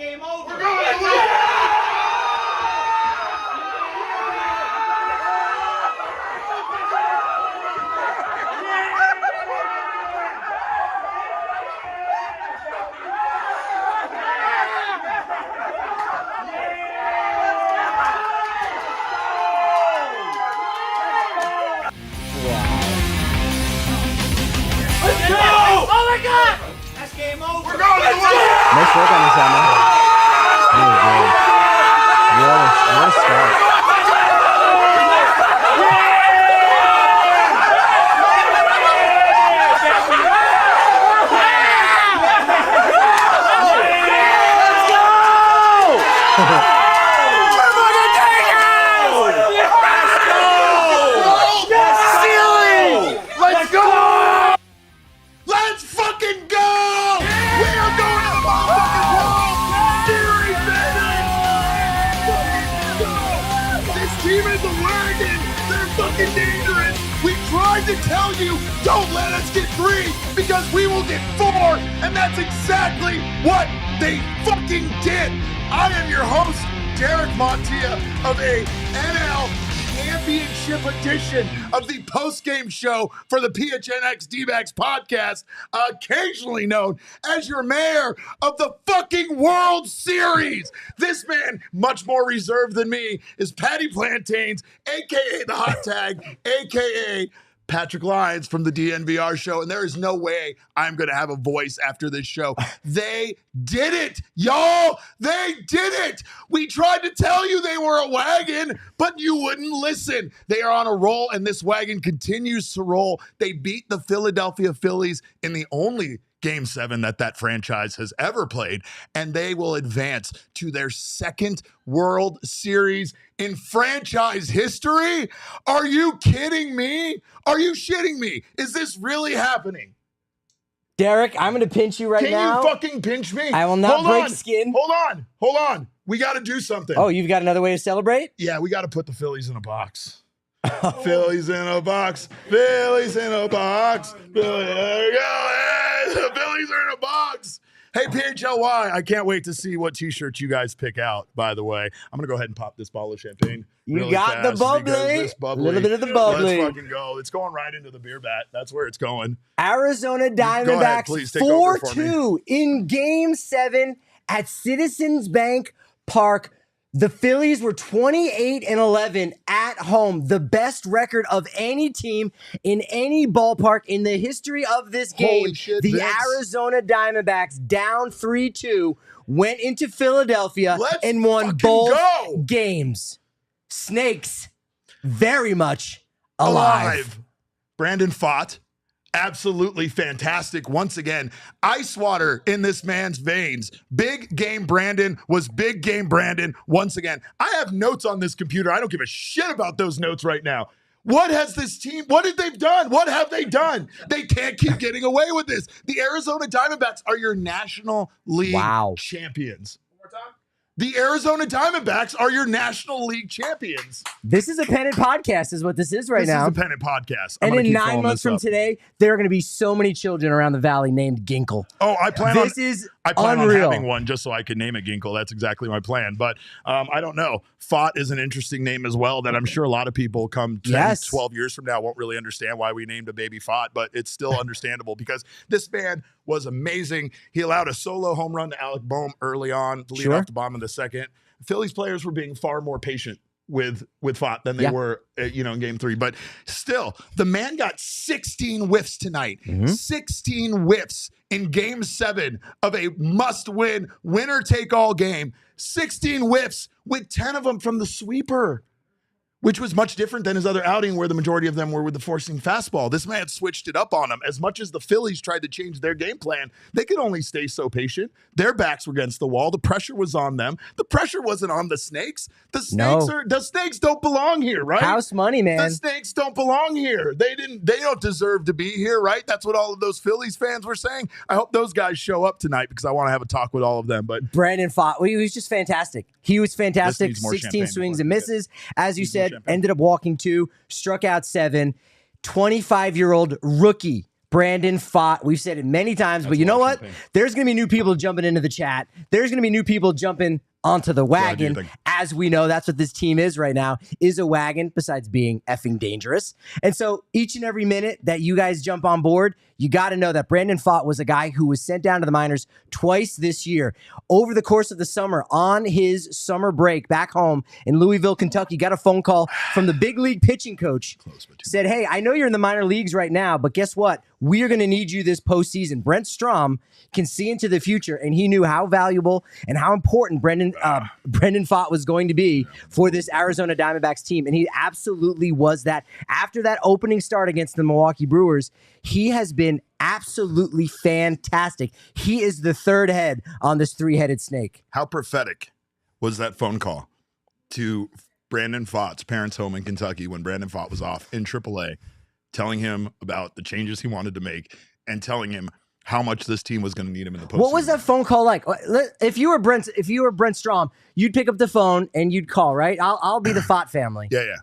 game over. We're going to win. Oh my God! That's game over. We're going to win. Nice work on this, Emma. What a start. Let's fucking go! We are going to the fucking World Series, baby! This team is a wagon. They're fucking dangerous. We tried to tell you, don't let us get 3 because we will get 4, and that's exactly what they fucking did. I am your host, Derek Montilla, of a NL Championship edition of the postgame show for the PHNX D-backs podcast, occasionally known as your mayor of the fucking World Series. This man, much more reserved than me, is Patty Plantains, a.k.a. the Hot Tag, a.k.a. Patrick Lyons from the DNVR show, and there is no way I'm going to have a voice after this show. They did it, y'all. They did it. We tried to tell you they were a wagon, but you wouldn't listen. They are on a roll, and this wagon continues to roll. They beat the Philadelphia Phillies in the only Game 7 that franchise has ever played, and they will advance to their second World Series in franchise history. Are you kidding me? Are you shitting me? Is this really happening? Derek, I'm going to pinch you right now. Can you fucking pinch me? I will not break skin. Hold on. We got to do something. Oh, you've got another way to celebrate? Yeah, we got to put the Phillies in a box. Phillies in a box. Phillies in a box. There we go. Hey, the Phillies are in a box. Hey, PHLY, I can't wait to see what T-shirts you guys pick out, by the way. I'm going to go ahead and pop this bottle of champagne. You got the bubbly. A little bit of the bubbly. Let's fucking go. It's going right into the beer vat. That's where it's going. Arizona Diamondbacks 4-2 in Game 7 at Citizens Bank Park. The Phillies were 28-11 at home, the best record of any team in any ballpark in the history of this game. Holy shit, the Vince. Arizona Diamondbacks, down 3-2, went into Philadelphia and won both games. Snakes, very much alive. Brandon Pfaadt, absolutely fantastic. Once again, ice water in this man's veins. Big game Brandon was big game Brandon once again. I have notes on this computer. I don't give a shit about those notes right now. What has this team, what have they done? What have they done? They can't keep getting away with this. The Arizona Diamondbacks are your National League champions. One more time. The Arizona Diamondbacks are your National League champions. This is a pennant podcast is what this is right now. This is a pennant podcast. And in 9 months from today, there are going to be so many children around the valley named Ginkel. Oh, I plan on unreal. having one just so I can name it Ginkel. That's exactly my plan. But I don't know. Pfaadt is an interesting name as well that I'm sure a lot of people come 10, 12 years from now won't really understand why we named a baby Pfaadt, but it's still understandable because this man was amazing. He allowed a solo home run to Alec Boehm early on to lead off the bottom of the second. Phillies players were being far more patient with Pfaadt than they were, in Game 3. But still, the man got 16 whiffs tonight. 16 whiffs in Game 7 of a must-win, winner-take-all game. 16 whiffs with 10 of them from the sweeper, which was much different than his other outing where the majority of them were with the forcing fastball. This man switched it up on him. As much as the Phillies tried to change their game plan, they could only stay so patient. Their backs were against the wall. The pressure was on them. The pressure wasn't on the Snakes. The Snakes don't belong here, right? House money, man. The Snakes don't belong here. They don't deserve to be here, right? That's what all of those Phillies fans were saying. I hope those guys show up tonight because I want to have a talk with all of them. But Brandon Pfaadt, he was just fantastic. He was fantastic. 16 swings and misses. As you said, ended up walking 2, struck out 7. 25-year-old rookie Brandon Pfaadt. We've said it many times, but you know what? There's going to be new people jumping into the chat. There's going to be new people jumping onto the wagon. As we know, that's what this team is right now, is a wagon, besides being effing dangerous. And so each and every minute that you guys jump on board, you got to know that Brandon Pfaadt was a guy who was sent down to the minors twice this year. Over the course of the summer, on his summer break back home in Louisville, Kentucky, got a phone call from the big league pitching coach. Said, hey, I know you're in the minor leagues right now, but guess what? We're going to need you this postseason. Brent Strom can see into the future, and he knew how valuable and how important Brendan Pfaadt was going to be for this Arizona Diamondbacks team, and he absolutely was that. After that opening start against the Milwaukee Brewers, he has been absolutely fantastic. He is the third head on this three-headed snake. How prophetic was that phone call to Brandon Pfaadt's parents' home in Kentucky when Brandon Pfaadt was off in AAA, telling him about the changes he wanted to make and telling him how much this team was going to need him in the postseason. What was that phone call like? If you were Brent Strom, you'd pick up the phone and you'd call, right? I'll be the Pfaadt family. Yeah.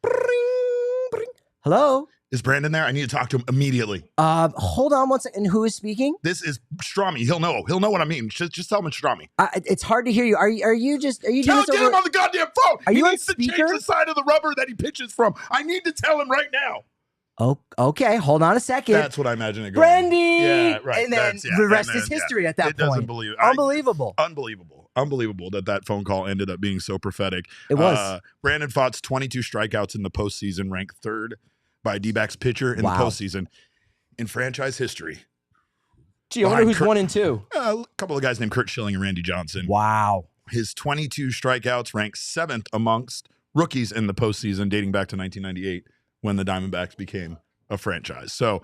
Bring, bring. Hello? Is Brandon there? I need to talk to him immediately. Hold on one second. Who is speaking? This is Stromy. He'll know what I mean. Just tell him it's Stromy. It's hard to hear you. Are you just get him on the goddamn phone. Are you on needs speaker? To change the side of the rubber that he pitches from. I need to tell him right now. Oh, okay. Hold on a second. That's what I imagine it going. Brandy! Yeah, right. And then the rest is history at that point. Unbelievable. Unbelievable that phone call ended up being so prophetic. It was. Brandon Pfaadt's 22 strikeouts in the postseason, ranked third by a D-backs pitcher in the postseason in franchise history. Gee, I wonder who's 1 and 2. A couple of guys named Kurt Schilling and Randy Johnson. Wow. His 22 strikeouts ranked 7th amongst rookies in the postseason, dating back to 1998. When the Diamondbacks became a franchise. So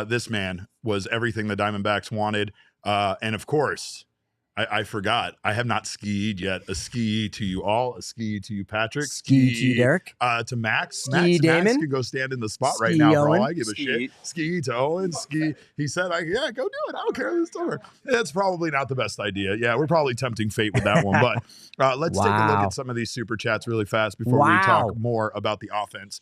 this man was everything the Diamondbacks wanted. And of course, I forgot, I have not skied yet. A ski to you all, a ski to you, Patrick. Ski to you, Derek. To Max. Ski Damon. Max could go stand in the spot right now for all I give a shit. Ski to Owen. Ski. He said, go do it. I don't care this summer. That's probably not the best idea. Yeah, we're probably tempting fate with that one. But let's take a look at some of these super chats really fast before we talk more about the offense.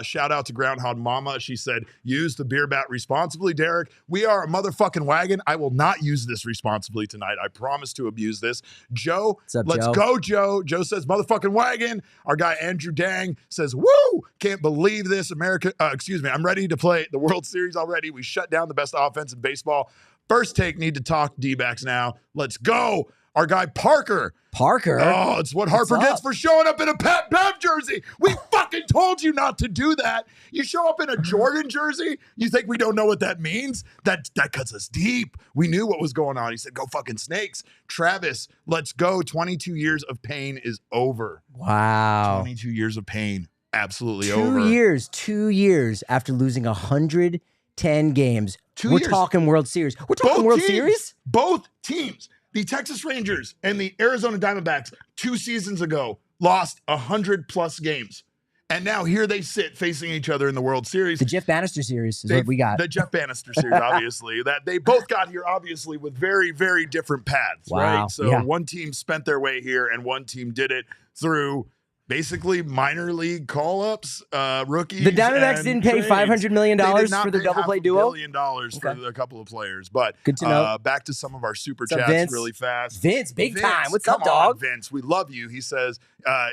Shout out to Groundhog Mama. She said, use the beer bat responsibly, Derek. We are a motherfucking wagon. I will not use this responsibly tonight. I promise to abuse this. Joe, let's go, Joe. Joe says, motherfucking wagon. Our guy Andrew Dang says, woo, can't believe this. I'm ready to play the World Series already. We shut down the best offense in baseball. First take, need to talk D-backs now. Let's go. Our guy Parker. Oh, it's what Harper gets for showing up in a Pat Bev jersey. We fucking told you not to do that. You show up in a Jordan jersey. You think we don't know what that means? That cuts us deep. We knew what was going on. He said, go fucking Snakes. Travis, let's go. 22 years of pain is over. Wow. 22 years of pain. Absolutely over. 2 years after losing 110 games. We're talking World Series. We're talking World Series? Both teams. The Texas Rangers and the Arizona Diamondbacks 2 seasons ago lost 100+ games. And now here they sit facing each other in the World Series. The Jeff Bannister series is what we got. The Jeff Bannister series, obviously. That they both got here, obviously, with very, very different paths, right? So one team spent their way here and one team did it through basically minor league call-ups, rookies. The Diamondbacks didn't pay $500 million for the double play duo? $1 billion for a couple of players. But good to know. Back to some of our super chats really fast. Vince, time. What's up, dog? Vince, we love you. He says,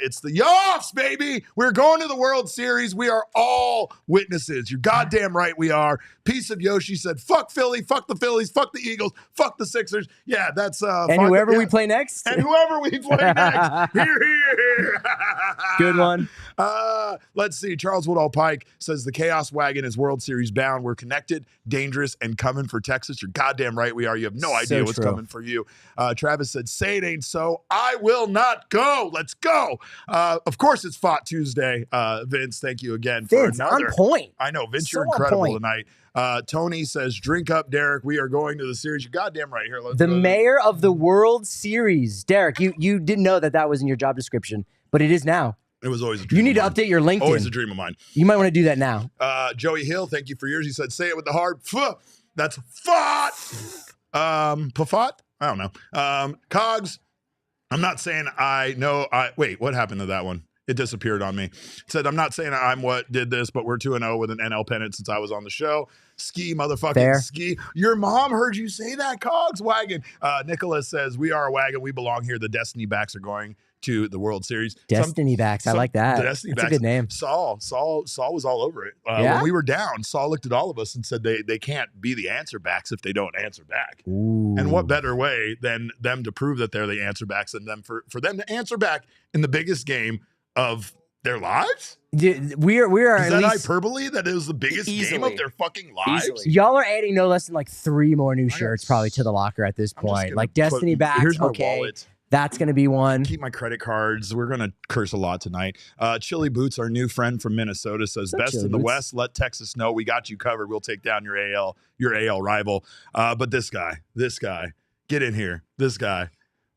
it's the Yoffs, baby. We're going to the World Series. We are all witnesses. You're goddamn right we are. Piece of Yoshi said, fuck Philly, fuck the Phillies, fuck the Eagles, fuck the Sixers. Yeah, that's and whoever we play next. And whoever we play next. Here. Good one. Let's see. Charles Woodall Pike says the Chaos Wagon is World Series bound. We're connected, dangerous, and coming for Texas. You're goddamn right we are. You have no idea what's coming for you. Travis said, say it ain't so. I will not go. Let's go. Of course, it's Pfaadt Tuesday. Vince, thank you again for another. On point. I know, Vince, you're incredible tonight. Tony says, drink up, Derek. We are going to the series. You're goddamn right here. The mayor of the World Series. Derek, you didn't know that was in your job description, but it is now. It was always a dream. You need to update your LinkedIn. Always a dream of mine. You might want to do that now. Joey Hill, thank you for yours. He said, say it with the hard Pfaadt. That's Pfaadt. Pfaadt? I don't know. Cogs, I'm not saying I know. Wait, what happened to that one? It disappeared on me. It said, I'm not saying I'm what did this, but we're 2-0 with an NL pennant since I was on the show. Ski, motherfucking Fair. ski. Your mom heard you say that, Cogs Wagon. Nicholas says, we are a wagon. We belong here. The Destiny Backs are going to the World Series. Destiny Backs. I like that. That's a good name. Saul was all over it. When we were down, Saul looked at all of us and said they can't be the answer backs if they don't answer back. Ooh. And what better way than them to prove that they're the answer backs than them for them to answer back in the biggest game of their lives? We are Is that hyperbole? That it was the biggest game of their fucking lives? Easily. Y'all are adding no less than like 3 more new shirts probably to the locker at this point. Like Destiny Backs. Here's my wallet. That's going to be one. Keep my credit cards. We're going to curse a lot tonight. Chili Boots, our new friend from Minnesota, says, best in the West. Let Texas know. We got you covered. We'll take down your AL rival. But this guy, get in here. This guy.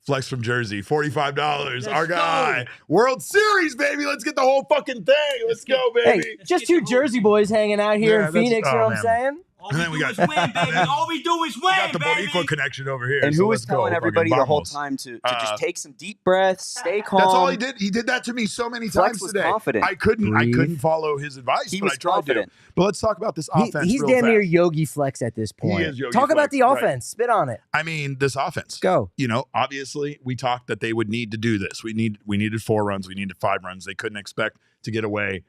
Flex from Jersey, $45. Our guy. World Series, baby. Let's get the whole fucking thing. Let's go, baby. Hey, just 2 Jersey boys hanging out here in Phoenix, you know what I'm saying? All we do is win, baby. All we do is win, we got the Boricua connection over here. And who was telling everybody the whole time to just take some deep breaths, stay calm. That's all he did. He did that to me so many times today. Confident. I couldn't follow his advice. He was confident. But let's talk about this offense. He's damn near Yogi Flex at this point. He is Yogi Talk about Flex, the offense. Spit on it. I mean, this offense. Go. You know, obviously, we talked that they would need to do this. We needed 4 runs. We needed 5 runs. They couldn't expect to get away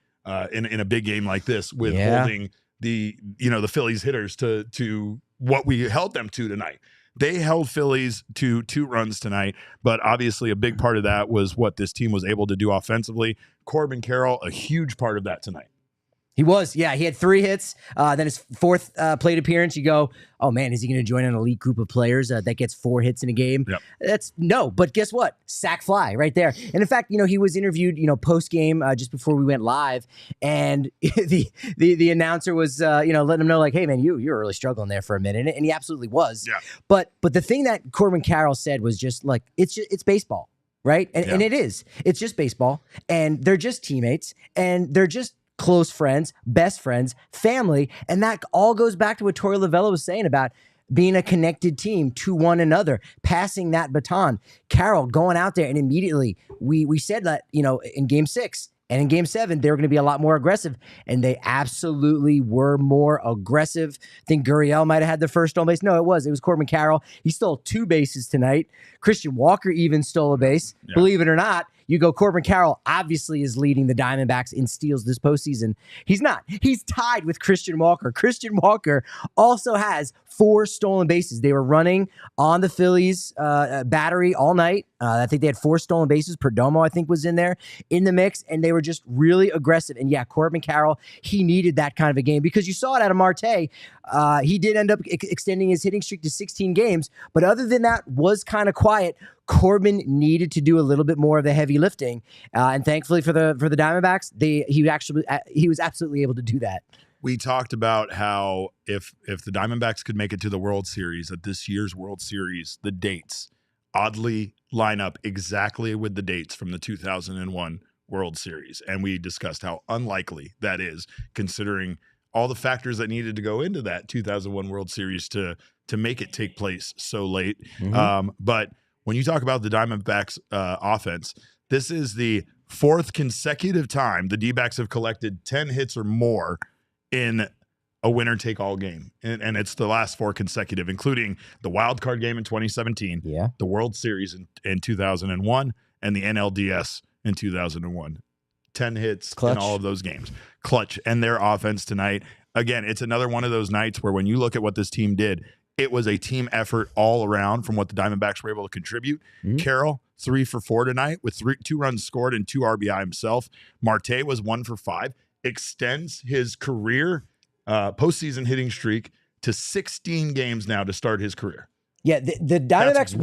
in a big game like this with holding the Phillies hitters to what we held them to tonight. They held Phillies to 2 runs tonight, but obviously a big part of that was what this team was able to do offensively. Corbin Carroll, a huge part of that tonight. He was, yeah. He had 3 hits. Then his 4th plate appearance, you go, oh man, is he going to join an elite group of players that gets 4 hits in a game? Yep. But guess what? Sack fly right there. And in fact, he was interviewed, post game just before we went live, and the announcer was, letting him know like, hey man, you were really struggling there for a minute, and he absolutely was. Yeah. But the thing that Corbin Carroll said was just like, it's baseball, right? And it is. It's just baseball, and they're just teammates, and they're just close friends, best friends, family. And that all goes back to what Torey Lovullo was saying about being a connected team to one another, passing that baton. Carroll going out there, and immediately we said that, in game 6 and in game 7, they were going to be a lot more aggressive, and they absolutely were more aggressive. I think Gurriel might have had the first stolen base. No, it was Corbin Carroll. He stole 2 bases tonight. Christian Walker even stole a base. Yeah. Believe it or not, you go Corbin Carroll obviously is leading the Diamondbacks in steals this postseason. He's not. He's tied with Christian Walker. Christian Walker also has 4 stolen bases. They were running on the Phillies battery all night. I think they had 4 stolen bases. Perdomo, I think, was in there in the mix, and they were just really aggressive. And yeah, Corbin Carroll, he needed that kind of a game because you saw it out of Marte. He did end up extending his hitting streak to 16 games, but other than that, was kind of quiet. Corbin needed to do a little bit more of the heavy lifting, and thankfully for the Diamondbacks, he was absolutely able to do that. We talked about how if the Diamondbacks could make it to the World Series, at this year's World Series, the dates oddly line up exactly with the dates from the 2001 World Series, and we discussed how unlikely that is, considering all the factors that needed to go into that 2001 World Series to make it take place so late. Mm-hmm. But when you talk about the Diamondbacks offense, this is the 4th consecutive time the D-backs have collected 10 hits or more in a winner-take-all game. And it's the last 4 consecutive, including the wild card game in 2017, the World Series in 2001, and the NLDS in 2001. 10 hits in all of those games. Clutch. And their offense tonight, again, it's another one of those nights where when you look at what this team did, it was a team effort all around from what the Diamondbacks were able to contribute. Mm-hmm. Carroll, 3 for 4 tonight with 2 runs scored and 2 RBI himself. Marte was 1 for 5. Extends his career postseason hitting streak to 16 games now to start his career. Yeah, the Diamondbacks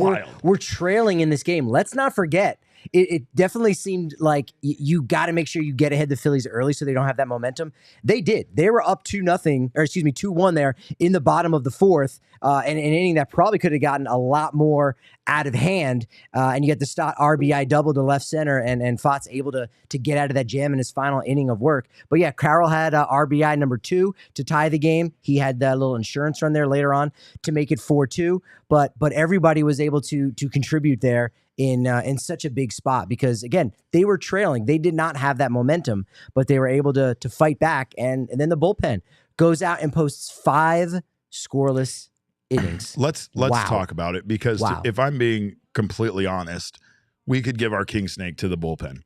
were trailing in this game. Let's not forget. It definitely seemed like you got to make sure you get ahead the Phillies early so they don't have that momentum. They did. They were up 2-1 there in the bottom of the 4th, and an inning that probably could have gotten a lot more out of hand. And you get the Stott RBI double to left center, and Pfaadt's able to get out of that jam in his final inning of work. But yeah, Carroll had RBI number 2 to tie the game. He had that little insurance run there later on to make it 4-2. But everybody was able to contribute there in such a big spot because, again, they were trailing. They did not have that momentum, but they were able to fight back. And then the bullpen goes out and posts 5 scoreless innings. Let's talk about it because if I'm being completely honest, we could give our king snake to the bullpen.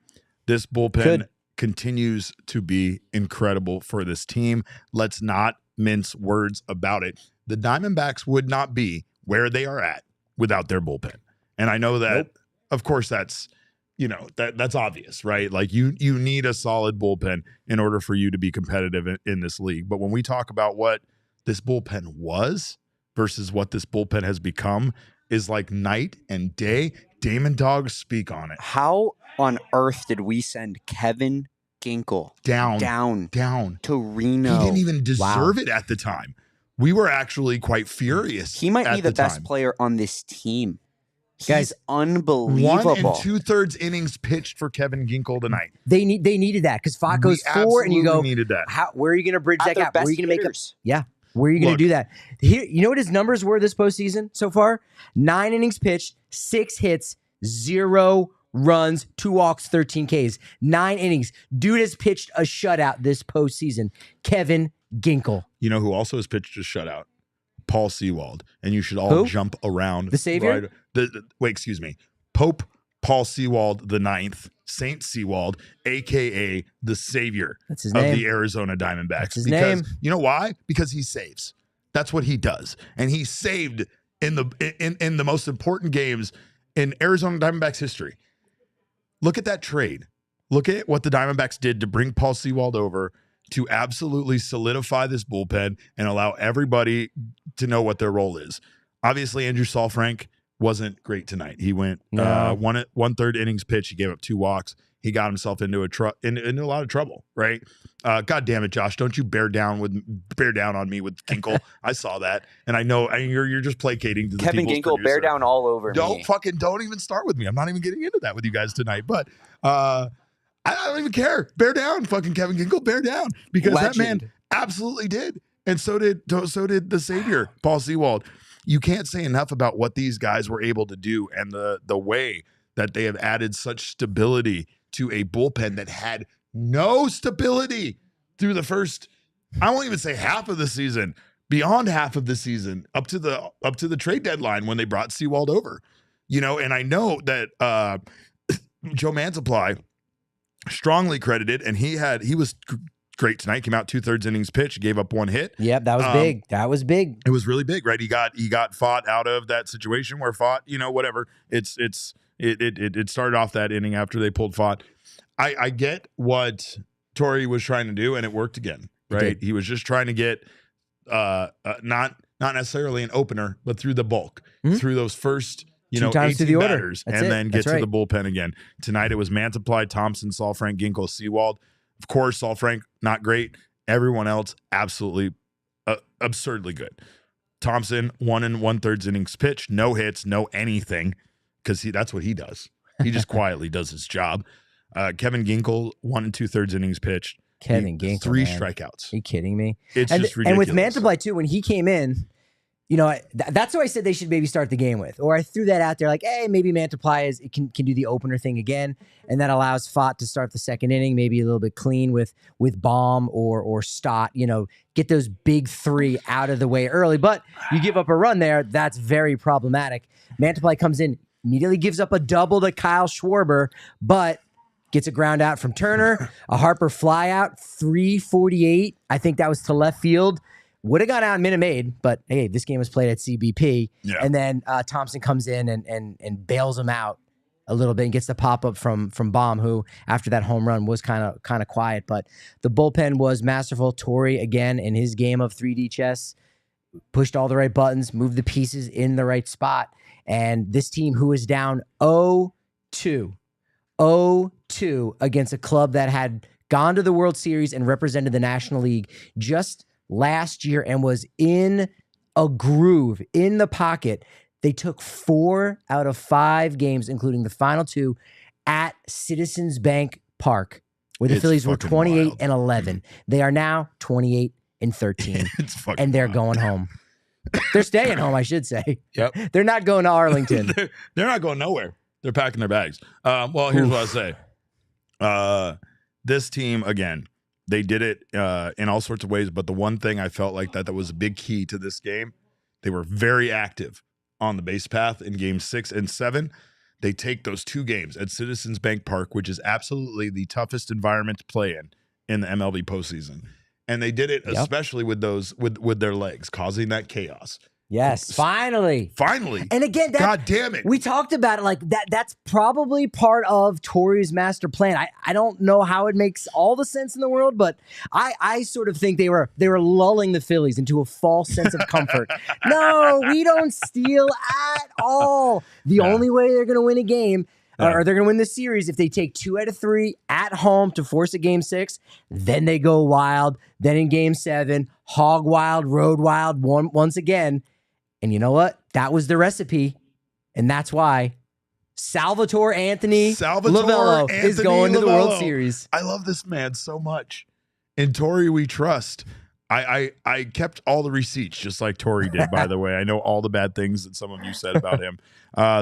This bullpen continues to be incredible for this team. Let's not mince words about it. The Diamondbacks would not be where they are at without their bullpen. And I know that, of course, that's, that's obvious, right? Like you need a solid bullpen in order for you to be competitive in this league. But when we talk about what this bullpen was versus what this bullpen has become is like night and day. Damon Dogs speak on it. How on earth did we send Kevin Ginkel down to Reno? He didn't even deserve it at the time. We were actually quite furious. He might be the best player on this team. He's unbelievable. 1 2/3 innings pitched for Kevin Ginkel tonight. They needed that because Pfaadt goes 4 and you go, needed that. Where are you going to bridge that gap? Where are you going to make it? Yeah. Where are you going to do that? Here, you know what his numbers were this postseason so far? 9 innings pitched, 6 hits, 0 runs, 2 walks, 13 Ks. 9 innings. Dude has pitched a shutout this postseason. Kevin Ginkel. You know who also has pitched a shutout? Paul Sewald. And you should all jump around. The Savior? Wait, excuse me. Pope Paul Sewald the 9th, Saint Sewald, a.k.a. the Savior of the Arizona Diamondbacks. That's his name. You know why? Because he saves. That's what he does. And he saved in the most important games in Arizona Diamondbacks history. Look at that trade. Look at what the Diamondbacks did to bring Paul Sewald over to absolutely solidify this bullpen and allow everybody to know what their role is. Obviously, Andrew Saalfrank wasn't great tonight. He went 1/3 innings pitch. He gave up 2 walks. He got himself into a lot of trouble, right? God damn it, Josh! Don't you bear down on me with Ginkel. I saw that, and I know you're just placating to the Kevin Ginkel. Bear down all over me. Don't even start with me. I'm not even getting into that with you guys tonight. But I don't even care. Bear down, fucking Kevin Ginkel. Bear down because that man absolutely did, and so did the Savior, Paul Sewald. You can't say enough about what these guys were able to do and the way that they have added such stability to a bullpen that had no stability through the first, I won't even say half of the season, beyond half of the season, up to the trade deadline when they brought Sewald over. And I know that Joe Mansupply strongly credited, and he was great tonight. Came out 2/3 innings pitch, gave up 1 hit. Yep, that was big. That was big. It was really big, right? He got Pfaadt out of that situation where Pfaadt, whatever. It started off that inning after they pulled Pfaadt. I get what Torey was trying to do, and it worked again, right? He was just trying to get not necessarily an opener, but through the bulk, through those first 2 times through the order, batters, and then get to the bullpen again. Tonight it was Mansupply, Thompson, Saalfrank, Ginkel, Sewald. Of course, Saalfrank, not great. Everyone else, absolutely absurdly good. Thompson, 1 1/3 innings pitch, no hits, no anything, because that's what he does. He just quietly does his job. Kevin Ginkel, 1 2/3 innings pitched. Kevin Ginkel, 3 strikeouts. Are you kidding me? It's just ridiculous. And with Mansupply, too, when he came in, that's who I said they should maybe start the game with. Or I threw that out there like, hey, maybe Mansupply can do the opener thing again. And that allows Pfaadt to start the second inning, maybe a little bit clean with Baum or Stott, get those big 3 out of the way early. But you give up a run there, that's very problematic. Mansupply comes in, immediately gives up a double to Kyle Schwarber, but gets a ground out from Turner, a Harper fly out, 348. I think that was to left field. Would have gone out Minute Maid, but hey, this game was played at CBP. Yeah. And then Thompson comes in and bails him out a little bit and gets the pop-up from Baum, who after that home run was kind of quiet. But the bullpen was masterful. Torey, again, in his game of 3D chess, pushed all the right buttons, moved the pieces in the right spot. And this team, who is down 0-2 against a club that had gone to the World Series and represented the National League just last year and was in a groove in the pocket. They took 4 out of 5 games, including the final 2, at Citizens Bank Park, where the Phillies were 28-11. They are now 28-13, and they're going home. They're staying home, I should say. Yep. They're not going to Arlington. They're not going nowhere. They're packing their bags. Well, here's what I say. This team, again, they did it in all sorts of ways, but the one thing I felt like that was a big key to this game, they were very active on the base path in games 6 and 7. They take those 2 games at Citizens Bank Park, which is absolutely the toughest environment to play in the MLB postseason. And they did it especially with those with their legs, causing that chaos. Yes, finally. And again, God damn it. We talked about it like that. That's probably part of Torey's master plan. I don't know how it makes all the sense in the world, but I sort of think they were lulling the Phillies into a false sense of comfort. No, we don't steal at all. The only way they're going to win a game or they're going to win the series if they take 2 out of 3 at home to force a game 6. Then they go wild. Then in game 7, hog wild, road wild once again. And you know what? That was the recipe. And that's why Salvatore Anthony Lovullo is going to the World Series. I love this man so much. In Torey, we trust. I kept all the receipts, just like Torey did, by the way. I know all the bad things that some of you said about him.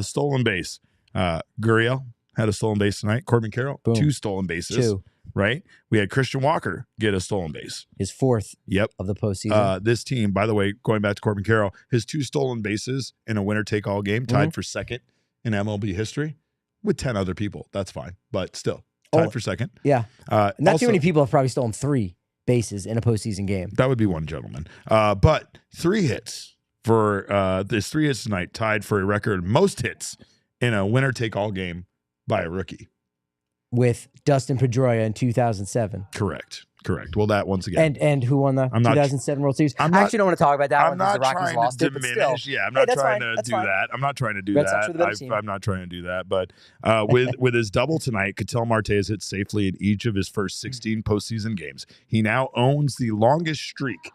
Stolen base. Gurriel had a stolen base tonight. Corbin Carroll, 2 stolen bases. 2. Right? We had Christian Walker get a stolen base. His 4th of the postseason. This team, by the way, going back to Corbin Carroll, his 2 stolen bases in a winner-take-all game, tied for second in MLB history with 10 other people. That's fine. But still, tied for second. Yeah. Not too many people have probably stolen 3 bases in a postseason game. That would be one gentleman. But 3 hits for this 3 hits tonight, tied for a record most hits in a winner-take-all game by a rookie. With Dustin Pedroia in 2007. Correct. Well, that once again. And who won the 2007 World Series? I actually don't want to talk about that one because the Rockies lost it, but still. Yeah, I'm not trying to do that. I'm not trying to do that. I'm not trying to do that. But with his double tonight, Ketel Marte has hit safely in each of his first 16 postseason games. He now owns the longest streak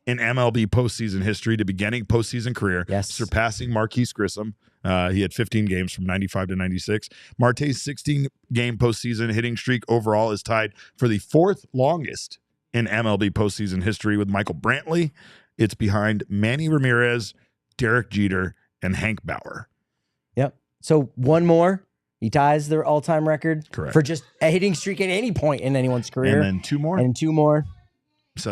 in MLB postseason history to beginning postseason career, surpassing Marquise Grissom. He had 15 games from 95 to 96. Marte's 16-game postseason hitting streak overall is tied for the 4th longest in MLB postseason history with Michael Brantley. It's behind Manny Ramirez, Derek Jeter, and Hank Bauer. Yep. So one more. He ties their all-time record for just a hitting streak at any point in anyone's career. And then 2 more.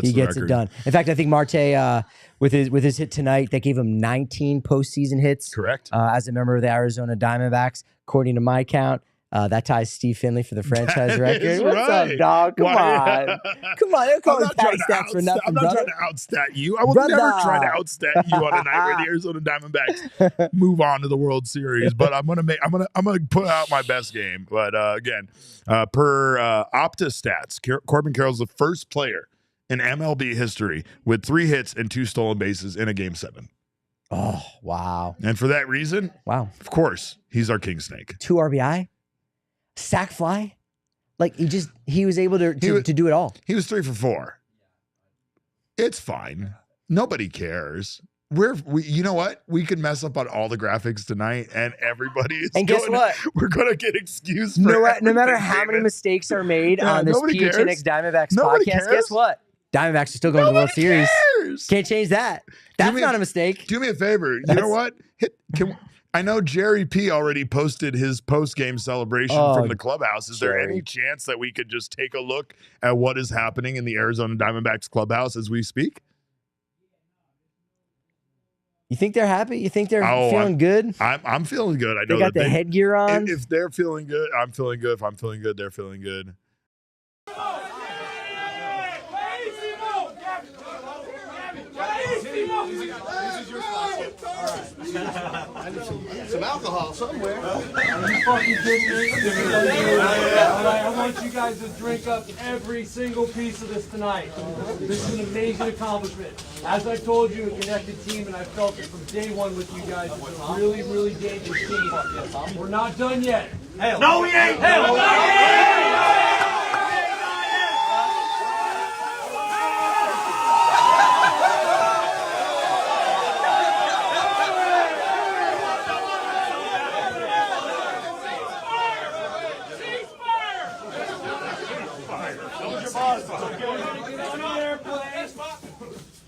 He gets it done. In fact, I think Marte, with his hit tonight, that gave him 19 postseason hits. Correct. As a member of the Arizona Diamondbacks, according to my count, that ties Steve Finley for the franchise record. What's up, dog? Come on. Don't call him patty stats for nothing, I'm not trying to outstat you. I will never try to outstat you on a night where the Arizona Diamondbacks move on to the World Series. But I'm gonna put out my best game. But again, per Opta stats, Corbin Carroll's the first player in MLB history with 3 hits and 2 stolen bases in a game 7. Oh, wow. And for that reason, of course, he's our king snake. 2 RBI, sack fly. Like he was able to do it all. He was 3 for 4. It's fine. Nobody cares. You know what? We could mess up on all the graphics tonight, and everybody is. And guess what? We're gonna get excused. For no matter how many mistakes are made on this PHNX Diamondbacks podcast, guess what? Diamondbacks are still going to the World Series. Can't change that. That's not a mistake. Do me a favor. You know what? I know Jerry P already posted his post-game celebration from the clubhouse. Is there any chance that we could just take a look at what is happening in the Arizona Diamondbacks clubhouse as we speak? You think they're happy? You think they're feeling good? I'm feeling good. I know they got the headgear on. If they're feeling good, I'm feeling good. If I'm feeling good, they're feeling good. Some alcohol somewhere. Are you fucking kidding me? I want you guys to drink up every single piece of this tonight. This is an amazing accomplishment. As I told you, a connected team, and I felt it from day one with you guys. It's a really, really dangerous team. We're not done yet. No, we ain't.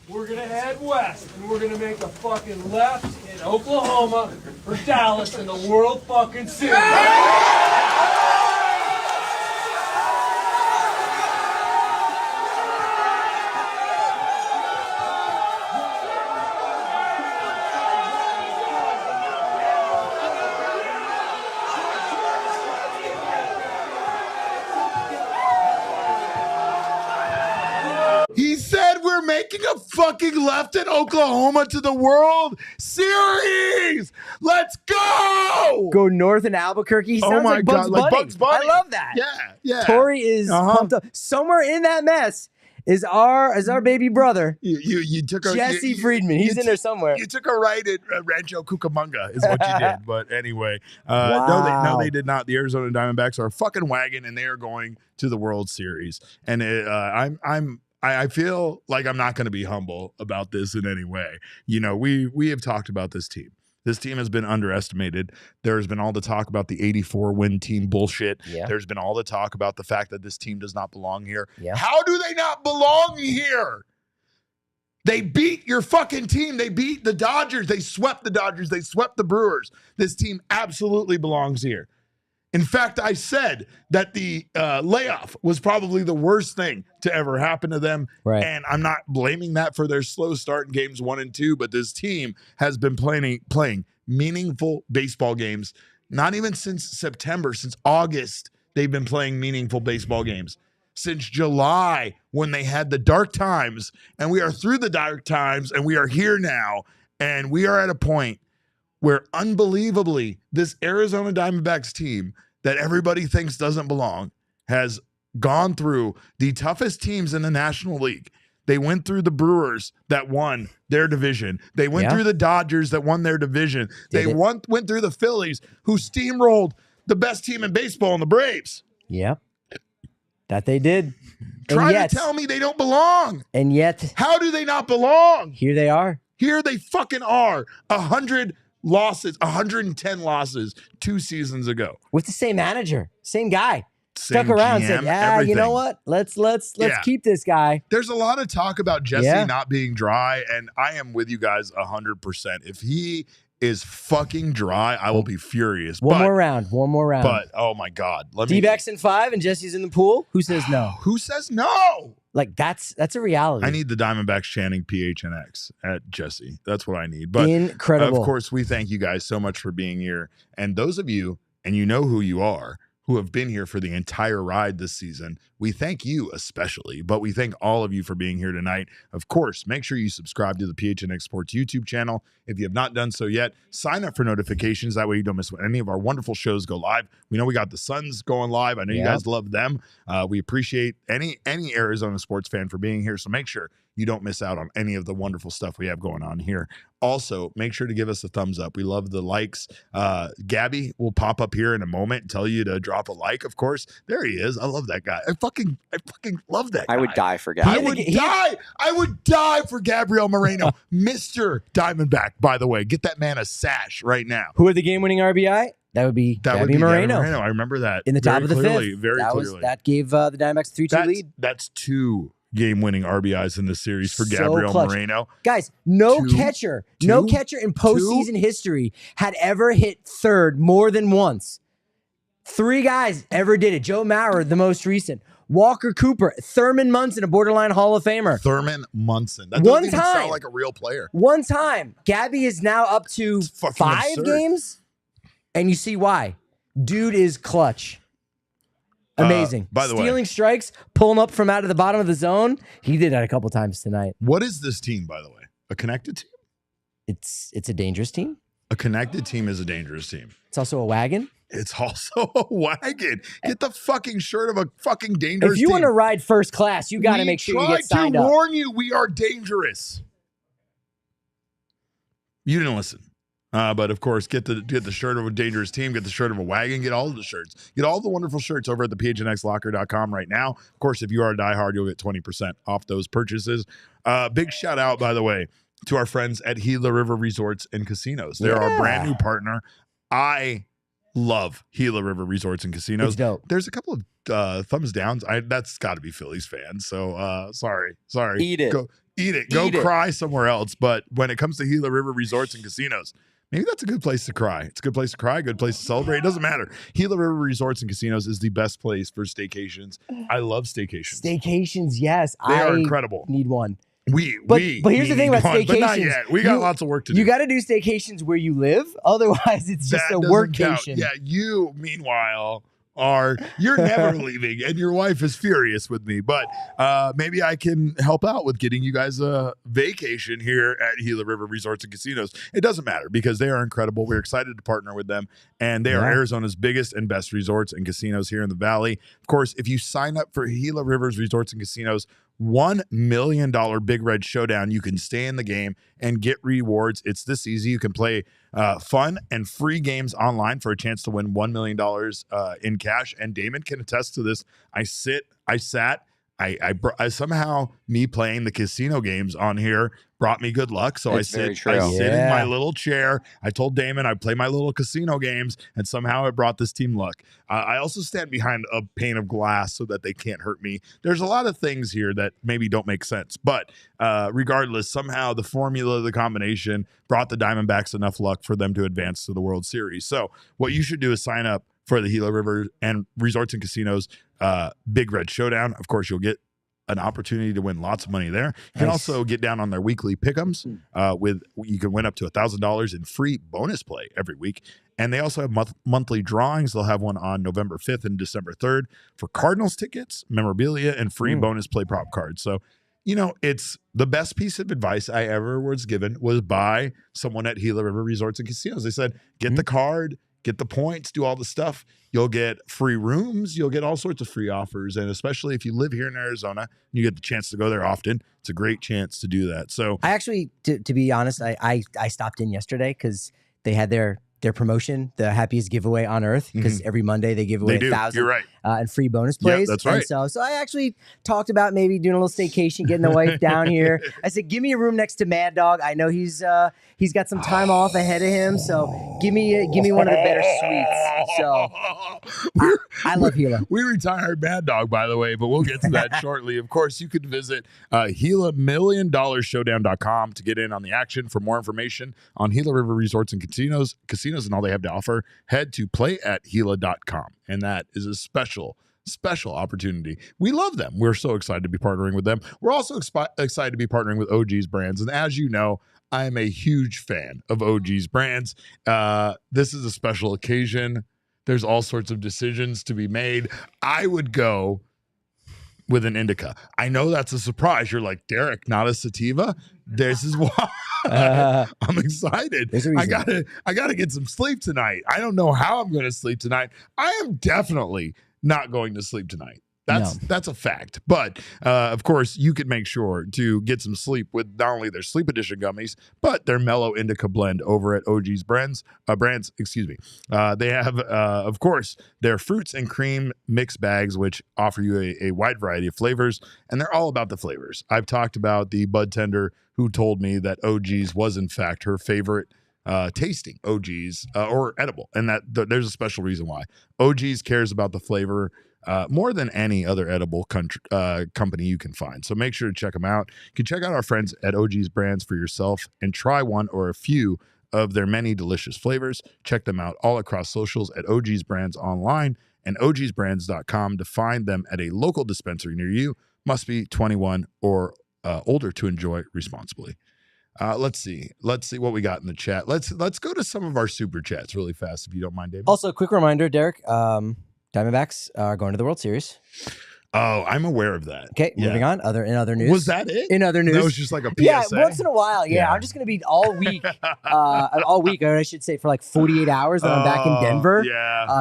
We're gonna head west, and we're gonna make a fucking left in Oklahoma, for Dallas in the World fucking Series. He said we're making a fucking left in Oklahoma to the World Series. Let's go. Go north in Albuquerque. He sounds like Bugs Bunny. Like Bugs Bunny. I love that. Yeah. Torey is pumped up. Somewhere in that mess is our baby brother. You took a Jesse Friedman. He's in there somewhere. You took a right at Rancho Cucamonga is what you did. But anyway, Wow. no, they did not. The Arizona Diamondbacks are a fucking wagon, and they are going to the World Series. And I feel like I'm not going to be humble about this in any way. You know, we have talked about this team. This team has been underestimated. There's been all the talk about the 84 win team bullshit. Yeah. There's been all the talk about the fact that this team does not belong here. Yeah. How do they not belong here? They beat your fucking team. They beat the Dodgers. They swept the Dodgers. They swept the Brewers. This team absolutely belongs here. In fact, I said that the layoff was probably the worst thing to ever happen to them. Right. And I'm not blaming that for their slow start in games 1 and 2, but this team has been playing meaningful baseball games, not even since September, since August, they've been playing meaningful baseball games. Since July, when they had the dark times, and we are through the dark times, and we are here now, and we are at a point where unbelievably this Arizona Diamondbacks team that everybody thinks doesn't belong has gone through the toughest teams in the National League. They went through the Brewers that won their division. They went through the Dodgers that won their division. They went through the Phillies, who steamrolled the best team in baseball in the Braves. Yep. That they did. Try to tell me they don't belong. And yet, how do they not belong? Here they are. Here they fucking are. 100 losses, 110 losses 2 seasons ago. With the same manager, same guy. Same Stuck around, GM, said, everything. you know what? Let's keep this guy. There's a lot of talk about Jesse not being dry, and I am with you guys 100%. If he is fucking dry, I will be furious. One more round. But oh my God. D-backs in 5 and Jesse's in the pool. Who says no? Who says no? Like that's a reality. I need the Diamondbacks chanting PHNX at Jesse. That's what I need. But incredible. Of course, we thank you guys so much for being here. And those of you, and you know who you are, who have been here for the entire ride this season, we thank you especially, but we thank all of you for being here tonight. Of course, make sure you subscribe to the PHNX Sports YouTube channel. If you have not done so yet, sign up for notifications. That way you don't miss when any of our wonderful shows go live. We know we got the Suns going live. I know you guys love them. We appreciate any Arizona sports fan for being here. So make sure you don't miss out on any of the wonderful stuff we have going on here. Also, make sure to give us a thumbs up. We love the likes. Gabby will pop up here in a moment and tell you to drop a like, of course. There he is. I love that guy. I fucking love that guy. I would die for Gabby. I would die for Gabriel Moreno. Mr. Diamondback, by the way. Get that man a sash right now. Who had the game-winning RBI? That would be Gabby Moreno. I remember that. In the top of the clearly, fifth. Very clearly. That gave the Diamondbacks 3-2 lead. That's 2 game-winning RBIs in this series for Gabriel Moreno. Guys, no catcher in postseason history had ever hit third more than once. 3 guys ever did it. Joe Mauer, the most recent. Walker Cooper, Thurman Munson, a borderline Hall of Famer. Thurman Munson. That doesn't even sound like a real player. One time. Gabby is now up to 5 absurd. games, and you see why. Dude is clutch. Amazing. By the way, stealing strikes, pulling up from out of the bottom of the zone. He did that a couple times tonight. What is this team, by the way? A connected team? It's a dangerous team. A connected team is a dangerous team. It's also a wagon. It's also a wagon. Get the fucking shirt of a fucking dangerous team. If you want to ride first class, you got to make sure you get signed up. We tried to warn you, we are dangerous. You didn't listen. But of course, get the shirt of a dangerous team, get the shirt of a wagon, get all of the shirts. Get all the wonderful shirts over at the PHNXLocker.com right now. Of course, if you are a diehard, you'll get 20% off those purchases. Big shout out, by the way, to our friends at Gila River Resorts and Casinos. They're our brand new partner. I love Gila River Resorts and Casinos. It's dope. There's a couple of thumbs downs. That's got to be Phillies fans. So sorry. Eat it. Go cry somewhere else. But when it comes to Gila River Resorts and Casinos, maybe that's a good place to cry. It's a good place to cry, good place to celebrate. It doesn't matter. Gila River Resorts and Casinos is the best place for staycations. I love staycations. Staycations, yes. They are incredible. Need one. But here's the thing about staycations. But not yet. We got lots of work to do. You got to do staycations where you live. Otherwise, it's just a workcation. Yeah, you, meanwhile, you're never leaving, and your wife is furious with me. But maybe I can help out with getting you guys a vacation here at Gila River Resorts and Casinos. It doesn't matter because they are incredible. We're excited to partner with them, and they are Arizona's biggest and best resorts and casinos here in the Valley. Of course, if you sign up for Gila Rivers Resorts and Casinos, $1 million Big Red Showdown, you can stay in the game and get rewards. It's this easy. You can play fun and free games online for a chance to win $1 million in cash. And Damon can attest to this. I somehow me playing the casino games on here brought me good luck. So I sit in my little chair. I told Damon I play my little casino games, and somehow it brought this team luck. I also stand behind a pane of glass so that they can't hurt me. There's a lot of things here that maybe don't make sense, but regardless, somehow the formula, the combination brought the Diamondbacks enough luck for them to advance to the World Series. So what you should do is sign up for the Gila River and Resorts and Casinos Big Red Showdown. Of course, you'll get an opportunity to win lots of money there. You can also get down on their weekly pick'ems you can win up to $1,000 in free bonus play every week. And they also have monthly drawings. They'll have one on November 5th and December 3rd for Cardinals tickets, memorabilia, and free bonus play prop cards. So, it's the best piece of advice I ever was given was by someone at Gila River Resorts and Casinos. They said, get the card, get the points, do all the stuff. You'll get free rooms. You'll get all sorts of free offers. And especially if you live here in Arizona, you get the chance to go there often. It's a great chance to do that. So I actually, to be honest, I stopped in yesterday because they had their promotion, the happiest giveaway on earth, because every Monday they give away 1,000 You're right. And free bonus plays. Yeah, that's right. And so I actually talked about maybe doing a little staycation, getting the wife down here. I said, give me a room next to Mad Dog. I know he's got some time off ahead of him, so give me one of the better suites. So I love Gila. We retired Mad Dog, by the way, but we'll get to that shortly. Of course, you could visit GilaMillionDollarShowdown.com to get in on the action. For more information on Gila River Resorts and Casinos and all they have to offer, head to playatgila.com. And that is a special opportunity. We love them. We're so excited to be partnering with them. We're also excited to be partnering with OG's Brands. And as you know, I am a huge fan of OG's Brands. This is a special occasion. There's all sorts of decisions to be made. I would go with an indica. I know that's a surprise. You're like, Derek, not a sativa? This is why. I'm excited. I gotta get some sleep tonight. I don't know how I'm going to sleep tonight. I am definitely not going to sleep tonight. That's a fact. But of course, you could make sure to get some sleep with not only their Sleep Edition gummies, but their Mellow Indica blend over at OG's Brands. They have, of course, their fruits and cream mix bags, which offer you a wide variety of flavors, and they're all about the flavors. I've talked about the bud tender who told me that OG's was in fact her favorite tasting OG's or edible, and that there's a special reason why. OG's cares about the flavor more than any other edible company you can find. So make sure to check them out. You can check out our friends at OG's Brands for yourself and try one or a few of their many delicious flavors. Check them out all across socials at OG's Brands online and ogsbrands.com to find them at a local dispensary near you. Must be 21 or older to enjoy responsibly. Let's see what we got in the chat. Let's go to some of our super chats really fast, if you don't mind, David. Also, a quick reminder, Derek, Diamondbacks are going to the World Series. Oh, I'm aware of that. Okay, moving on. In other news. Was that it? In other news. That was just like a PSA? Yeah, once in a while. Yeah. I'm just going to be all week, or I should say for like 48 hours that I'm back in Denver,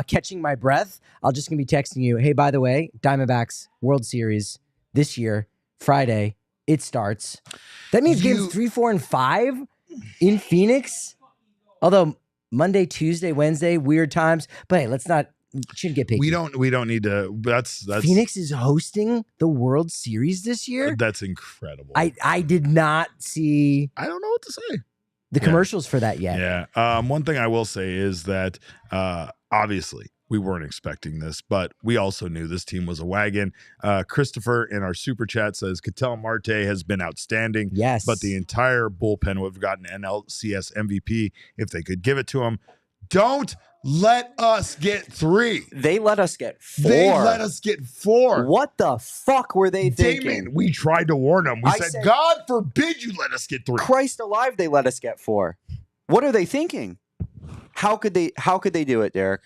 catching my breath. I'll just going to be texting you, hey, by the way, Diamondbacks World Series this year, Friday, it starts. That means games 3, 4, and 5 in Phoenix. Although Monday, Tuesday, Wednesday, weird times. But hey, shouldn't get picky. We don't need to. That's Phoenix is hosting the World Series this year. That's incredible. I did not see. I don't know what to say. The commercials for that yet. Yeah. One thing I will say is that obviously we weren't expecting this, but we also knew this team was a wagon. Christopher in our super chat says Ketel Marte has been outstanding. Yes. But the entire bullpen would have gotten NLCS MVP if they could give it to him. Don't let us get 3. They let us get 4. They let us get 4. What the fuck were they thinking? Damon, we tried to warn them. We said, God forbid you let us get 3. Christ alive, they let us get 4. What are they thinking? How could they do it, Derek?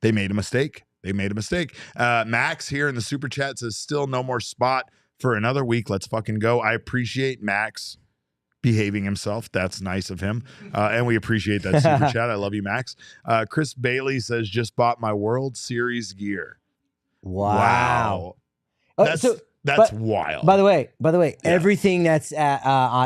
They made a mistake. Max here in the super chat says still no more spot for another week. Let's fucking go. I appreciate Max behaving himself. That's nice of him. And we appreciate that super chat. I love you, Max. Chris Bailey says just bought my World Series gear. Wow. That's wild. By the way, everything that's at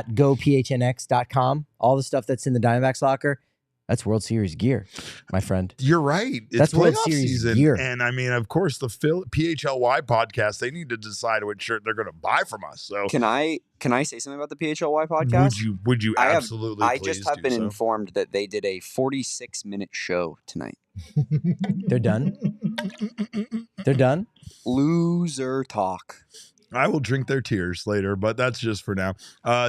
gophnx.com, all the stuff that's in the Diamondbacks locker, that's World Series gear, my friend. You're right. It's that's World playoff Series season. gear. And I mean, of course, the PHLY podcast, they need to decide what shirt they're going to buy from us. So Can I say something about the PHLY podcast? Would you absolutely I just have been informed that they did a 46-minute show tonight. They're done? They're done? Loser talk. I will drink their tears later, but that's just for now.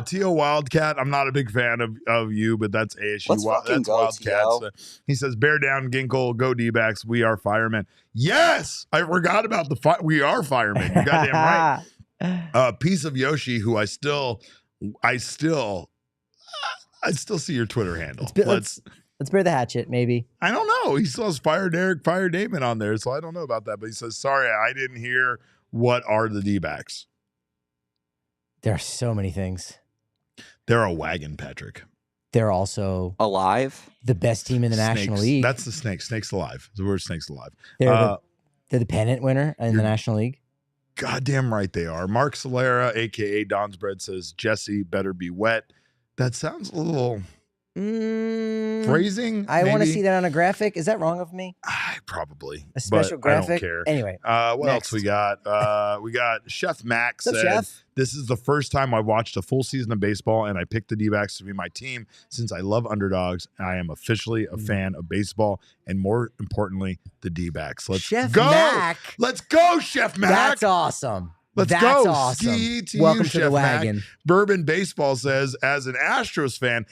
T.O. Wildcat, I'm not a big fan of you, but that's ASU. Let's fucking go, Wildcats. He says, bear down, Ginkel, go D-backs. We are firemen. Yes! I forgot about we are firemen. You goddamn right. Piece of Yoshi, who I still see your Twitter handle. Let's bear the hatchet, maybe. I don't know. He still has Fire Derek, Fire Damon on there, so I don't know about that. But he says, sorry, I didn't hear. What are the D-backs? There are so many things. They're a wagon, Patrick. They're also alive. The best team in the National League. That's the Snakes. Snakes alive. The word Snakes alive. They're the pennant winner in the National League. Goddamn right they are. Mark Solera, a.k.a. Don's Bread, says, Jesse better be wet. That sounds a little phrasing. I want to see that on a graphic. Is that wrong of me? Probably. A special graphic? I don't care. Anyway. What else we got? We got Chef Max What's said, up, Chef? This is the first time I watched a full season of baseball, and I picked the D-backs to be my team since I love underdogs. I am officially a fan of baseball, and more importantly, the D-backs. Let's Chef go. Mac. Let's go, Chef Mac. That's awesome. Let's That's go. Awesome. Ski to Welcome you, to Chef the wagon. Mac. Bourbon Baseball says, as an Astros fan,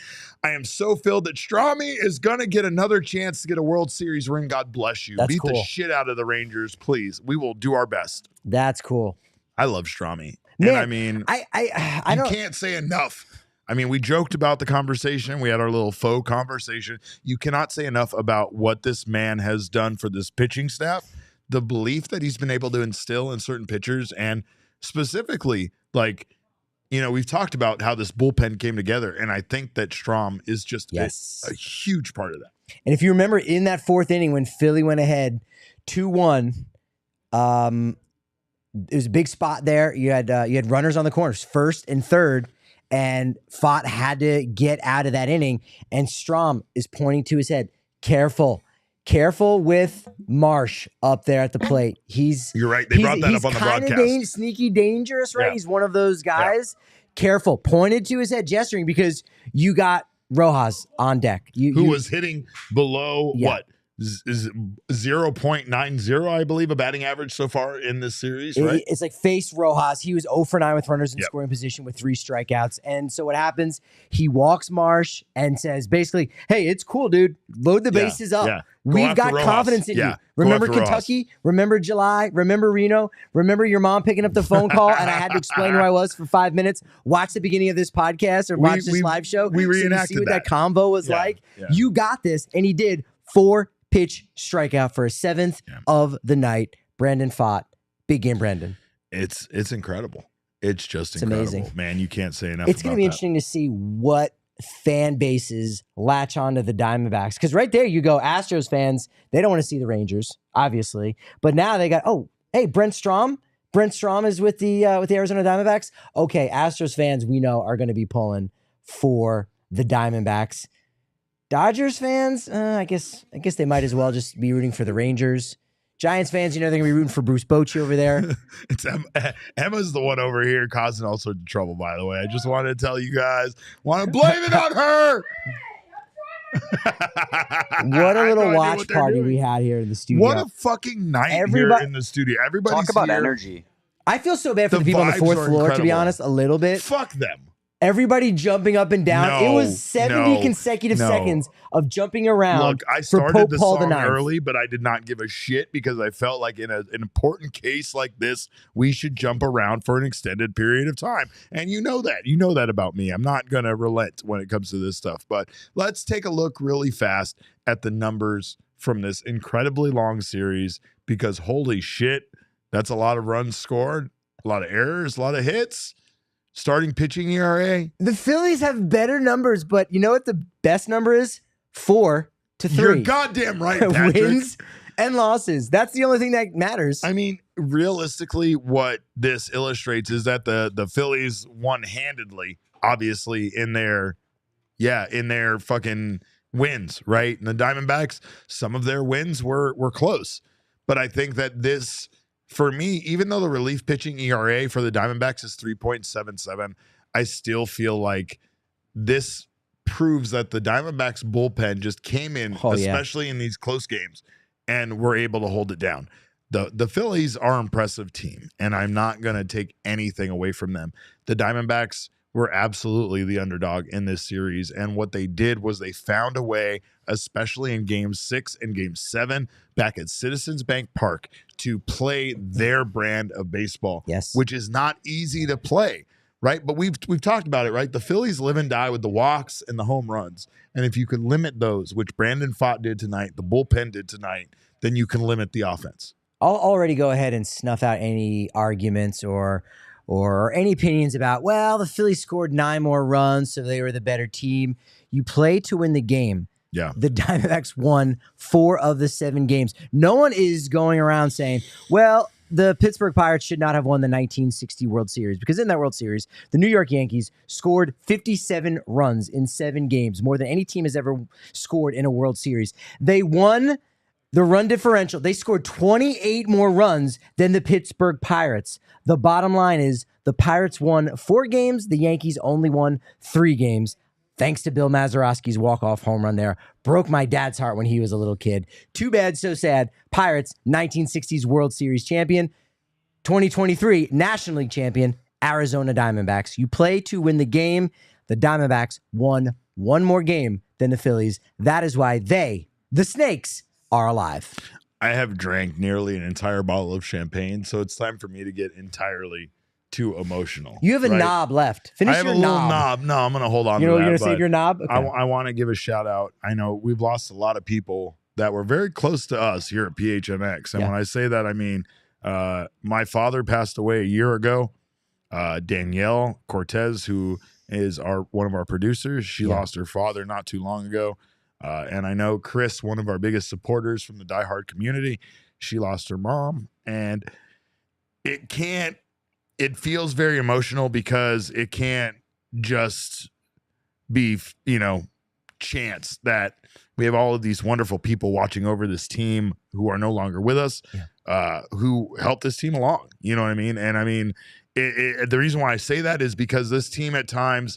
I am so filled that Strami is going to get another chance to get a World Series ring. God bless you. That's Beat cool. the shit out of the Rangers, please. We will do our best. That's cool. I love Strami. Man, and I mean, I don't, can't say enough. I mean, we joked about the conversation. We had our little faux conversation. You cannot say enough about what this man has done for this pitching staff, the belief that he's been able to instill in certain pitchers, and specifically, like, you know, we've talked about how this bullpen came together, and I think that Strom is just a huge part of that. And if you remember in that fourth inning when Philly went ahead 2-1, it was a big spot there. You had runners on the corners, first and third, and Pfaadt had to get out of that inning. And Strom is pointing to his head, careful with Marsh up there at the plate. You're right. They brought that up on the broadcast. Sneaky dangerous, right? Yeah. He's one of those guys. Yeah. Careful. Pointed to his head, gesturing, because you got Rojas on deck. Who was hitting below what? Is 0.90, I believe, a batting average so far in this series, right? It's like face Rojas. He was 0 for 9 with runners in scoring position with 3 strikeouts. And so what happens, he walks Marsh and says, basically, hey, it's cool, dude. Load the bases up. Yeah. We've got confidence in you. Remember Kentucky? Rojas. Remember July? Remember Reno? Remember your mom picking up the phone call and I had to explain who I was for 5 minutes? Watch the beginning of this podcast or watch this live show. We reenacted so you see what that convo was like. Yeah. You got this. And he did 4 pitch strikeout for a 7th of the night. Brandon Pfaadt. Big game, Brandon. It's incredible. It's just incredible. Amazing. Man, you can't say enough. It's going to be interesting to see what fan bases latch onto the Diamondbacks. Because right there you go, Astros fans, they don't want to see the Rangers, obviously. But now they got, hey, Brent Strom. Brent Strom is with the Arizona Diamondbacks. Okay, Astros fans we know are going to be pulling for the Diamondbacks. Dodgers fans, I guess they might as well just be rooting for the Rangers. Giants fans, they're going to be rooting for Bruce Bochy over there. It's Emma's the one over here causing all sorts of trouble, by the way. I just wanted to tell you guys, want to blame it on her. What a little watch party we had here in the studio. What a fucking night here in the studio. Everybody's Talk about here. Energy. I feel so bad for the people on the fourth floor, to be honest, a little bit. Fuck them. Everybody jumping up and down. It was 70 consecutive seconds of jumping around. Look, I started the song early, but I did not give a shit because I felt like in an important case like this, we should jump around for an extended period of time. And you know that. You know that about me. I'm not going to relent when it comes to this stuff. But let's take a look really fast at the numbers from this incredibly long series because holy shit, that's a lot of runs scored, a lot of errors, a lot of hits. Starting pitching ERA. The Phillies have better numbers, but you know what the best number is? 4-3. You're goddamn right, Patrick. Wins and losses. That's the only thing that matters. I mean, realistically, what this illustrates is that the Phillies won handedly, obviously, in their fucking wins, right? And the Diamondbacks, some of their wins were close. But I think that this, for me, even though the relief pitching ERA for the Diamondbacks is 3.77, I still feel like this proves that the Diamondbacks bullpen just came in, especially in these close games, and were able to hold it down. The Phillies are an impressive team, and I'm not going to take anything away from them. The Diamondbacks were absolutely the underdog in this series, and what they did was they found a way, especially in Game 6 and Game 7 back at Citizens Bank Park, to play their brand of baseball, which is not easy to play, right? But we've talked about it, right? The Phillies live and die with the walks and the home runs, and if you could limit those, which Brandon Pfaadt did tonight, the bullpen did tonight, then you can limit the offense. I'll already go ahead and snuff out any arguments or any opinions about, well, the Phillies scored 9 more runs, so they were the better team. You play to win the game. Yeah. The Diamondbacks won 4 of the 7 games. No one is going around saying, well, the Pittsburgh Pirates should not have won the 1960 World Series, because in that World Series, the New York Yankees scored 57 runs in 7 games, more than any team has ever scored in a World Series. They won the run differential. They scored 28 more runs than the Pittsburgh Pirates. The bottom line is the Pirates won 4 games. The Yankees only won 3 games. Thanks to Bill Mazeroski's walk-off home run there. Broke my dad's heart when he was a little kid. Too bad, so sad. Pirates, 1960s World Series champion. 2023 National League champion, Arizona Diamondbacks. You play to win the game. The Diamondbacks won 1 more game than the Phillies. That is why they, the Snakes, are alive. I have drank nearly an entire bottle of champagne, so it's time for me to get entirely too emotional. You have a knob left. Finish your knob. I have a little knob. No, I'm going to hold on to that. You're going to save your knob? Okay. I want to give a shout out. I know we've lost a lot of people that were very close to us here at PHNX. And when I say that, I mean, my father passed away a year ago. Danielle Cortez, who is one of our producers, she lost her father not too long ago. And I know Chris, one of our biggest supporters from the diehard community, she lost her mom. And it feels very emotional because it can't just be, chance that we have all of these wonderful people watching over this team who are no longer with us, who helped this team along. You know what I mean? And I mean, the reason why I say that is because this team at times,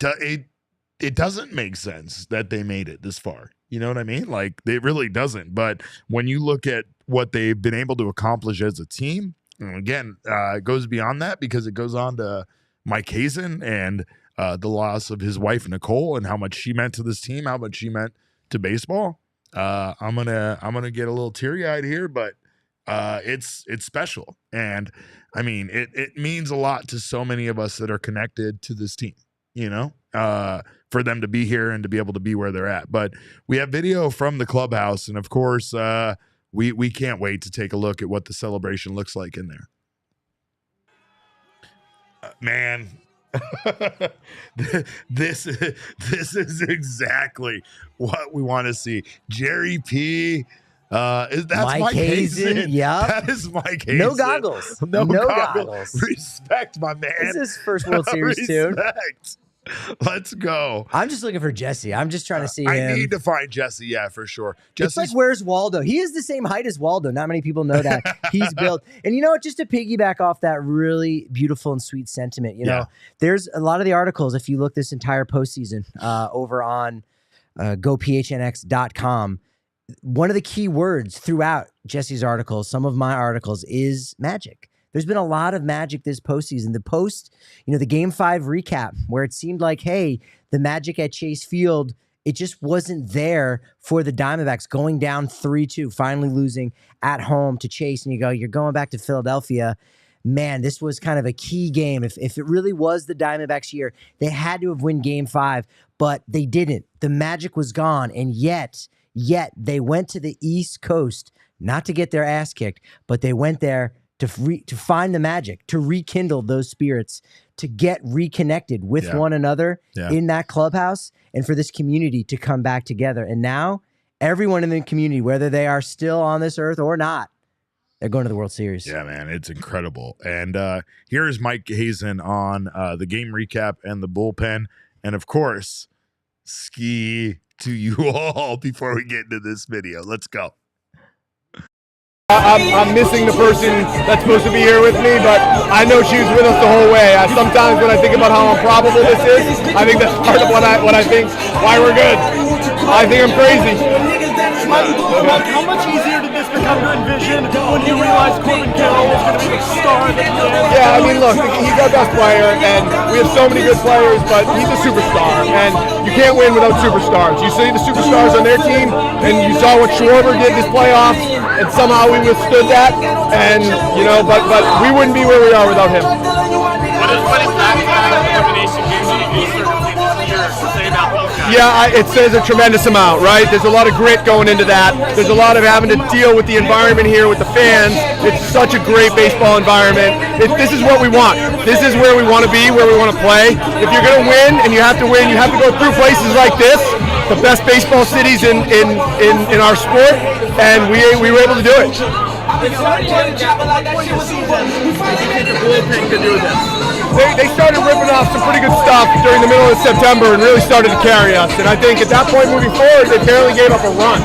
it doesn't make sense that they made it this far. You know what I mean? Like, it really doesn't. But when you look at what they've been able to accomplish as a team, and again, it goes beyond that because it goes on to Mike Hazen and the loss of his wife, Nicole, and how much she meant to this team, how much she meant to baseball. I'm gonna get a little teary-eyed here, but it's special. And I mean, it means a lot to so many of us that are connected to this team, for them to be here and to be able to be where they're at. But we have video from the clubhouse, and of course, we can't wait to take a look at what the celebration looks like in there. Man, this is exactly what we want to see. Jerry P. That's Mike Hazen. Yeah, that is Mike Hazen. No goggles. No goggles. Respect, my man. This is his first World Series too. Let's go. I'm just looking for Jesse. I'm just trying to see him. I need to find Jesse. Yeah, for sure. It's like, where's Waldo? He is the same height as Waldo. Not many people know that. He's built. And you know what? Just to piggyback off that really beautiful and sweet sentiment, you know, there's a lot of the articles, if you look this entire postseason over on gophnx.com. One of the key words throughout Jesse's articles, some of my articles, is magic. There's been a lot of magic this postseason. The Game 5 recap, where it seemed like, hey, the magic at Chase Field, it just wasn't there for the Diamondbacks going down 3-2, finally losing at home to Chase. And you're going back to Philadelphia. Man, this was kind of a key game. If it really was the Diamondbacks' year, they had to have won Game 5, but they didn't. The magic was gone, and yet they went to the East Coast, not to get their ass kicked, but they went there to find the magic, to rekindle those spirits, to get reconnected with one another in that clubhouse, and for this community to come back together. And now, everyone in the community, whether they are still on this earth or not, they're going to the World Series. Yeah, man, it's incredible. And here's Mike Hazen on the game recap and the bullpen. And, of course, ski to you all before we get into this video. Let's go. I'm missing the person that's supposed to be here with me, but I know she was with us the whole way. Sometimes when I think about how improbable this is, I think that's part of what I think why we're good. I think I'm crazy. How much easier did this become to envision when you realized Ketel was going to be the star of the game? Yeah, I mean, look, he's our best player, and we have so many good players, but he's a superstar, and you can't win without superstars. You see the superstars on their team, and you saw what Schwarber did this playoffs, and somehow we withstood that, and, but we wouldn't be where we are without him. What is that elimination game to say about those guys? Yeah, it says a tremendous amount, right? There's a lot of grit going into that. There's a lot of having to deal with the environment here with the fans. It's such a great baseball environment. This is what we want. This is where we want to be, where we want to play. If you're going to win, and you have to win, you have to go through places like this, the best baseball cities in our sport, and we were able to do it. They started ripping off some pretty good stuff during the middle of September and really started to carry us. And I think at that point moving forward, they barely gave up a run.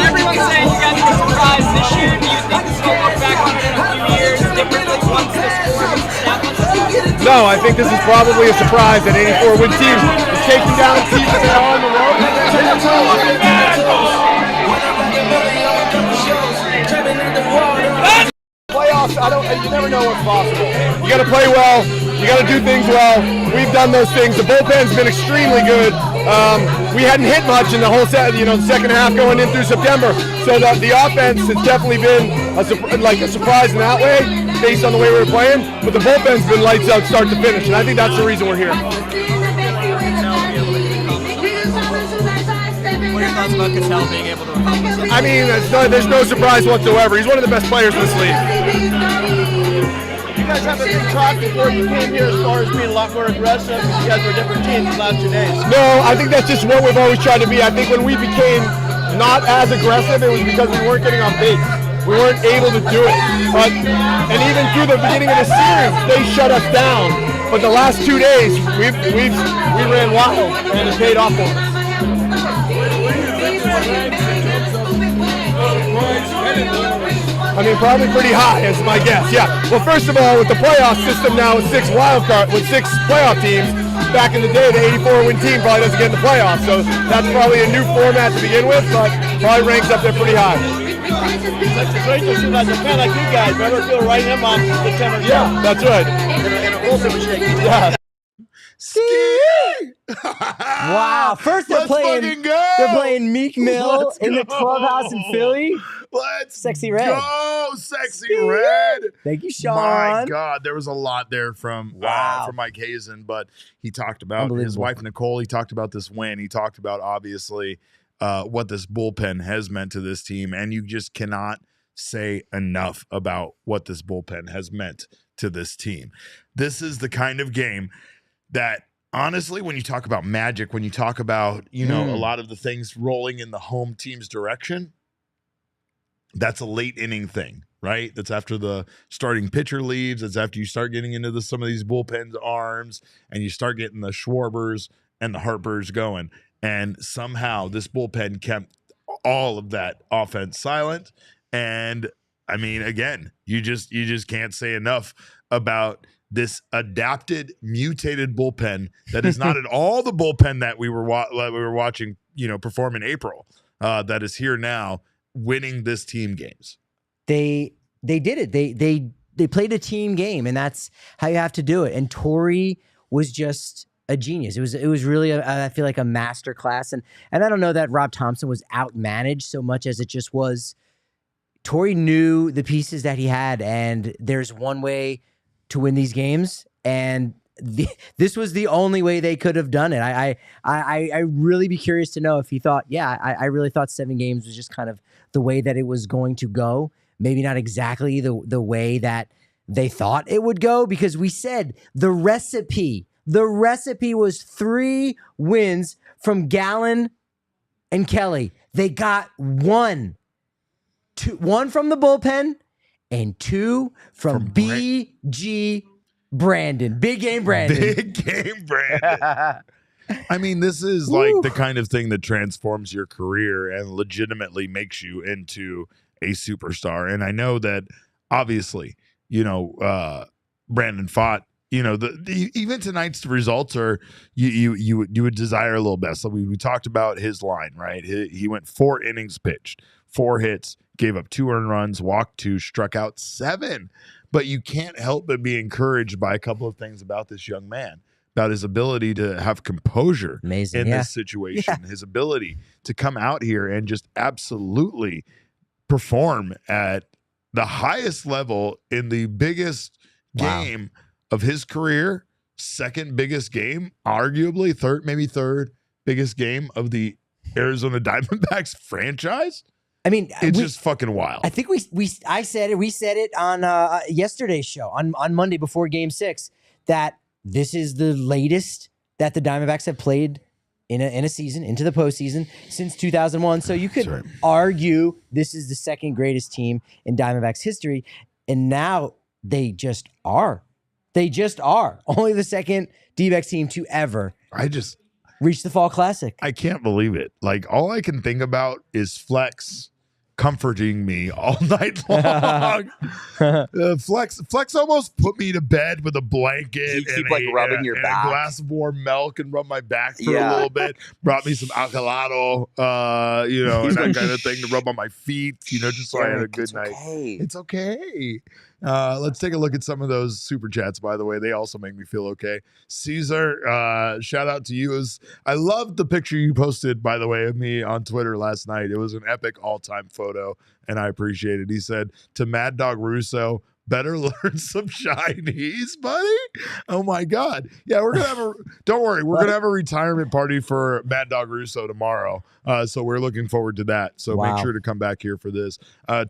Everyone's saying you guys were surprised this year. Do you think this will look back on it in a few years differently once this score was established? No, I think this is probably a surprise that 84 win team is taking down teams that are on the road. Playoffs, you never know what's possible. You got to play well. You got to do things well. We've done those things. The bullpen's been extremely good. We hadn't hit much in the whole the second half going in through September. So the offense has definitely been a surprise in that way, based on the way we were playing. But the bullpen's been lights out start to finish, and I think that's the reason we're here. What are your thoughts about Ketel being able to accomplish that? I mean, there's no surprise whatsoever. He's one of the best players in this league. You guys have a big talk before you came here as far as being a lot more aggressive. You guys were a different team the last 2 days. No, I think that's just what we've always tried to be. I think when we became not as aggressive, it was because we weren't getting on base. We weren't able to do it. And even through the beginning of the series, they shut us down. But the last 2 days, we ran wild, and it paid off for us. I mean, probably pretty high is my guess. Yeah. Well, first of all, with the playoff system now with 6 playoff teams, back in the day, the 84-win team probably doesn't get in the playoffs. So that's probably a new format to begin with, but probably ranks up there pretty high. It's great to see that a fan like you guys never feel right him on the 10 or so. Yeah, that's right. In a bullpen mistake. Yeah. Ski! Wow. First they're playing Meek Mill in the clubhouse in Philly. Let's Sexy Red. go, Sexy Red. Thank you, Sean. My God, there was a lot there from Mike Hazen, but he talked about his wife, Nicole. He talked about this win. He talked about, obviously, what this bullpen has meant to this team, and you just cannot say enough about what this bullpen has meant to this team. This is the kind of game that, honestly, when you talk about magic, when you talk about, a lot of the things rolling in the home team's direction, that's a late inning thing, right? That's after the starting pitcher leaves. That's after you start getting into some of these bullpen's arms and you start getting the Schwarbers and the Harpers going. And somehow this bullpen kept all of that offense silent. And I mean, again, you just can't say enough about this adapted, mutated bullpen that is not at all the bullpen that we were watching, perform in April. That is here now, winning this team games. They did it. They played a team game, and that's how you have to do it. And Torey was just a genius. It was really I feel like a master class. And I don't know that Rob Thompson was outmanaged so much as it just was. Torey knew the pieces that he had, and there's one way to win these games, and this was the only way they could have done it. I really be curious to know if he thought, I really thought 7 games was just kind of the way that it was going to go. Maybe not exactly the way that they thought it would go, because we said the recipe was 3 wins from Gallen and Kelly. They got 1 from the bullpen and 2 from BG Brandon. Big game Brandon. Big game Brandon. I mean, this is like the kind of thing that transforms your career and legitimately makes you into a superstar. And I know that obviously, Brandon Pfaadt, even tonight's results are you would desire a little bit. So we talked about his line, right? He went 4 innings pitched, 4 hits, gave up 2 earned runs, walked 2, struck out 7. But you can't help but be encouraged by a couple of things about this young man, about his ability to have composure in this situation, his ability to come out here and just absolutely perform at the highest level in the biggest game of his career, second biggest game, arguably third biggest game of the Arizona Diamondbacks franchise. I mean, it's just fucking wild. I think we said it on yesterday's show on Monday before Game 6 that this is the latest that the Diamondbacks have played in a season into the postseason since 2001. So you could argue this is the second greatest team in Diamondbacks history, and now they just are. They just are only the second D-backs team to ever reach the Fall Classic. I can't believe it. Like, all I can think about is Flex comforting me all night long. Flex almost put me to bed with a blanket and rubbing your back, a glass of warm milk, and rub my back for a little bit. Brought me some Alcalado, and that kind of thing to rub on my feet, just so I had a good night. It's okay. Let's take a look at some of those super chats, by the way. They also make me feel okay. Caesar, shout out to you. I loved the picture you posted, by the way, of me on Twitter last night. It was an epic all-time photo, and I appreciate it. He said, to Mad Dog Russo, better learn some Chinese, buddy. Oh my God. Yeah, we're going to have don't worry, we're going to have a retirement party for Mad Dog Russo tomorrow. So we're looking forward to that. So make sure to come back here for this.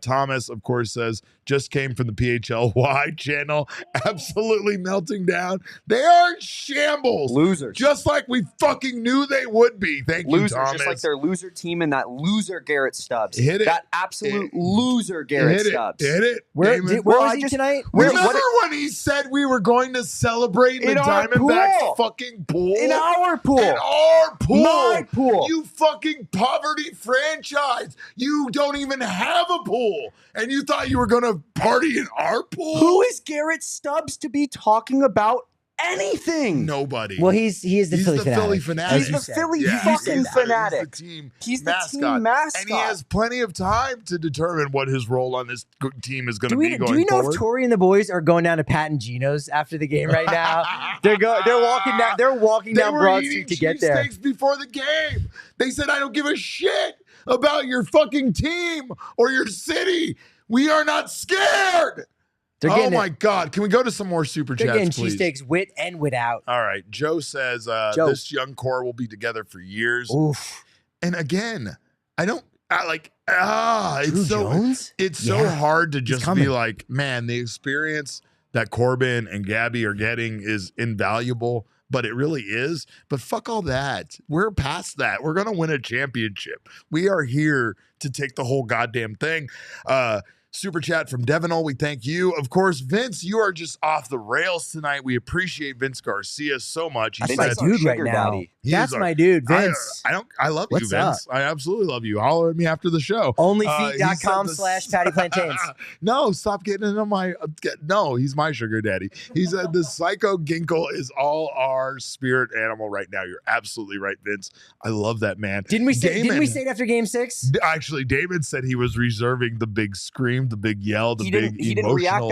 Thomas, of course, says, just came from the PHLY channel. Absolutely melting down. They are in shambles. Losers. Just like we fucking knew they would be. Thank you, Thomas. Just like their loser team and that loser Garrett Stubbs. Hit it. That absolute loser Garrett Stubbs. Hit it. Where was he tonight? Remember when he said we were going to celebrate in the Diamondbacks fucking pool? In our pool. In our pool. My pool. You fucking poverty franchise. You don't even have a pool. And you thought you were going to party in our pool? Who is Garrett Stubbs to be talking about anything? Nobody. Well, he is the Philly fanatic. He's the Philly fucking fanatic. He's the team mascot. And he has plenty of time to determine what his role on this team is going to be going forward. Do we know if Torey and the boys are going down to Pat and Gino's after the game right now? They're walking down. They're walking down Broad Street to get there. Steaks before the game. They said, I don't give a shit about your fucking team or your city. We are not scared. Oh my God. Can we go to some more super chats, please? They're getting cheesesteaks wit and without. All right. Joe says this young core will be together for years. Oof. And again, it's so hard to just be like, man, the experience that Corbin and Gabby are getting is invaluable, but it really is. But fuck all that. We're past that. We're going to win a championship. We are here to take the whole goddamn thing. Super chat from Devinol. We thank you. Of course, Vince, you are just off the rails tonight. We appreciate Vince Garcia so much. That's my dude right now. That's my dude, Vince. I love you, Vince. I absolutely love you. Holler at me after the show. Onlyfeet.com/PattyPlantains. No, stop getting into my. No, he's my sugar daddy. He said the psycho Ginkel is all our spirit animal right now. You're absolutely right, Vince. I love that man. Didn't we say it after Game 6? Actually, David said he was reserving the big scream, the big yell, the big emotional. He didn't react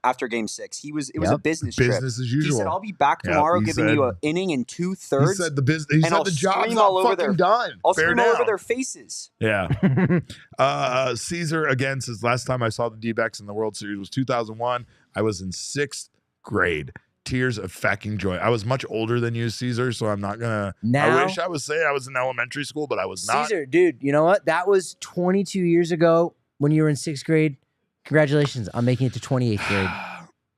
after game 6. It was a business trip. Business as usual. He said, "I'll be back tomorrow, giving you an inning and 2/3." He said the job's not fucking done. I'll scream all over their faces. Yeah. Caesar again says, last time I saw the D-backs in the World Series was 2001. I was in 6th grade. Tears of fucking joy. I was much older than you, Caesar, so I'm not gonna. I wish I was saying I was in elementary school, but I was not. Caesar, dude, you know what? That was 22 years ago when you were in 6th grade. Congratulations on making it to 28th grade.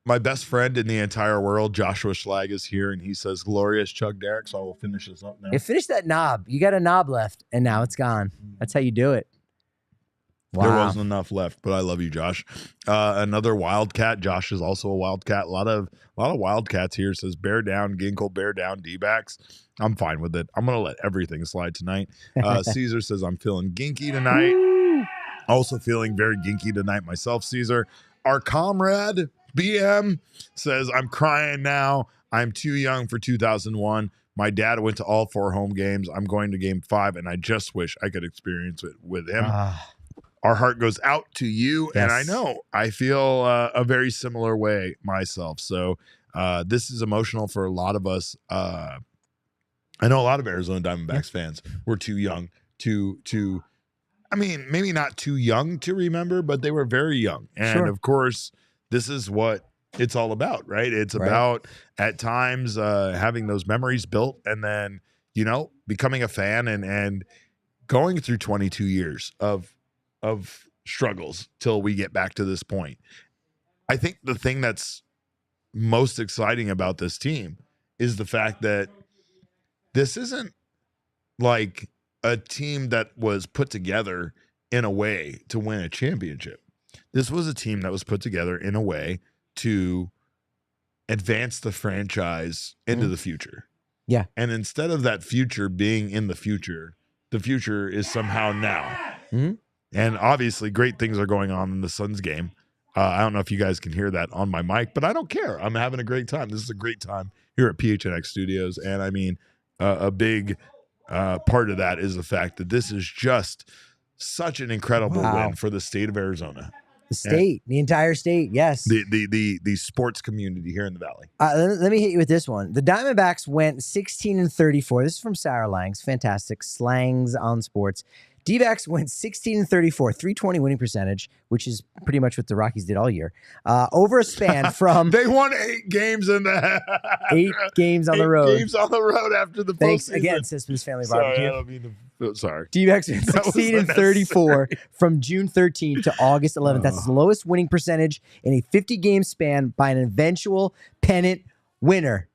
My best friend in the entire world, Joshua Schlag, is here, and he says, "Glorious Chuck Derrick." So I will finish this up now. Hey, finish that knob. You got a knob left, and now it's gone. That's how you do it. Wow. There wasn't enough left, but I love you, Josh. Another Wildcat. Josh is also a Wildcat. A lot of Wildcats here. Says bear down, Ginkel, bear down, D-backs. I'm fine with it. I'm gonna let everything slide tonight. Caesar says I'm feeling ginky tonight. Also feeling very ginky tonight myself, Caesar. Our comrade BM says I'm crying now. I'm too young for 2001. My dad went to all 4 home games. I'm going to game 5, and I just wish I could experience it with him. Our heart goes out to you, and I know I feel a very similar way myself. So this is emotional for a lot of us. I know a lot of Arizona Diamondbacks fans were too young to. I mean, maybe not too young to remember, but they were very young. And of course, this is what it's all about, right? It's about at times having those memories built, and then becoming a fan and going through 22 years of struggles till we get back to this point. I think the thing that's most exciting about this team is the fact that this isn't like a team that was put together in a way to win a championship. This was a team that was put together in a way to advance the franchise into the future. Yeah. And instead of that future being in the future is somehow now. And obviously great things are going on in the Suns game. I don't know if you guys can hear that on my mic, but I don't care. I'm having a great time. This is a great time here at PHNX Studios. And I mean, a big part of that is the fact that this is just such an incredible win for the state of Arizona. The state, the entire state, yes. The sports community here in the Valley. Let me hit you with this one. The Diamondbacks went 16-34. This is from Sarah Langs. Fantastic. Slangs on sports. D-backs went 16-34, 320 winning percentage, which is pretty much what the Rockies did all year. Over a span from... They won 8 games in the... 8 games on the road. 8 games on the road after the postseason. Thanks again, Sisman's Family Barbecue. Sorry. D-backs went 16-34 from June 13th to August 11th. That's his lowest winning percentage in a 50-game span by an eventual pennant winner.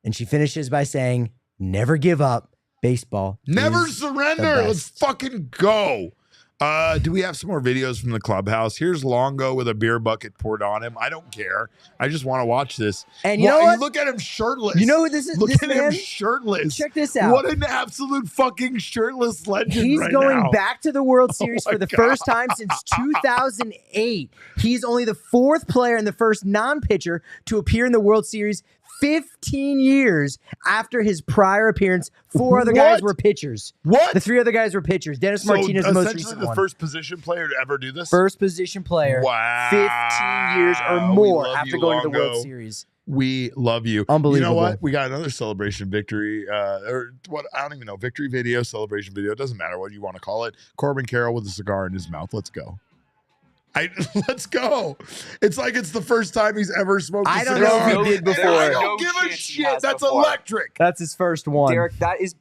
And she finishes by saying, never give up. Baseball. Never surrender. Let's fucking go. Do we have some more videos from the clubhouse? Here's Longo with a beer bucket poured on him. I don't care. I just want to watch this. And you know what? Look at him shirtless. You know who this is? Look at him shirtless. Check this out. What an absolute fucking shirtless legend. He's going back to the World Series for the first time since 2008. He's only the 4th player and the first non-pitcher to appear in the World Series 15 years after his prior appearance. 4 other guys were pitchers. What? The 3 other guys were pitchers. Dennis Martinez, the most recent essentially the one. first position player to ever do this? First position player. Wow. 15 years or more after going to the Longo. World Series. We love you. Unbelievable. You know what? We got another celebration victory, or what? I don't even know. Victory video, celebration video. It doesn't matter what you want to call it. Corbin Carroll with a cigar in his mouth. Let's go. Let's go. It's like it's the first time he's ever smoked a cigar. I don't know if he did before. I don't give a shit. That's electric. That's his first one. Derek, that is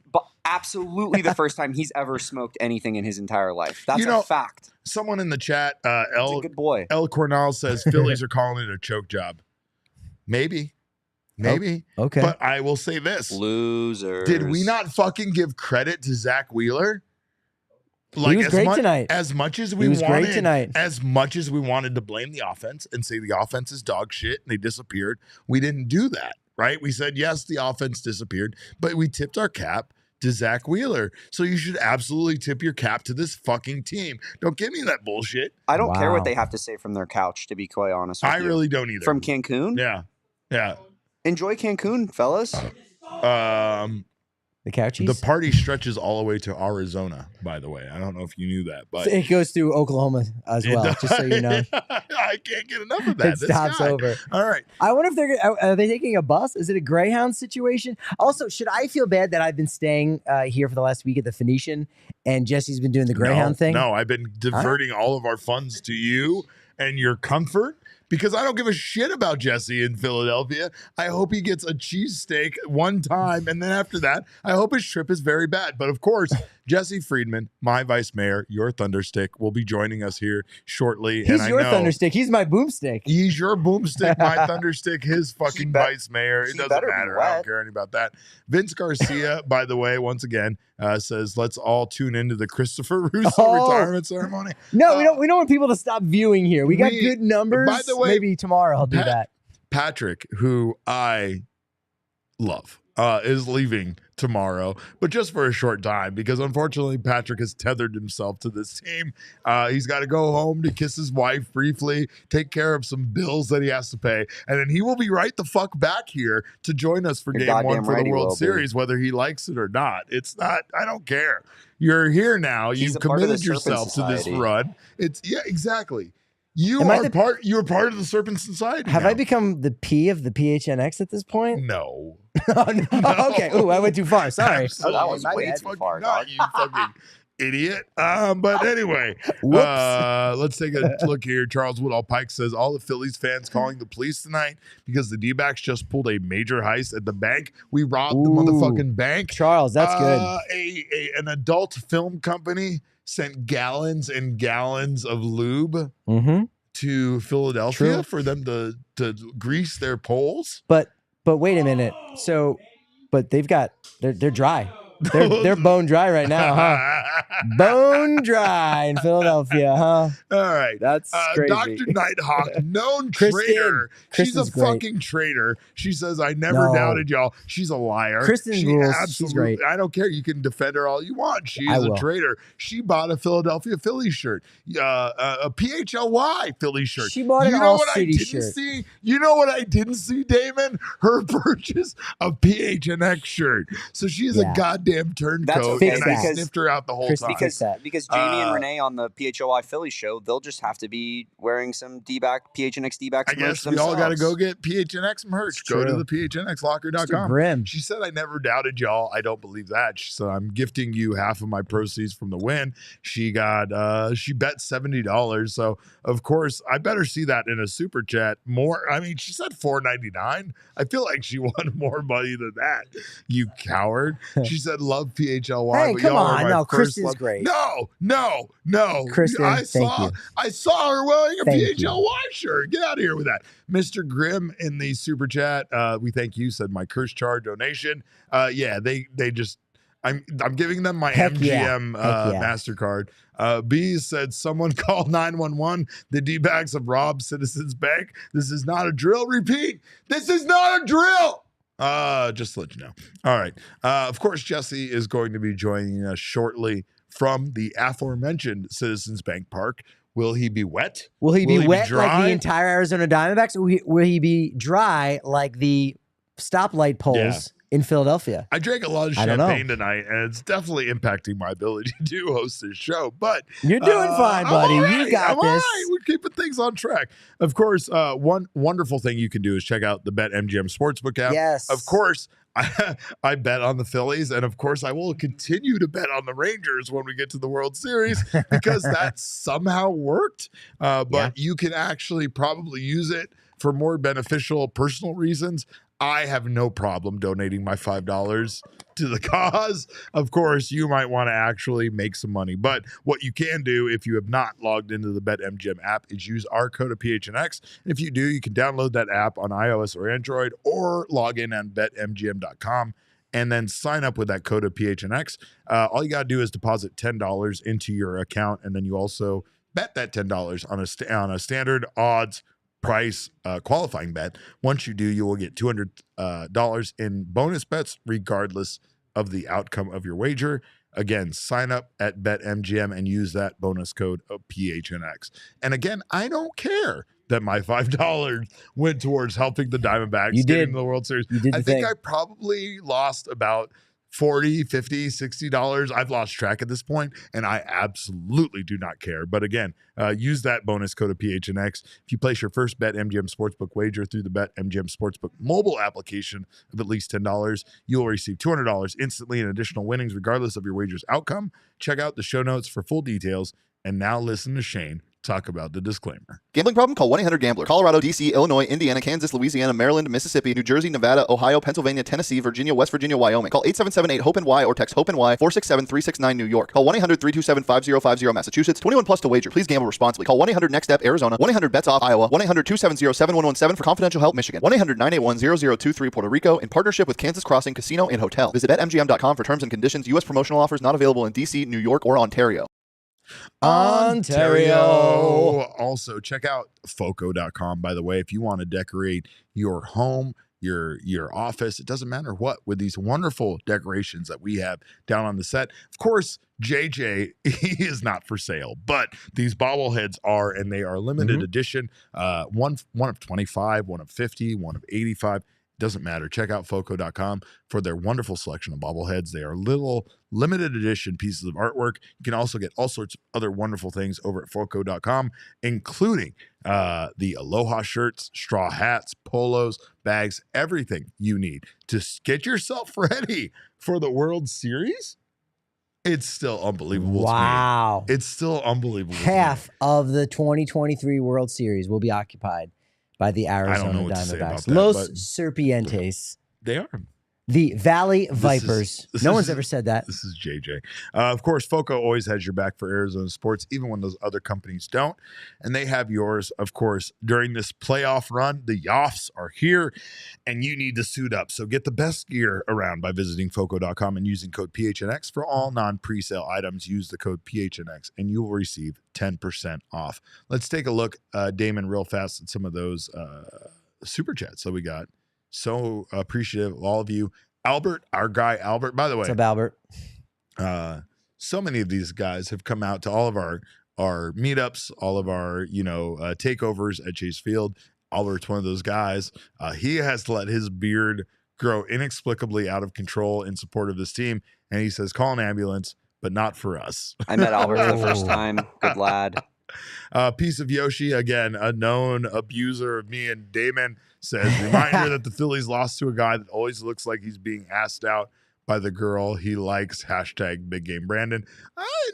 absolutely the first time he's ever smoked anything in his entire life. That's a fact. Someone in the chat, He's a good boy. El Cornell says Phillies are calling it a choke job. Maybe. Okay. But I will say this. Losers. Did we not fucking give credit to Zach Wheeler? Like, he was great tonight. As much as we wanted to blame the offense and say the offense is dog shit and they disappeared, we didn't do that, right? We said, yes, the offense disappeared, but we tipped our cap to Zach Wheeler. So you should absolutely tip your cap to this fucking team. Don't give me that bullshit. I don't care what they have to say from their couch, to be quite honest with you. I really don't either. From Cancun? Yeah. Yeah. Enjoy Cancun, fellas. The couchies? The party stretches all the way to Arizona, by the way. I don't know if you knew that, but it goes through Oklahoma as well, just so you know. I can't get enough of that. It stops over. All right. I wonder if are they taking a bus? Is it a Greyhound situation? Also, should I feel bad that I've been staying here for the last week at the Phoenician and Jesse's been doing the Greyhound thing? No, I've been diverting all of our funds to you and your comfort. Because I don't give a shit about Jesse in Philadelphia. I hope he gets a cheesesteak one time. And then after that, I hope his trip is very bad. But of course, Jesse Friedman, my vice mayor, your thunderstick, will be joining us here shortly. He's your thunderstick. He's my boomstick. He's your boomstick, my thunderstick, his fucking vice mayor. It doesn't matter. I don't care anything about that. Vince Garcia, by the way, once again, says, let's all tune into the Christopher Russo retirement ceremony. No, we don't want people to stop viewing here. We got good numbers. By the way, maybe tomorrow I'll do that. Patrick, who I love, is leaving tomorrow, but just for a short time, because unfortunately Patrick has tethered himself to this team. He's got to go home to kiss his wife briefly, take care of some bills that he has to pay, and then he will be right the fuck back here to join us for game one for the World Series, whether he likes it or not. It's not, I don't care. You're here now. You've committed yourself to this run. Exactly. You're part of the Serpent Society. Have I become the P of the PHNX at this point? No. No. Okay. Ooh, I went too far. Sorry. That was way too far. Not you fucking idiot. But anyway, let's take a look here. Charles Woodall Pike says all the Phillies fans calling the police tonight because the D-backs just pulled a major heist at the bank. We robbed the motherfucking bank. Charles, that's good. An adult film company sent gallons and gallons of lube to Philadelphia for them to grease their poles. But wait a minute. So, but they're dry. They're bone dry right now, huh? Bone dry in Philadelphia, huh? All right. That's crazy. Dr. Nighthawk, known traitor. She's a fucking traitor. She says, I never doubted y'all. She's a liar. Kristen rules. She's great. I don't care. You can defend her all you want. She is a traitor. She bought a Philadelphia Phillies shirt, a PHLY Philly shirt. She bought an all-city shirt. You know what I didn't see, Damon? Her purchase a PHNX shirt. So she is a goddamn turncoat, and I sniffed her out the whole time. Because Jamie and Renee on the PHOI Philly show, they'll just have to be wearing some PHNX D-backs. I guess we all got to go get PHNX merch. Go to the PHNXlocker.com. Grim. She said, I never doubted y'all. I don't believe that. She said, I'm gifting you half of my proceeds from the win. She got, she bet $70. So, of course, I better see that in a super chat. More, I mean, she said $4.99. I feel like she won more money than that, you coward. She said, love PHLY. Hey, but come on. No, Kristen's great. No. Kristen, I saw her wearing a Thank PHLY shirt. Get out of here with that. Mr. Grimm in the super chat, we thank you, said my curse jar donation. They just, I'm giving them my MGM MasterCard. B said, someone call 911. The D-backs have robbed Citizens Bank. This is not a drill. Repeat, this is not a drill. Just to let you know. All right. Of course, Jesse is going to be joining us shortly from the aforementioned Citizens Bank Park. Will he be wet? Will he be wet like the entire Arizona Diamondbacks? Or will he be dry like the stoplight poles in Philadelphia? I drank a lot of champagne tonight, and it's definitely impacting my ability to host this show. But you're doing fine, buddy. You got this. We're keeping things on track. Of course, one wonderful thing you can do is check out the BetMGM Sportsbook app. Yes. Of course, I bet on the Phillies, and of course, I will continue to bet on the Rangers when we get to the World Series because that somehow worked. But you can actually probably use it for more beneficial personal reasons. I have no problem donating my $5 to the cause. Of course, you might want to actually make some money. But what you can do if you have not logged into the BetMGM app is use our code of PHNX. And if you do, you can download that app on iOS or Android or log in on betmgm.com and then sign up with that code of PHNX. All you got to do is deposit $10 into your account, and then you also bet that $10 on a standard odds price qualifying bet. Once you do, you will get $200 in bonus bets regardless of the outcome of your wager. Again, sign up at BetMGM and use that bonus code of PHNX. And again, I don't care that my $5 went towards helping the Diamondbacks get into the World Series. I think I probably lost about $40, $50, $60. I've lost track at this point, and I absolutely do not care. But again, use that bonus code of PHNX. If you place your first BetMGM Sportsbook wager through the BetMGM Sportsbook mobile application of at least $10, you will receive $200 instantly in additional winnings regardless of your wager's outcome. Check out the show notes for full details. And now listen to Shane talk about the disclaimer. Gambling problem? Call 1-800-GAMBLER. Colorado, D.C., Illinois, Indiana, Kansas, Louisiana, Maryland, Mississippi, New Jersey, Nevada, Ohio, Pennsylvania, Tennessee, Virginia, West Virginia, Wyoming. Call 877-8-HOPE-NY or text HOPE-NY 467-369 New York. Call 1-800-327-5050 Massachusetts. 21 plus to wager. Please gamble responsibly. Call 1-800-NEXT-STEP Arizona. 1-800-BETS-OFF Iowa. 1-800-270-7117 for confidential help Michigan. 1-800-981-0023 Puerto Rico in partnership with Kansas Crossing Casino and Hotel. Visit BetMGM.com for terms and conditions. U.S. promotional offers not available in D.C., New York, or Ontario. Also, check out Foco.com, by the way, if you want to decorate your home, your office, it doesn't matter what, with these wonderful decorations that we have down on the set. Of course, JJ, he is not for sale, but these bobbleheads are, and they are limited edition. One of 25, one of 50, one of 85. Doesn't matter. Check out Foco.com for their wonderful selection of bobbleheads. They are little limited edition pieces of artwork. You can also get all sorts of other wonderful things over at Foco.com, including the Aloha shirts, straw hats, polos, bags, everything you need to get yourself ready for the World Series. It's still unbelievable. Wow. To me. It's still unbelievable. Half of the 2023 World Series will be occupied by the Arizona Diamondbacks. Los Serpientes. They are. The Valley Vipers. No one's ever said that. This is JJ. Of course, Foco always has your back for Arizona sports, even when those other companies don't. And they have yours, of course, during this playoff run. The Yoffs are here, and you need to suit up. So get the best gear around by visiting Foco.com and using code PHNX for all non-presale items. Use the code PHNX, and you will receive 10% off. Let's take a look, Damon, real fast at some of those super chats that we got. So appreciative of all of you. Albert, our guy Albert, by the way. What's up, Albert? So many of these guys have come out to all of our meetups, all of our, takeovers at Chase Field. Albert's one of those guys. He has let his beard grow inexplicably out of control in support of this team. And he says, call an ambulance, but not for us. I met Albert for the first time. Good lad. Piece of Yoshi, again, a known abuser of me and Damon, says, reminder that the Phillies lost to a guy that always looks like he's being asked out by the girl he likes. Hashtag Big Game Brandon.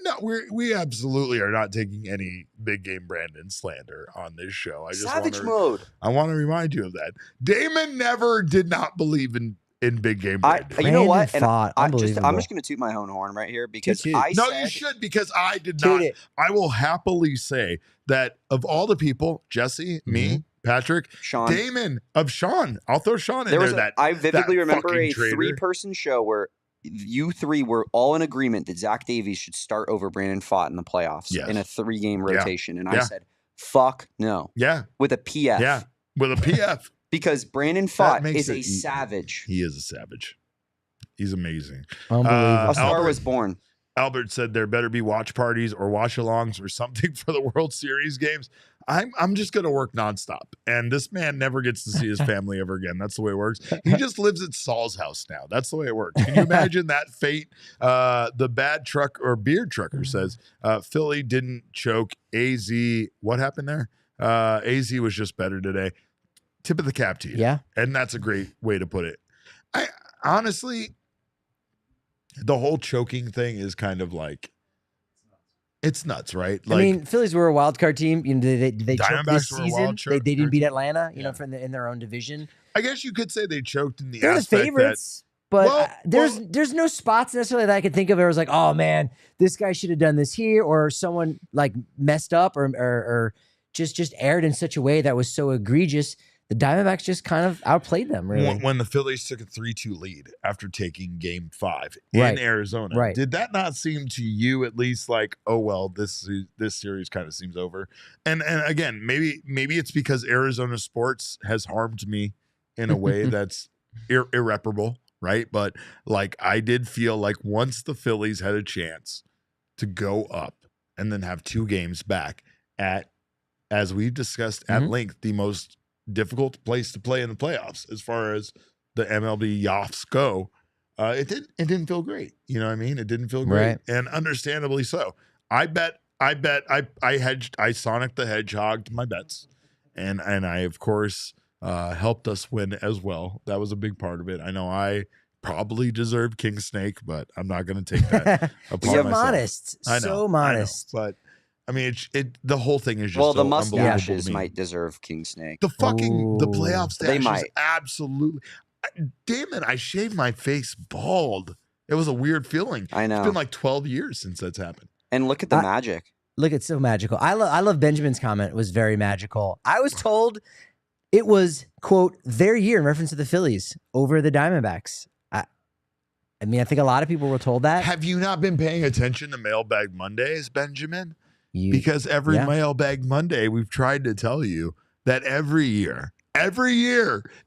No, we absolutely are not taking any Big Game Brandon slander on this show. Savage mode. I want to remind you of that. Damon never did not believe in Big Game Brandon. You know what? And Pfaadt, I'm just going to toot my own horn right here because you should, because I did not. I will happily say that of all the people, Jesse, me, Patrick, Sean, Damon, Sean, I'll throw Sean in there. I vividly remember a 3-person show where you three were all in agreement that Zach Davies should start over Brandon Pfaadt in the playoffs in a 3-game rotation. And I said, fuck no. Yeah. With a PF. Yeah. With a PF. Because Brandon Pfaadt is a savage. He is a savage. He's amazing. Unbelievable. A star was born. Albert said there better be watch parties or watch-alongs or something for the World Series games. I'm just going to work nonstop. And this man never gets to see his family ever again. That's the way it works. He just lives at Saul's house now. That's the way it works. Can you imagine that fate? The bad truck or beard trucker says, Philly didn't choke AZ. What happened there? AZ was just better today. Tip of the cap to you. Yeah. And that's a great way to put it. I honestly, the whole choking thing is kind of like, it's nuts, right? Like, I mean, Phillies were a wild card team. You know, they choked this season. They didn't beat Atlanta, in their own division. I guess you could say they choked in the They're aspect the favorites, but there's no spots necessarily that I could think of. Where it was like, oh man, this guy should have done this here, or someone like messed up, or just aired in such a way that was so egregious the Diamondbacks just kind of outplayed them, really. When the Phillies took a 3-2 lead after taking Game 5 in Arizona, did that not seem to you at least like, oh well, this series kind of seems over? And again, maybe it's because Arizona sports has harmed me in a way that's irreparable, right? But like I did feel like once the Phillies had a chance to go up and then have 2 games back at, as we've discussed at length, the most difficult place to play in the playoffs as far as the MLB Yoffs go, it didn't feel great. You know what I mean? It didn't feel great, and understandably so. I hedged, I Sonic the Hedgehogged my bets, and I of course helped us win as well. That was a big part of it. I know I probably deserved King Snake, but I'm not going to take that upon myself. Modest, so modest, but. I mean, the whole thing is just well. So the mustaches might deserve King Snake. The playoff stash. They might absolutely. Damn it! I shaved my face bald. It was a weird feeling. I know. It's been like 12 years since that's happened. And look at the magic. Look, it's so magical. I love Benjamin's comment. It was very magical. I was told it was, quote, their year in reference to the Phillies over the Diamondbacks. I mean, I think a lot of people were told that. Have you not been paying attention to Mailbag Mondays, Benjamin? Because every Mailbag Monday, we've tried to tell you that every year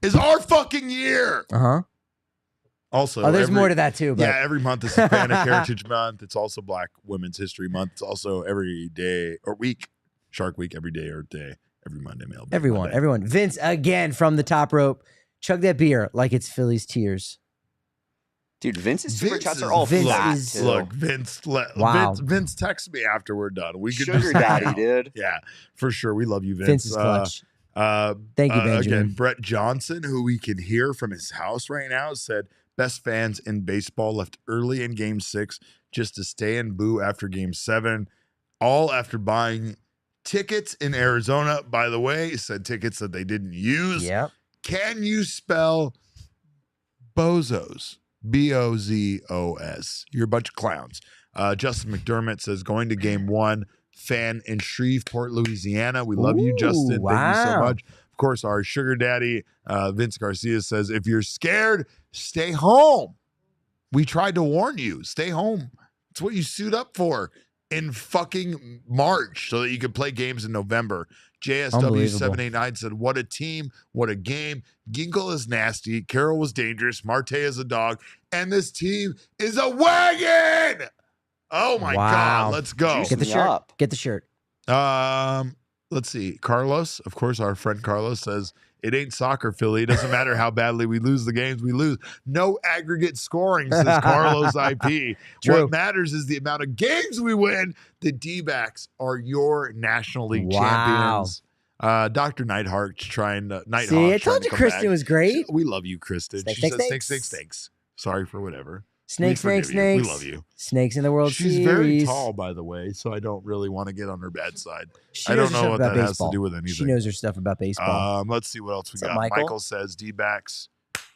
is our fucking year. Also, there's more to that too. But. Yeah, every month is Hispanic Heritage Month. It's also Black Women's History Month. It's also every day or week, Shark Week, every day or day, every Monday Mailbag. Everyone. Vince, again, from the top rope, chug that beer like it's Philly's tears. Dude, Vince's super chats are all flat, too. Look, Vince texted me after we're done. We could Sugar daddy, dude. Yeah, for sure. We love you, Vince. Vince is clutch. Thank you, Benjamin. Again, Brett Johnson, who we can hear from his house right now, said best fans in baseball left early in Game 6 just to stay and boo after Game 7, all after buying tickets in Arizona. By the way, he said tickets that they didn't use. Yep. Can you spell bozos? Bozos. You're a bunch of clowns. Justin McDermott says going to Game 1, fan in Shreveport, Louisiana. We love you, Justin. Wow. Thank you so much. Of course, our sugar daddy, Vince Garcia, says if you're scared, stay home. We tried to warn you. Stay home. It's what you suit up for in fucking March so that you can play games in November. JSW789 said, what a team, what a game. Ginkel is nasty. Carroll was dangerous. Marte is a dog. And this team is a wagon. Oh, my God. Let's go. Get the shirt. Get the shirt. Let's see. Carlos, of course, our friend Carlos says, it ain't soccer, Philly. It doesn't matter how badly we lose the games we lose. No aggregate scoring, says Carlos IP. True. What matters is the amount of games we win. The D-backs are your National League champions. Dr. Nighthawk's trying to... See, I told you Kristen was great. We love you, Kristen. She says snakes. Sorry for whatever. Snakes. We love you. Snakes in the World Series. She's very tall, by the way, so I don't really want to get on her bad side. I don't know what that has to do with anything. She knows her stuff about baseball. Let's see what else we got. Michael says D-backs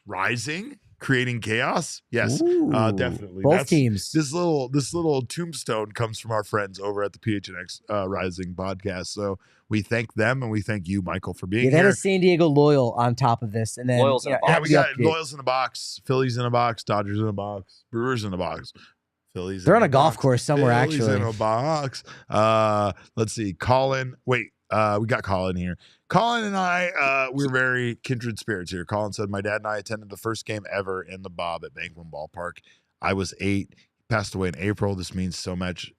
rising, creating chaos. Yes, definitely. Both teams. This little tombstone comes from our friends over at the PHNX Rising podcast. So we thank them and we thank you, Michael, for being here. Then a San Diego Loyal on top of this, and then Loyals in a box. We got Loyals in a box, Phillies in a box, Dodgers in a box, Brewers in a box. Phillies. They're on a golf course somewhere, Phillies actually. In a box. Let's see. Colin. Wait. We got Colin here. Colin and I, we're very kindred spirits here. Colin said, my dad and I attended the first game ever in the Bob at Banquet Ballpark. I was 8. He passed away in April. This means so much.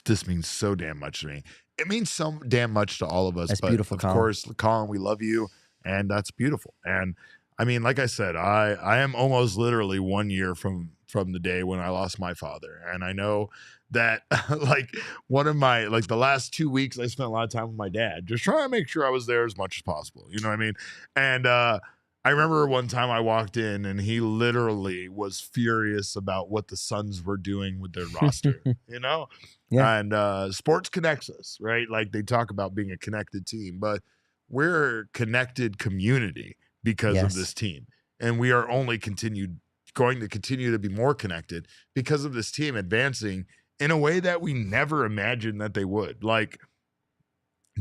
This means so damn much to me. It means so damn much to all of us. That's but beautiful, of Colin. course, Colin, we love you. And that's beautiful. And I mean, like I said, I am almost literally 1 year from the day when I lost my father. And I know that like one of my, like the last 2 weeks, I spent a lot of time with my dad, just trying to make sure I was there as much as possible. You know what I mean? And I remember one time I walked in and he literally was furious about what the Suns were doing with their roster, you know? Yeah. And sports connects us, right? Like they talk about being a connected team, but we're a connected community because of this team. And we are only going to continue to be more connected because of this team advancing in a way that we never imagined that they would. Like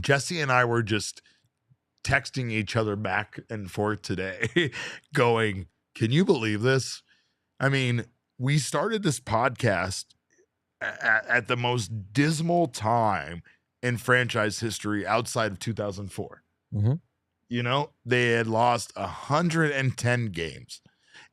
Jesse and I were just texting each other back and forth today going, can you believe this? I mean, we started this podcast at the most dismal time in franchise history outside of 2004. Mm-hmm. You know, they had lost 110 games.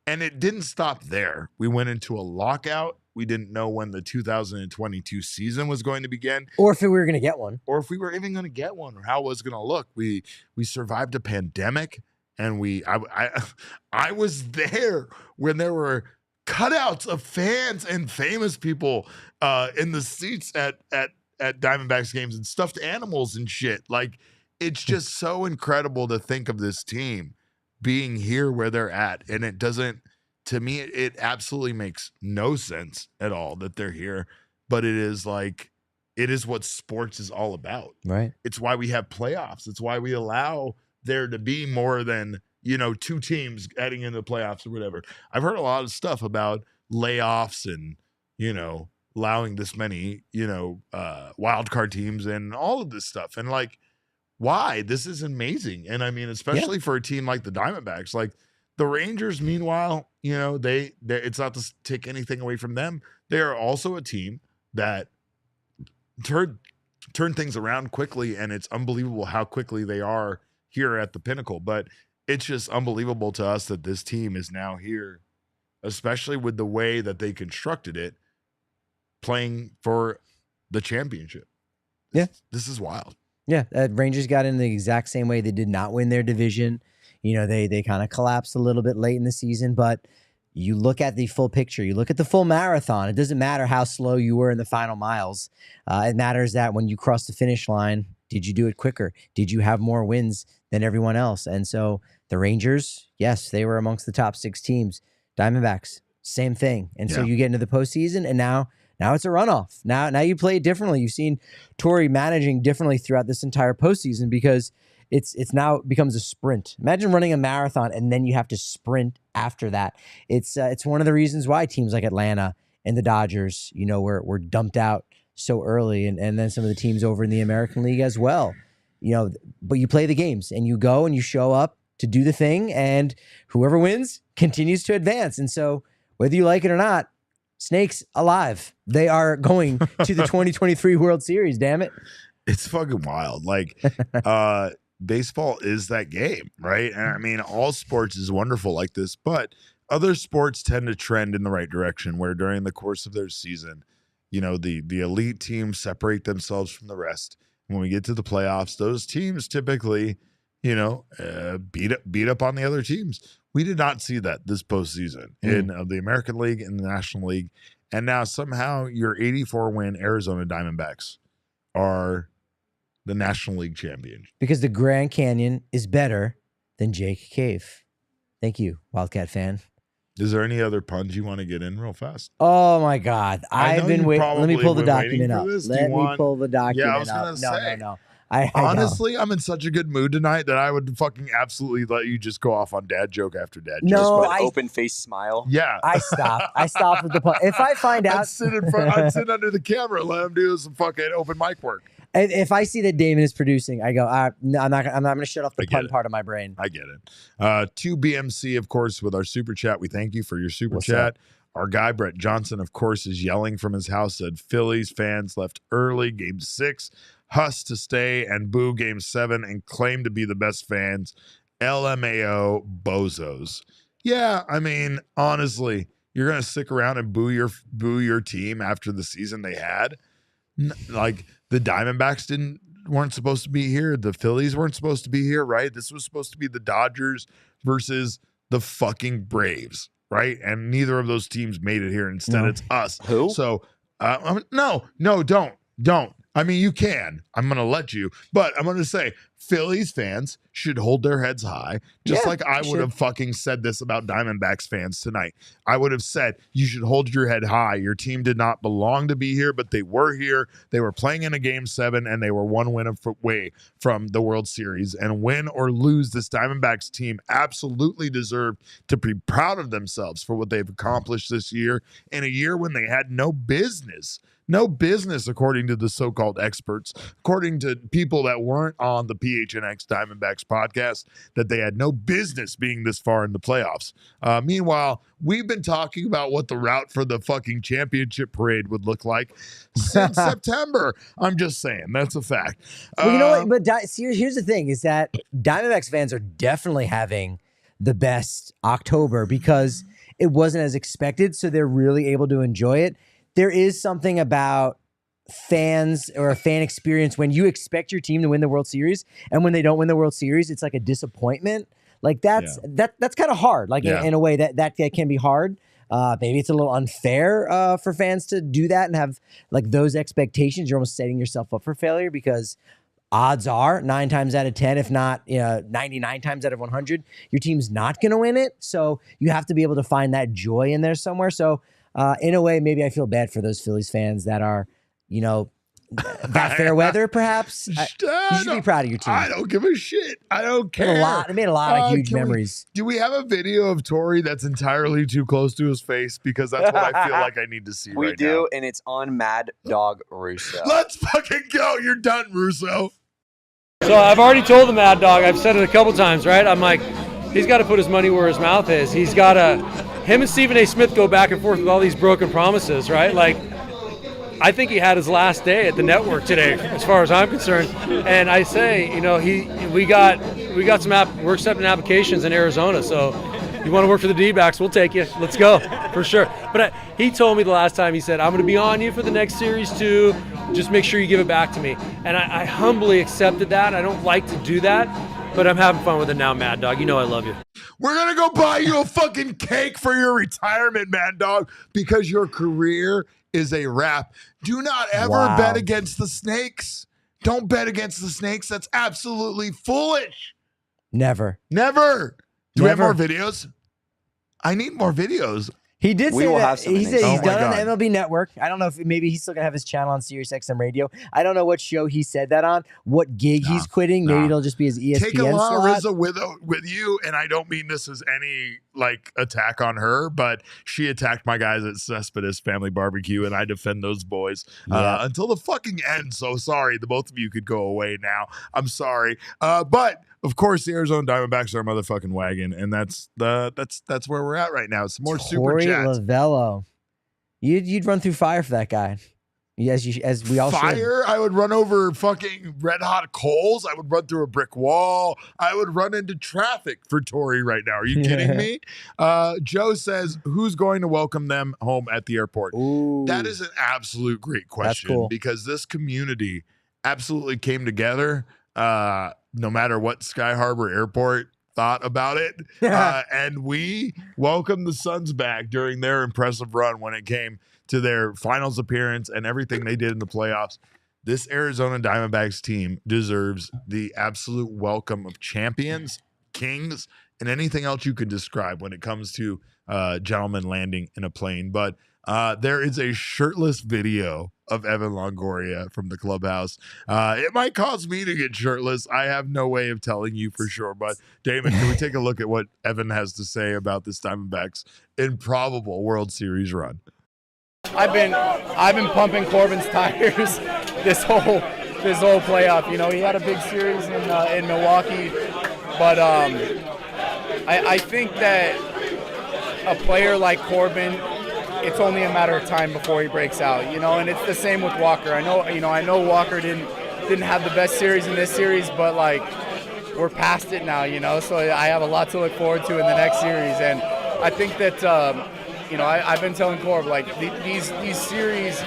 And it didn't stop there. We went into a lockout. We didn't know when the 2022 season was going to begin. Or if we were going to get one. Or if we were even going to get one, or how it was going to look. We survived a pandemic, and I was there when there were cutouts of fans and famous people in the seats at Diamondbacks games and stuffed animals and shit. Like, it's just so incredible to think of this team being here where they're at. And it doesn't, to me, it absolutely makes no sense at all that they're here. But it is what sports is all about. Right. It's why we have playoffs. It's why we allow there to be more than, you know, two teams heading into the playoffs or whatever. I've heard a lot of stuff about layoffs and, you know, allowing this many, you know, wild card teams and all of this stuff. And like, why? This is amazing. And I mean, especially for a team like the Diamondbacks, like the Rangers, meanwhile, you know, they it's not to take anything away from them. They are also a team that turn things around quickly, and it's unbelievable how quickly they are here at the pinnacle. But it's just unbelievable to us that this team is now here, especially with the way that they constructed it, playing for the championship. This is wild. Yeah, Rangers got in the exact same way. They did not win their division. You know, they kind of collapsed a little bit late in the season, but you look at the full picture. You look at the full marathon. It doesn't matter how slow you were in the final miles. It matters that when you cross the finish line, did you do it quicker? Did you have more wins than everyone else? And so the Rangers, yes, they were amongst the top 6 teams. Diamondbacks, same thing. And so you get into the postseason, and now it's a runoff. Now you play it differently. You've seen Torey managing differently throughout this entire postseason because it's now becomes a sprint. Imagine running a marathon and then you have to sprint after that. It's one of the reasons why teams like Atlanta and the Dodgers, you know, were dumped out so early, and then some of the teams over in the American League as well. You know, but you play the games and you go and you show up to do the thing, and whoever wins continues to advance. And so whether you like it or not, Snakes alive. They are going to the 2023 World Series, damn it. It's fucking wild. Like, baseball is that game, right? And I mean, all sports is wonderful like this, but other sports tend to trend in the right direction where during the course of their season, you know, the elite teams separate themselves from the rest. When we get to the playoffs, those teams typically, you know, beat up on the other teams. We did not see that this postseason in the American League and the National League. And now somehow your 84-win Arizona Diamondbacks are the National League champions. Because the Grand Canyon is better than Jake Cave. Thank you, Wildcat fan. Is there any other puns you want to get in real fast? Oh, my God. I've been waiting. Let me pull the document up. Let me pull the document up. Yeah, I was going to say. No. Honestly, I'm in such a good mood tonight that I would fucking absolutely let you just go off on dad joke after dad joke. No, open face smile. Yeah, I stopped with the pun. If I find out, I'd sit under the camera, and let him do some fucking open mic work. If I see that Damon is producing, I go, no, I'm not going to shut off the pun part of my brain. I get it. 2 BMC, of course, with our super chat. We thank you for your super chat. Up? Our guy, Brett Johnson, of course, is yelling from his house, said Phillies fans left early, game 6. Huss to stay and boo game 7 and claim to be the best fans. LMAO bozos. Yeah, I mean, honestly, you're gonna stick around and boo your team after the season they had. Like the Diamondbacks weren't supposed to be here. The Phillies weren't supposed to be here, right? This was supposed to be the Dodgers versus the fucking Braves, right? And neither of those teams made it here. Instead, it's us. Who? So, no, don't. I mean, you can. I'm going to let you. But I'm going to say Phillies fans should hold their heads high, just like I would have fucking said this about Diamondbacks fans tonight. I would have said you should hold your head high. Your team did not belong to be here, but they were here. They were playing in a game 7, and they were one win away from the World Series. And win or lose, this Diamondbacks team absolutely deserved to be proud of themselves for what they've accomplished this year in a year when they had no business. No business, according to the so-called experts, according to people that weren't on the PHNX Diamondbacks podcast that they had no business being this far in the playoffs. Meanwhile, we've been talking about what the route for the fucking championship parade would look like since September. I'm just saying, that's a fact. Well, you know what? But here's the thing: is that Diamondbacks fans are definitely having the best October because it wasn't as expected, so they're really able to enjoy it. There is something about fans or a fan experience when you expect your team to win the World Series, and when they don't win the World Series, it's like a disappointment. Like that's kind of hard. Like in a way that can be hard. Maybe it's a little unfair for fans to do that and have like those expectations. You're almost setting yourself up for failure because odds are 9 times out of 10, if not 99 times out of 100, your team's not going to win it. So you have to be able to find that joy in there somewhere. So in a way, maybe I feel bad for those Phillies fans that are, that fair weather, perhaps. You should be proud of your team. I don't give a shit. I don't care. It made a lot of huge memories. Do we have a video of Torey that's entirely too close to his face? Because that's what I feel like I need to see right now. We do, and it's on Mad Dog Russo. Let's fucking go. You're done, Russo. So I've already told the Mad Dog, I've said it a couple times, right? I'm like, he's got to put his money where his mouth is. He's got to, him and Stephen A. Smith go back and forth with all these broken promises, right? Like, I think he had his last day at the network today, as far as I'm concerned. And I say, we got some we're accepting applications in Arizona. So you want to work for the D-backs, we'll take you. Let's go, for sure. But he told me the last time, he said, I'm going to be on you for the next series too. Just make sure you give it back to me. And I humbly accepted that. I don't like to do that, but I'm having fun with it now, Mad Dog. You know I love you. We're going to go buy you a fucking cake for your retirement, Mad Dog, because your career is a wrap. Do not ever bet against the Snakes. Don't bet against the Snakes. That's absolutely foolish. Never. Do we have more videos? I need more videos. He did say that. He said he's done on the MLB Network. I don't know if maybe he's still going to have his channel on Sirius XM Radio. I don't know what show he said that on, what gig he's quitting. Maybe it'll just be his ESPN Take a lot slot. Rizzo with you, and I don't mean this as any attack on her, but she attacked my guys at Cespedes Family Barbecue, and I defend those boys until the fucking end. So sorry, the both of you could go away now. I'm sorry, but of course the Arizona Diamondbacks are a motherfucking wagon, and that's where we're at right now. Some more super chats. Lovullo. You'd run through fire for that guy. As we all fire, should. I would run over fucking red hot coals. I would run through a brick wall. I would run into traffic for Torey right now. Are you kidding me? Joe says, who's going to welcome them home at the airport? Ooh. That is an absolute great question because this community absolutely came together no matter what Sky Harbor Airport thought about it. And we welcomed the Suns back during their impressive run when it came to their finals appearance and everything they did in the playoffs. This Arizona Diamondbacks team deserves the absolute welcome of champions, kings, and anything else you could describe when it comes to gentlemen landing in a plane. But there is a shirtless video of Evan Longoria from the clubhouse. It might cause me to get shirtless. I have no way of telling you for sure. But Damon, can we take a look at what Evan has to say about this Diamondbacks improbable World Series run? I've been pumping Corbin's tires this whole playoff. He had a big series in Milwaukee, but I think that a player like Corbin, it's only a matter of time before he breaks out, and it's the same with Walker. I know Walker didn't have the best series in this series, but we're past it now, so I have a lot to look forward to in the next series. And I think that I've been telling Corb, these series,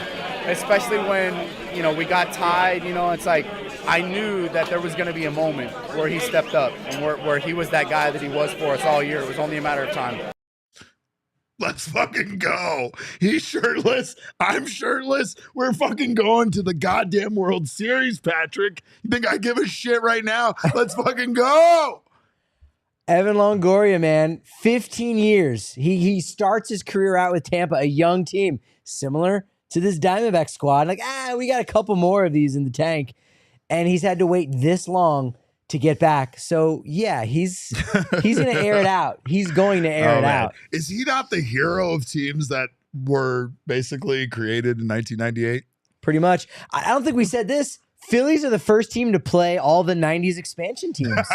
especially when we got tied, it's like I knew that there was going to be a moment where he stepped up and where he was that guy that he was for us all year. It was only a matter of time. Let's fucking go. He's shirtless. I'm shirtless. We're fucking going to the goddamn World Series, Patrick. You think I give a shit right now? Let's fucking go. Evan Longoria, man, 15 years. He starts his career out with Tampa, a young team, similar to this Diamondback squad. We got a couple more of these in the tank. And he's had to wait this long to get back. So, yeah, he's going to air it out. He's going to air it out. Is he not the hero of teams that were basically created in 1998? Pretty much. I don't think we said this. Phillies are the first team to play all the 90s expansion teams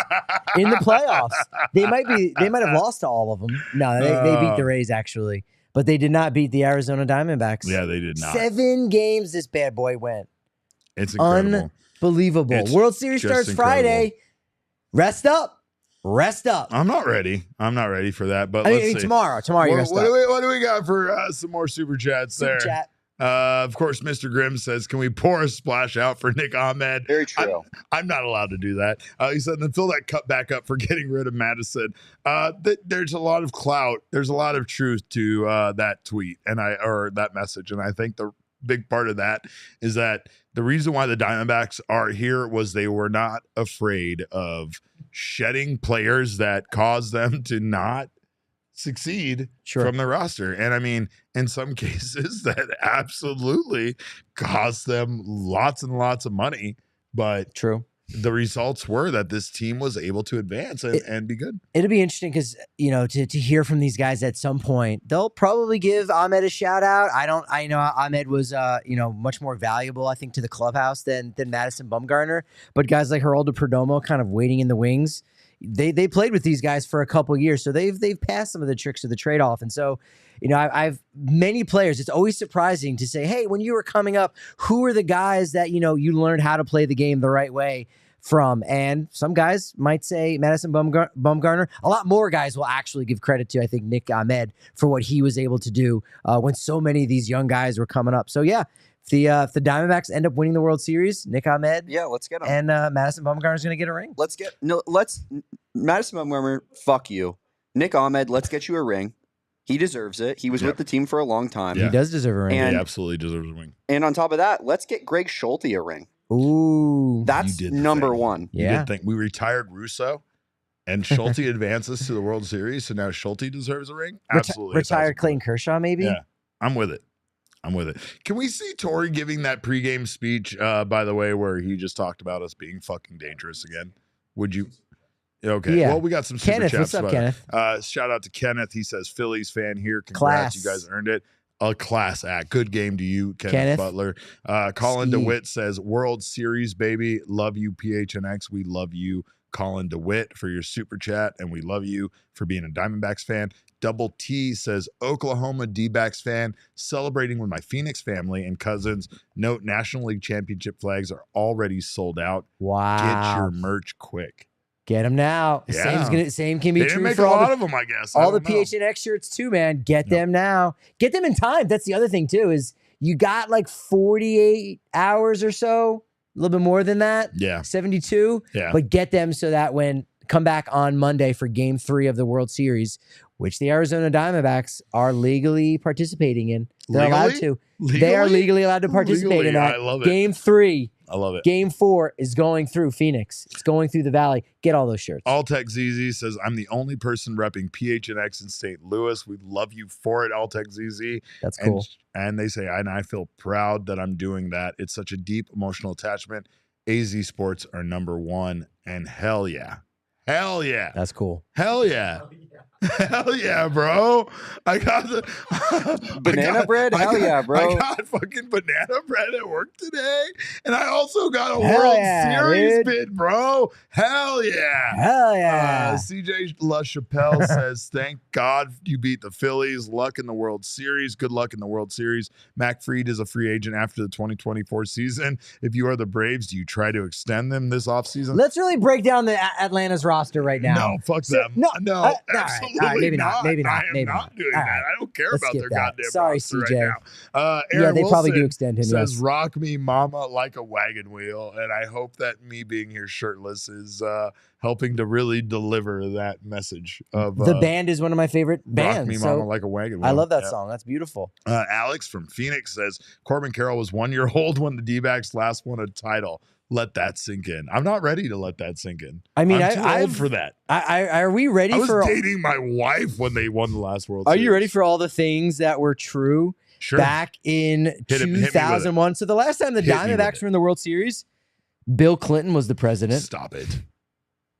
in the playoffs. They might have lost to all of them. No, they beat the Rays actually, but they did not beat the Arizona Diamondbacks. Yeah, they did not. 7 games this bad boy went. It's incredible. Unbelievable. It's World Series starts Friday. Rest up. I'm not ready. I'm not ready for that. But I let's mean, see. Tomorrow you rest up. What do we got for some more super chats there? Chat. Of course, Mr. Grimm says, can we pour a splash out for Nick Ahmed? Very true. I'm not allowed to do that. He said, then fill that cup back up for getting rid of Madison. There's a lot of clout. There's a lot of truth to that tweet or that message. And I think the big part of that is that the reason why the Diamondbacks are here was they were not afraid of shedding players that caused them to not succeed from the roster. And I mean, in some cases that absolutely cost them lots and lots of money, but the results were that this team was able to advance and be good. It'll be interesting because, to hear from these guys at some point, they'll probably give Ahmed a shout out. I know Ahmed was, much more valuable, I think, to the clubhouse than Madison Bumgarner, but guys like Geraldo Perdomo kind of waiting in the wings. They played with these guys for a couple years, so they've passed some of the tricks of the trade-off. And so, I've many players. It's always surprising to say, hey, when you were coming up, who are the guys that you learned how to play the game the right way from? And some guys might say Madison Bumgarner. A lot more guys will actually give credit to, I think, Nick Ahmed for what he was able to do when so many of these young guys were coming up. So yeah. If the Diamondbacks end up winning the World Series, Nick Ahmed, let's get him. And Madison Bumgarner is going to get a ring. Madison Bumgarner, fuck you. Nick Ahmed, let's get you a ring. He deserves it. He was with the team for a long time. He does deserve a ring. He absolutely deserves a ring. And on top of that, let's get Greg Schulte a ring. Ooh, that's number one. Yeah, you did think we retired Russo, and Schulte advances to the World Series, so now Schulte deserves a ring. Absolutely, retired Clayton Kershaw, maybe. Yeah, I'm with it. Can we see Torey giving that pregame speech, by the way, where he just talked about us being fucking dangerous again? Would you? Okay. Yeah. Well, we got some super Kenneth, chats. What's up, Kenneth? Shout out to Kenneth. He says, Phillies fan here. Congrats. You guys earned it. A class act. Good game to you, Kenneth Butler. Colin DeWitt says, World Series, baby. Love you, PHNX. We love you, Colin DeWitt, for your super chat, and we love you for being a Diamondbacks fan. Double T says, Oklahoma D-backs fan, celebrating with my Phoenix family and cousins. Note, National League Championship flags are already sold out. Wow. Get your merch quick. Get them now. Yeah. Same can be they true make for a lot of them, I guess. All the PHNX shirts too, man. Get them now. Get them in time. That's the other thing too, is you got like 48 hours or so, a little bit more than that. Yeah. 72. Yeah. But get them so that when come back on Monday for Game 3 of the World Series, which the Arizona Diamondbacks are legally participating in. They're allowed to. They are legally allowed to participate in that. I love it. Game 3. I love it. Game 4 is going through Phoenix. It's going through the Valley. Get all those shirts. Alltech ZZ says, I'm the only person repping PHNX in St. Louis. We love you for it, Alltech ZZ. That's cool. And they say, and I feel proud that I'm doing that. It's such a deep emotional attachment. AZ Sports are number one. And hell yeah. Hell yeah. That's cool. Hell yeah. Hell yeah, bro. I got the banana bread. Hell yeah, bro. I got fucking banana bread at work today. And I also got a World Series bid, bro. Hell yeah. Hell yeah. CJ LaChapelle says, thank God you beat the Phillies. Luck in the World Series. Good luck in the World Series. Mac Fried is a free agent after the 2024 season. If you are the Braves, do you try to extend them this offseason? Let's really break down the Atlanta's roster right now. No, fuck them. No, absolutely. Maybe not. Maybe not. I am not doing that. I don't care about their goddamn Sorry, roster CJ. right now. Aaron they Wilson probably do extend him. Says, rock me, mama, like a wagon wheel. And I hope that me being here shirtless is helping to really deliver that message of the band is one of my favorite bands. Rock me, mama, like a wagon wheel. I love that song. That's beautiful. Alex from Phoenix says, Corbin Carroll was 1 year old when the D-backs last won a title. Let that sink in. I'm not ready to let that sink in. I mean, I'm too old for that. Are we ready for? I was dating my wife when they won the last World Series. Are you ready for all the things that were true back in 2001? So the last time the Diamondbacks were in the World Series, Bill Clinton was the president. Stop it.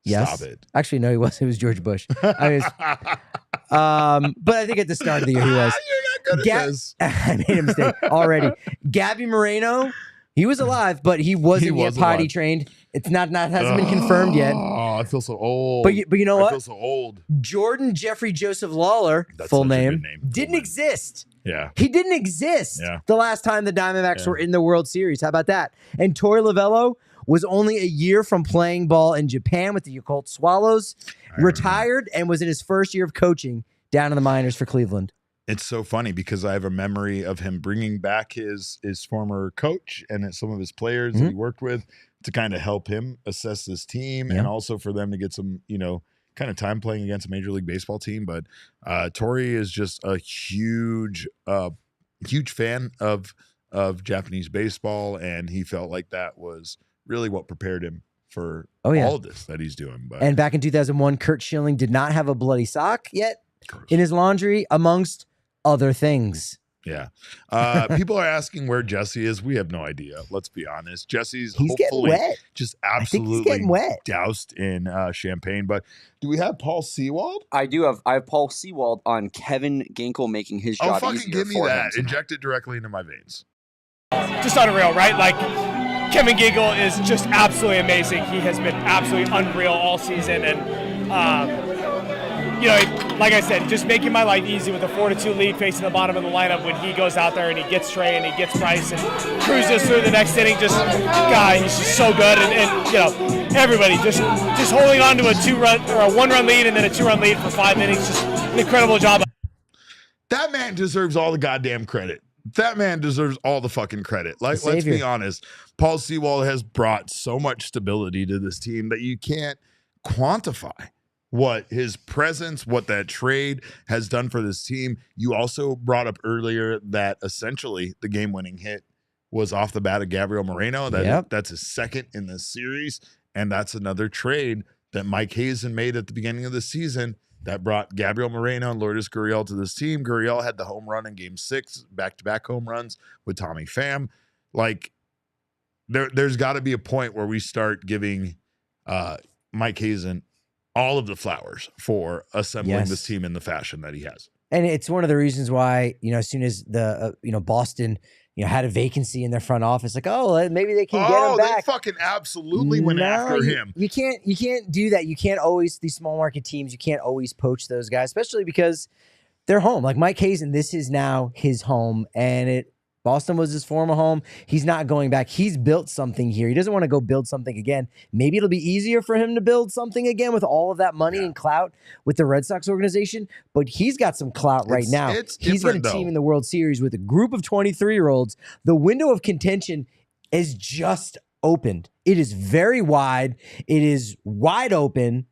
Yes. Stop it. Actually, no, he wasn't. It was George Bush. But I think at the start of the year he was. You're not good at this. I made a mistake already. Gabby Moreno He was alive, but he wasn't yet potty trained. It's not hasn't been confirmed yet. Oh, I feel so old. But you know what? I feel so old. Jordan Jeffrey Joseph Lawler, full name, didn't exist. Yeah. He didn't exist the last time the Diamondbacks were in the World Series. How about that? And Torey Lovullo was only a year from playing ball in Japan with the Yakult Swallows, retired, and was in his first year of coaching down in the minors for Cleveland. It's so funny because I have a memory of him bringing back his former coach and some of his players that he worked with to kind of help him assess this team and also for them to get some, kind of time playing against a Major League Baseball team. But Torey is just a huge fan of Japanese baseball, and he felt like that was really what prepared him for all of this that he's doing. But and back in 2001, Curt Schilling did not have a bloody sock yet in his laundry, amongst other things. Yeah. People are asking where Jesse is. We have no idea. Let's be honest. Jesse's He's hopefully getting wet. Just I think he's absolutely getting wet. doused in champagne. But do we have Paul Sewald? I have Paul Sewald on Kevin Ginkel making his job fucking easier give me for that. him. Inject it directly into my veins. Just unreal, right? Like, Kevin Ginkel is just absolutely amazing. He has been absolutely unreal all season. And, like I said, just making my life easy with a 4-2 lead facing the bottom of the lineup when he goes out there and he gets Trey and he gets Bryce and cruises through the next inning. He's just so good. And everybody just holding on to a 1-run lead and then a 2-run lead for 5 innings. Just an incredible job. That man deserves all the goddamn credit. That man deserves all the fucking credit. Let's be honest. Paul Sewald has brought so much stability to this team that you can't quantify what his presence, what that trade has done for this team. You also brought up earlier that essentially the game-winning hit was off the bat of Gabriel Moreno. That's his second in this series, and that's another trade that Mike Hazen made at the beginning of the season that brought Gabriel Moreno and Lourdes Gurriel to this team. Gurriel had the home run in Game 6, back-to-back home runs with Tommy Pham. Like, there's got to be a point where we start giving Mike Hazen all of the flowers for assembling this team in the fashion that he has. And it's one of the reasons why, as soon as the, Boston, had a vacancy in their front office, like, maybe they can get him back. They fucking absolutely went after him. You can't do that. You can't always, these small market teams, you can't always poach those guys, especially because they're home. Like Mike Hazen, this is now his home, and Boston was his former home. He's not going back. He's built something here. He doesn't want to go build something again. Maybe it'll be easier for him to build something again with all of that money and clout with the Red Sox organization. But he's got some clout right now. He's got a team in the World Series with a group of 23-year-olds. The window of contention is just opened. It is very wide. It is wide open.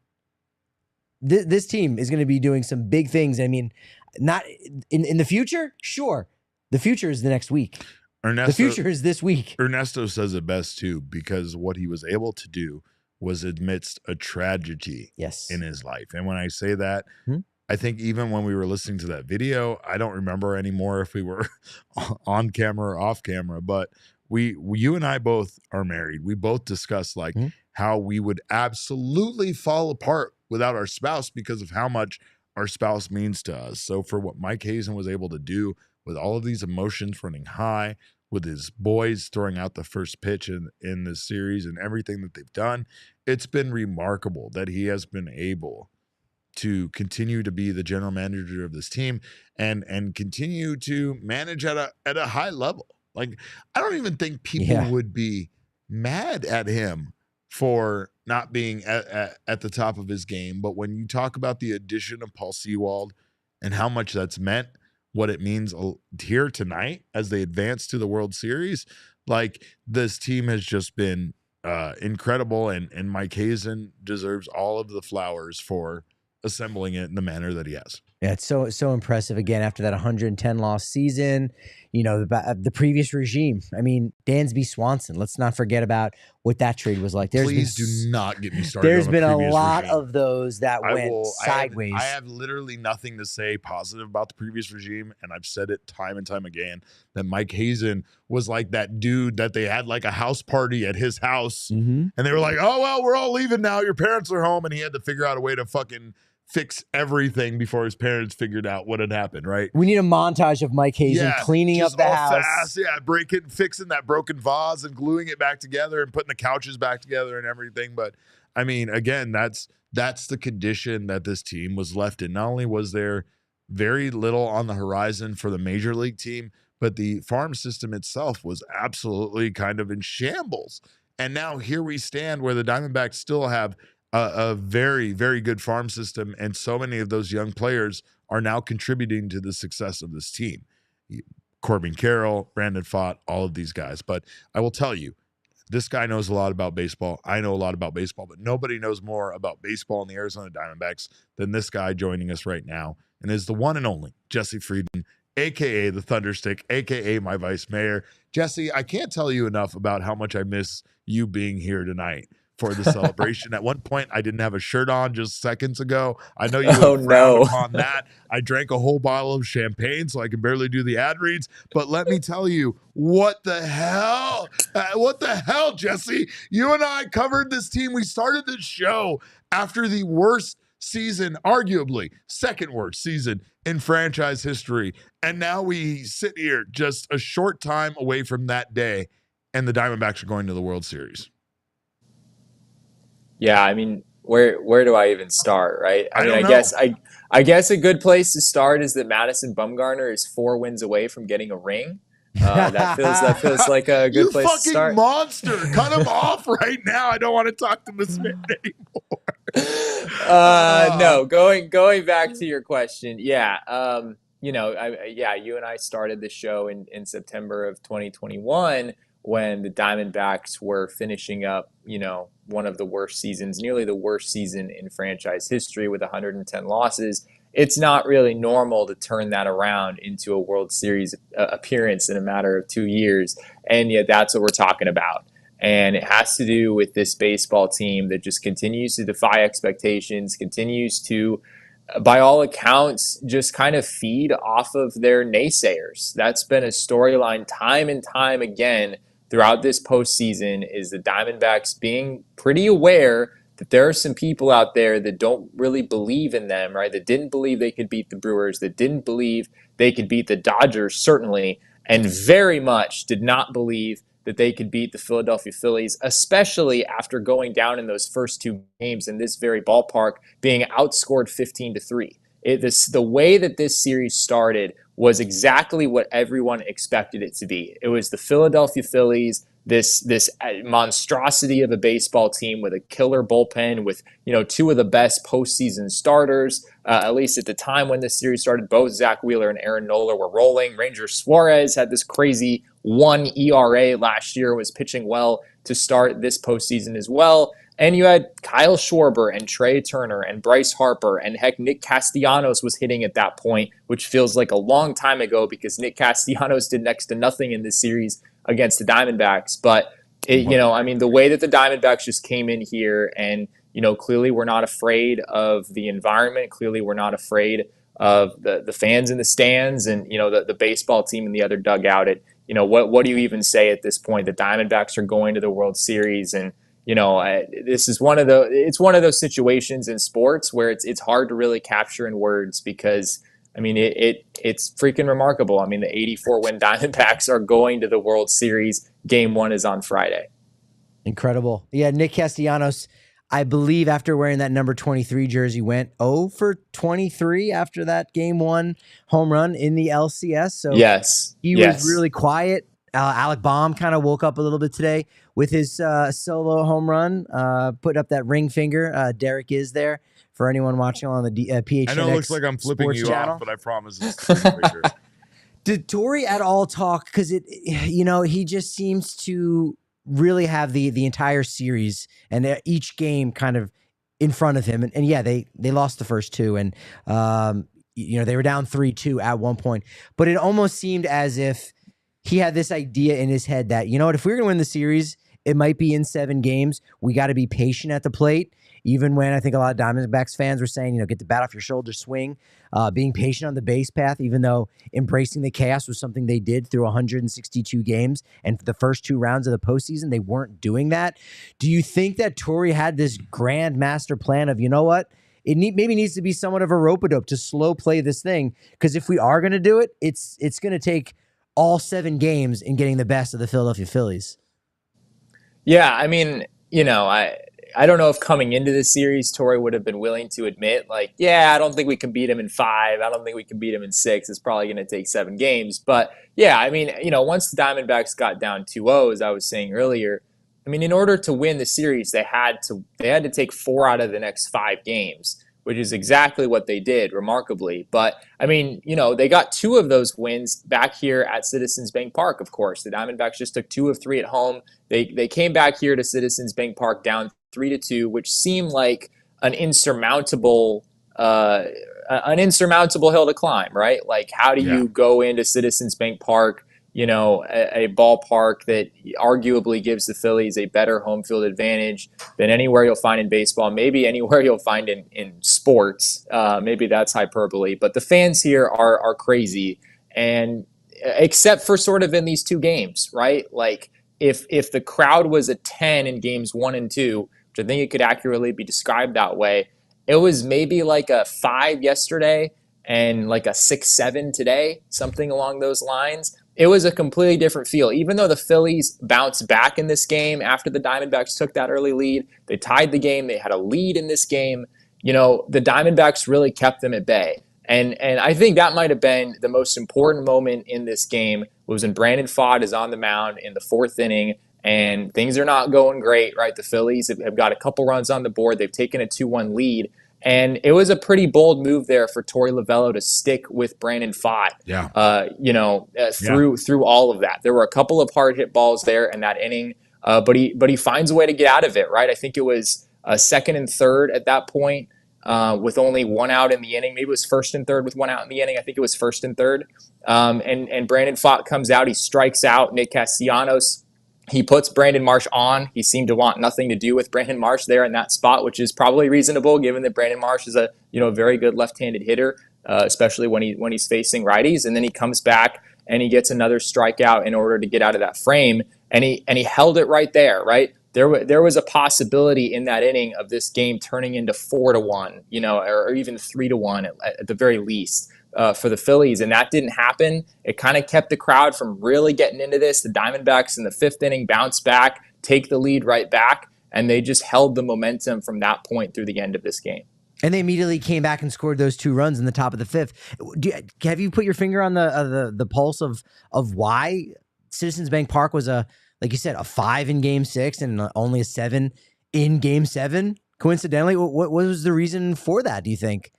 This team is going to be doing some big things. I mean, not in the future, sure. The future is the next week. The future is this week. Ernesto says it best, too, because what he was able to do was amidst a tragedy in his life. And when I say that, I think even when we were listening to that video, I don't remember anymore if we were on camera or off camera, but you and I both are married. We both discussed how we would absolutely fall apart without our spouse because of how much our spouse means to us. So for what Mike Hazen was able to do with all of these emotions running high, with his boys throwing out the first pitch in this series and everything that they've done, it's been remarkable that he has been able to continue to be the general manager of this team and continue to manage at a high level. Like, I don't even think people would be mad at him for not being at the top of his game. But when you talk about the addition of Paul Sewald and how much that's meant, what it means here tonight as they advance to the World Series, like, this team has just been incredible, and Mike Hazen deserves all of the flowers for assembling it in the manner that he has. Yeah, it's so impressive. Again, after that 110 loss season, the previous regime. I mean, Dansby Swanson. Let's not forget about what that trade was like. Please do not get me started. There's been a lot regime. of those that went sideways. I have literally nothing to say positive about the previous regime, and I've said it time and time again that Mike Hazen was like that dude that they had like a house party at his house, and they were like, "Oh well, we're all leaving now. Your parents are home," and he had to figure out a way to fucking fix everything before his parents figured out what had happened, right? We need a montage of Mike Hazen cleaning up the house. Fast, fixing that broken vase and gluing it back together and putting the couches back together and everything. But I mean, again, that's the condition that this team was left in. Not only was there very little on the horizon for the major league team, but the farm system itself was absolutely kind of in shambles. And now here we stand where the Diamondbacks still have a very, very good farm system, and so many of those young players are now contributing to the success of this team. Corbin Carroll, Brandon Pfaadt, all of these guys. But I will tell you, this guy knows a lot about baseball. I know a lot about baseball, but nobody knows more about baseball in the Arizona Diamondbacks than this guy joining us right now, and is the one and only Jesse Friedman, a.k.a. the Thunderstick, a.k.a. my vice mayor. Jesse, I can't tell you enough about how much I miss you being here tonight for the celebration. At one point, I didn't have a shirt on just seconds ago. I know you frowned upon that. I drank a whole bottle of champagne, so I can barely do the ad reads. But let me tell you, what the hell? What the hell, Jesse? You and I covered this team. We started this show after the worst season, arguably second worst season in franchise history. And now we sit here just a short time away from that day, and the Diamondbacks are going to the World Series. Yeah, I mean, where do I even start, right? I guess a good place to start is that Madison Bumgarner is 4 wins away from getting a ring. That feels like a good place to start. You fucking monster! Cut him off right now. I don't want to talk to this man anymore. No, going back to your question, yeah, you and I started the show in September of 2021 when the Diamondbacks were finishing up, one of the worst seasons, nearly the worst season in franchise history with 110 losses. It's not really normal to turn that around into a World Series appearance in a matter of 2 years. And yet that's what we're talking about. And it has to do with this baseball team that just continues to defy expectations, continues to, by all accounts, just kind of feed off of their naysayers. That's been a storyline time and time again throughout this postseason, is the Diamondbacks being pretty aware that there are some people out there that don't really believe in them, right? That didn't believe they could beat the Brewers, that didn't believe they could beat the Dodgers, certainly, and very much did not believe that they could beat the Philadelphia Phillies, especially after going down in those first 2 games in this very ballpark, being outscored 15-3. The way that this series started was exactly what everyone expected it to be. It was the Philadelphia Phillies, this monstrosity of a baseball team with a killer bullpen, with 2 of the best postseason starters. At least at the time when this series started, both Zach Wheeler and Aaron Nola were rolling. Ranger Suarez had this crazy 1 ERA last year, was pitching well to start this postseason as well. And you had Kyle Schwarber and Trey Turner and Bryce Harper, and heck, Nick Castellanos was hitting at that point, which feels like a long time ago because Nick Castellanos did next to nothing in this series against the Diamondbacks. But the way that the Diamondbacks just came in here, and clearly we're not afraid of the environment. Clearly we're not afraid of the fans in the stands, and the baseball team in the other dugout. What do you even say at this point? The Diamondbacks are going to the World Series, and this is one of those situations in sports where it's hard to really capture in words, because it's freaking remarkable. The 84-win Diamondbacks are going to the World Series. Game 1 is on Friday. Incredible. Yeah, Nick Castellanos, I believe after wearing that number 23 jersey, went 0 for 23 after that Game 1 home run in the LCS. So he was really quiet. Alec Baum kind of woke up a little bit today with his solo home run, put up that ring finger. Derek is there for anyone watching on the PHNX. I know it looks like I'm flipping you channel. Off, but I promise it's the ring finger. Did Torey at all talk? Because he just seems to really have the entire series and each game kind of in front of him. And yeah, they lost the first 2, and they were down 3-2 at one point. But it almost seemed as if he had this idea in his head that, if we're going to win the series, it might be in 7 games. We got to be patient at the plate. Even when I think a lot of Diamondbacks fans were saying, get the bat off your shoulder, swing, being patient on the base path, even though embracing the chaos was something they did through 162 games. And for the first 2 rounds of the postseason, they weren't doing that. Do you think that Torey had this grand master plan of, maybe needs to be somewhat of a rope-a-dope to slow play this thing. Because if we are going to do it, it's going to take all 7 games in getting the best of the Philadelphia Phillies. Yeah, I mean, I don't know if coming into this series, Torey would have been willing to admit, like, yeah, I don't think we can beat him in 5. I don't think we can beat him in 6. It's probably going to take 7 games. But yeah, I mean, once the Diamondbacks got down 2-0, as I was saying earlier, I mean, in order to win the series, they had to take 4 out of the next 5 games, which is exactly what they did, remarkably. But I mean, they got 2 of those wins back here at Citizens Bank Park. Of course, the Diamondbacks just took 2 of 3 at home. They came back here to Citizens Bank Park down 3-2, which seemed like an insurmountable hill to climb, right? Like, how do you go into Citizens Bank Park, a ballpark that arguably gives the Phillies a better home field advantage than anywhere you'll find in baseball, maybe anywhere you'll find in sports. Maybe that's hyperbole, but the fans here are crazy, and except for sort of in these 2 games, right? Like, if the crowd was a 10 in games 1 and 2, which I think it could accurately be described that way, it was maybe like a 5 yesterday and like a 6-7 today, something along those lines. It was a completely different feel. Even though the Phillies bounced back in this game after the Diamondbacks took that early lead, they tied the game, they had a lead in this game, the Diamondbacks really kept them at bay. And I think that might have been the most important moment in this game, was when Brandon Pfaadt is on the mound in the 4th inning, and things are not going great, right? The Phillies have got a couple runs on the board. They've taken a 2-1 lead. And it was a pretty bold move there for Torey Lovullo to stick with Brandon Pfaadt, through all of that. There were a couple of hard hit balls there in that inning, but he finds a way to get out of it, right? I think it was 2nd and 3rd at that point, with only 1 out in the inning. Maybe it was 1st and 3rd with 1 out in the inning. I think it was 1st and 3rd. And Brandon Pfaadt comes out. He strikes out Nick Castellanos. He puts Brandon Marsh on. He seemed to want nothing to do with Brandon Marsh there in that spot, which is probably reasonable given that Brandon Marsh is a very good left-handed hitter, especially when he's facing righties. And then he comes back and he gets another strikeout in order to get out of that frame. And he held it right there, right? There was a possibility in that inning of this game turning into 4-1, or even 3-1 at the very least. For the Phillies, and that didn't happen. It kind of kept the crowd from really getting into this. The Diamondbacks in the 5th inning bounce back, take the lead right back, and they just held the momentum from that point through the end of this game. And they immediately came back and scored those 2 runs in the top of the 5th. Have you put your finger on the pulse of why Citizens Bank Park was like you said, a 5 in Game 6 and only a 7 in Game 7? Coincidentally, what was the reason for that, do you think?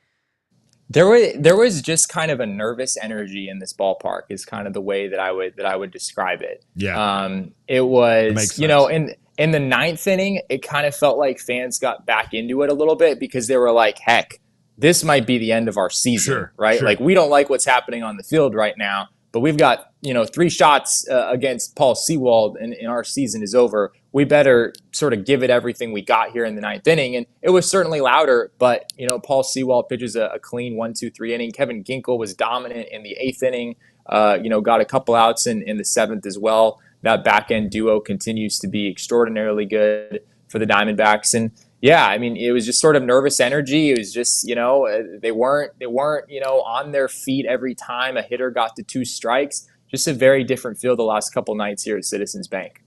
There was just kind of a nervous energy in this ballpark, is kind of the way that I would describe it. Yeah. It was, in the 9th inning, it kind of felt like fans got back into it a little bit because they were like, heck, this might be the end of our season, right? Sure. Like, we don't like what's happening on the field right now, but we've got, 3 shots against Paul Sewald and our season is over. We better sort of give it everything we got here in the 9th inning. And it was certainly louder, but, Paul Sewald pitches a clean 1-2-3 inning. Kevin Ginkel was dominant in the 8th inning, got a couple outs in the 7th as well. That back-end duo continues to be extraordinarily good for the Diamondbacks. And yeah, I mean, it was just sort of nervous energy. It was just, they weren't, on their feet every time a hitter got to 2 strikes. Just a very different feel the last couple nights here at Citizens Bank.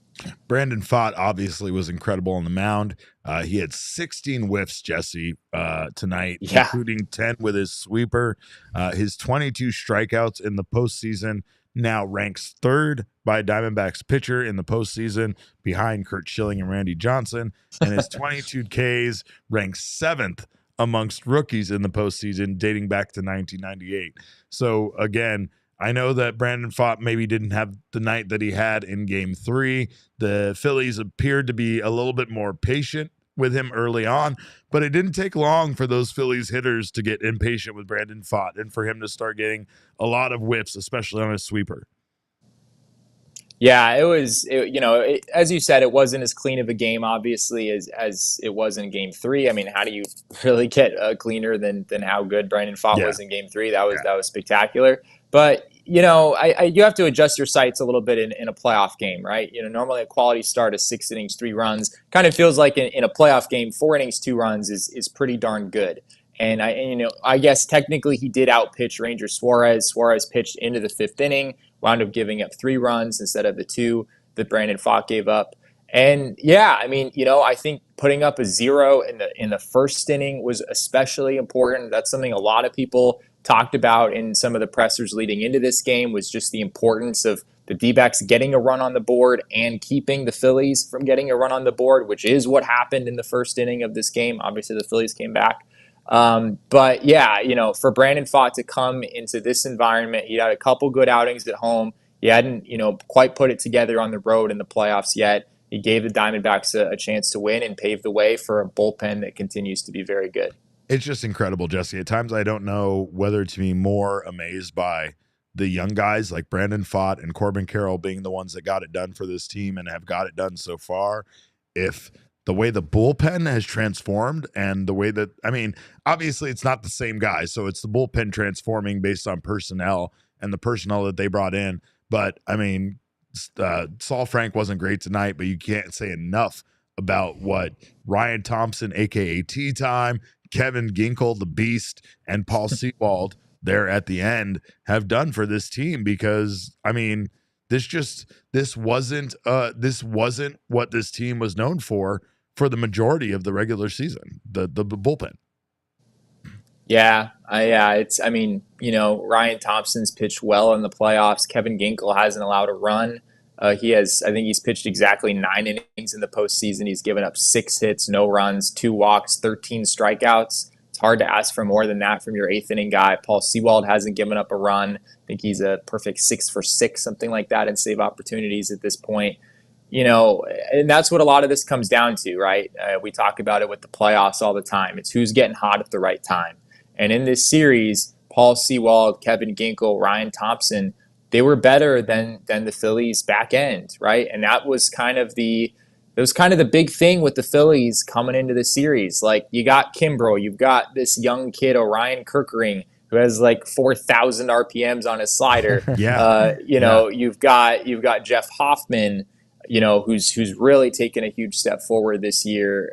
Brandon Pfaadt obviously was incredible on the mound. He had 16 whiffs, Jesse, tonight, including 10 with his sweeper. His 22 strikeouts in the postseason now ranks 3rd by Diamondbacks pitcher in the postseason, behind Curt Schilling and Randy Johnson. And his 22 Ks ranks 7th amongst rookies in the postseason, dating back to 1998. So again, I know that Brandon Pfaadt maybe didn't have the night that he had in Game 3. The Phillies appeared to be a little bit more patient with him early on, but it didn't take long for those Phillies hitters to get impatient with Brandon Pfaadt and for him to start getting a lot of whiffs, especially on his sweeper. Yeah, it was, as you said, it wasn't as clean of a game, obviously, as it was in Game 3. I mean, how do you really get cleaner than how good Brandon Pfaadt was in Game 3? That was spectacular. But, you have to adjust your sights a little bit in a playoff game, right? Normally a quality start is 6 innings, 3 runs. Kind of feels like in a playoff game, 4 innings, 2 runs is pretty darn good. I guess technically he did outpitch Ranger Suarez. Suarez pitched into the 5th inning, wound up giving up 3 runs instead of the 2 that Brandon Pfaadt gave up. And yeah, I mean, I think putting up a 0 in the 1st inning was especially important. That's something a lot of people talked about in some of the pressers leading into this game, was just the importance of the D-backs getting a run on the board and keeping the Phillies from getting a run on the board, which is what happened in the 1st inning of this game. Obviously, the Phillies came back. But yeah, for Brandon Pfaadt to come into this environment, he had a couple good outings at home. He hadn't, quite put it together on the road in the playoffs yet. He gave the Diamondbacks a chance to win and paved the way for a bullpen that continues to be very good. It's just incredible, Jesse. At times I don't know whether to be more amazed by the young guys like Brandon Pfaadt and Corbin Carroll being the ones that got it done for this team and have got it done so far, if the way the bullpen has transformed and the way that, obviously it's not the same guys, so it's the bullpen transforming based on personnel and the personnel that they brought in. But Saul Frank wasn't great tonight, but you can't say enough about what Ryan Thompson, aka Tea Time, Kevin Ginkel, the Beast, and Paul Sewald there at the end have done for this team, because this wasn't what this team was known for the majority of the regular season, the bullpen. Yeah, Ryan Thompson's pitched well in the playoffs. Kevin Ginkel hasn't allowed a run. I think he's pitched exactly 9 innings in the postseason. He's given up 6 hits, no runs, 2 walks, 13 strikeouts. It's hard to ask for more than that from your 8th inning guy. Paul Sewald hasn't given up a run. I think he's a perfect 6 for 6, something like that, in save opportunities at this point. And that's what a lot of this comes down to, right? We talk about it with the playoffs all the time. It's who's getting hot at the right time. And in this series, Paul Sewald, Kevin Ginkel, Ryan Thompson, they were better than the Phillies back end, right? And that was kind of the big thing with the Phillies coming into the series. Like, you got Kimbrel, you've got this young kid, Orion Kerkering, who has like 4,000 RPMs on his slider. You've got Jeff Hoffman, who's really taken a huge step forward this year.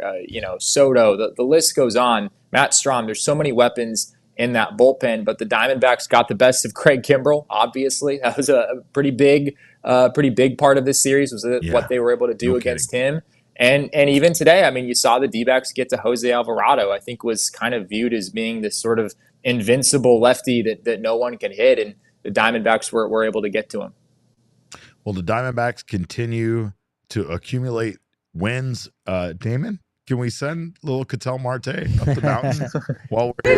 Soto, the list goes on. Matt Strahm, there's so many weapons in that bullpen, but the Diamondbacks got the best of Craig Kimbrel, obviously. That was a pretty big part of this series, was what they were able to do against him. And even today, you saw the D-backs get to Jose Alvarado. I think was kind of viewed as being this sort of invincible lefty that no one can hit, and the Diamondbacks were able to get to him. Well, the Diamondbacks continue to accumulate wins. Damon, can we send little Ketel Marte up the mountain while we're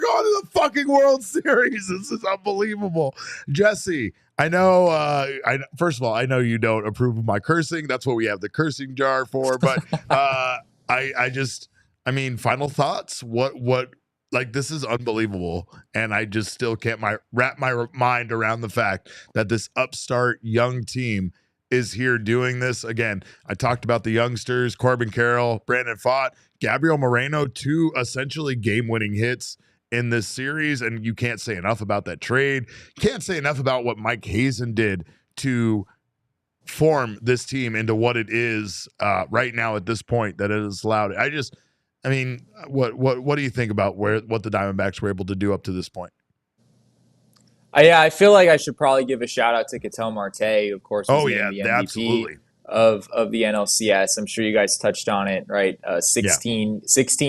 going to the fucking World Series? This is unbelievable. Jesse, I know, first of all, I know you don't approve of my cursing. That's what we have the cursing jar for. But final thoughts? What? Like, this is unbelievable, and I just still can't wrap my mind around the fact that this upstart young team is here doing this. Again, I talked about the youngsters, Corbin Carroll, Brandon Pfaadt, Gabriel Moreno, 2 essentially game-winning hits in this series, and you can't say enough about that trade. Can't say enough about what Mike Hazen did to form this team into what it is right now at this point that it has allowed. What do you think about what the Diamondbacks were able to do up to this point? I feel like I should probably give a shout out to Ketel Marte, who, of course, was the MVP absolutely. of the NLCS. I'm sure you guys touched on it, right? 16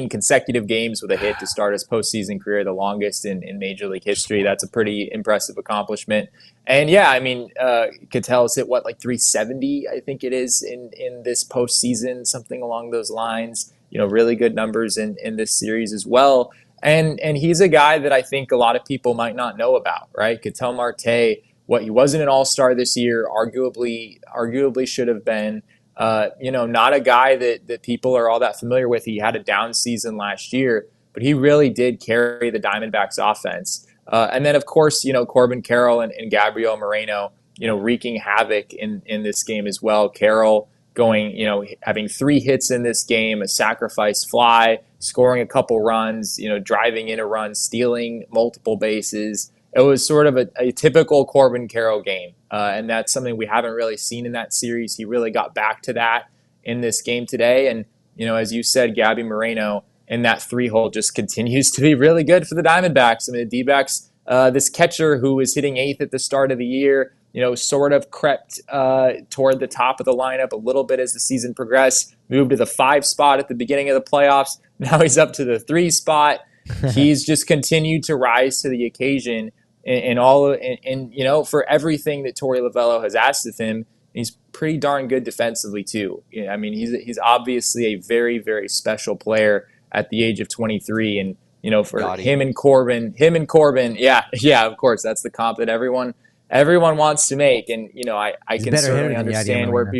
consecutive games with a hit to start his postseason career, the longest in Major League history. That's a pretty impressive accomplishment. And Ketel's hit 370, I think it is, in this postseason, something along those lines. Really good numbers in this series as well. And he's a guy that I think a lot of people might not know about, right? Ketel Marte, he wasn't an all-star this year, arguably should have been. Not a guy that people are all that familiar with. He had a down season last year, but he really did carry the Diamondbacks offense. And then, of course, Corbin Carroll and Gabriel Moreno, wreaking havoc in this game as well. Carroll having 3 hits in this game, a sacrifice fly, scoring a couple runs, driving in a run, stealing multiple bases. it was sort of a typical Corbin Carroll game. And that's something we haven't really seen in that series. He really got back to that in this game today. And, as you said, Gabby Moreno in that 3-hole just continues to be really good for the Diamondbacks. I mean, the D-backs, this catcher who was hitting 8th at the start of the year, sort of crept toward the top of the lineup a little bit as the season progressed, moved to the 5 spot at the beginning of the playoffs. Now he's up to the 3 spot. He's just continued to rise to the occasion and for everything that Torey Lovullo has asked of him. He's pretty darn good defensively too. I mean, he's obviously a very, very special player at the age of 23. And, for him and Corbin, yeah, of course, that's the comp that everyone wants to make. And, I can certainly understand where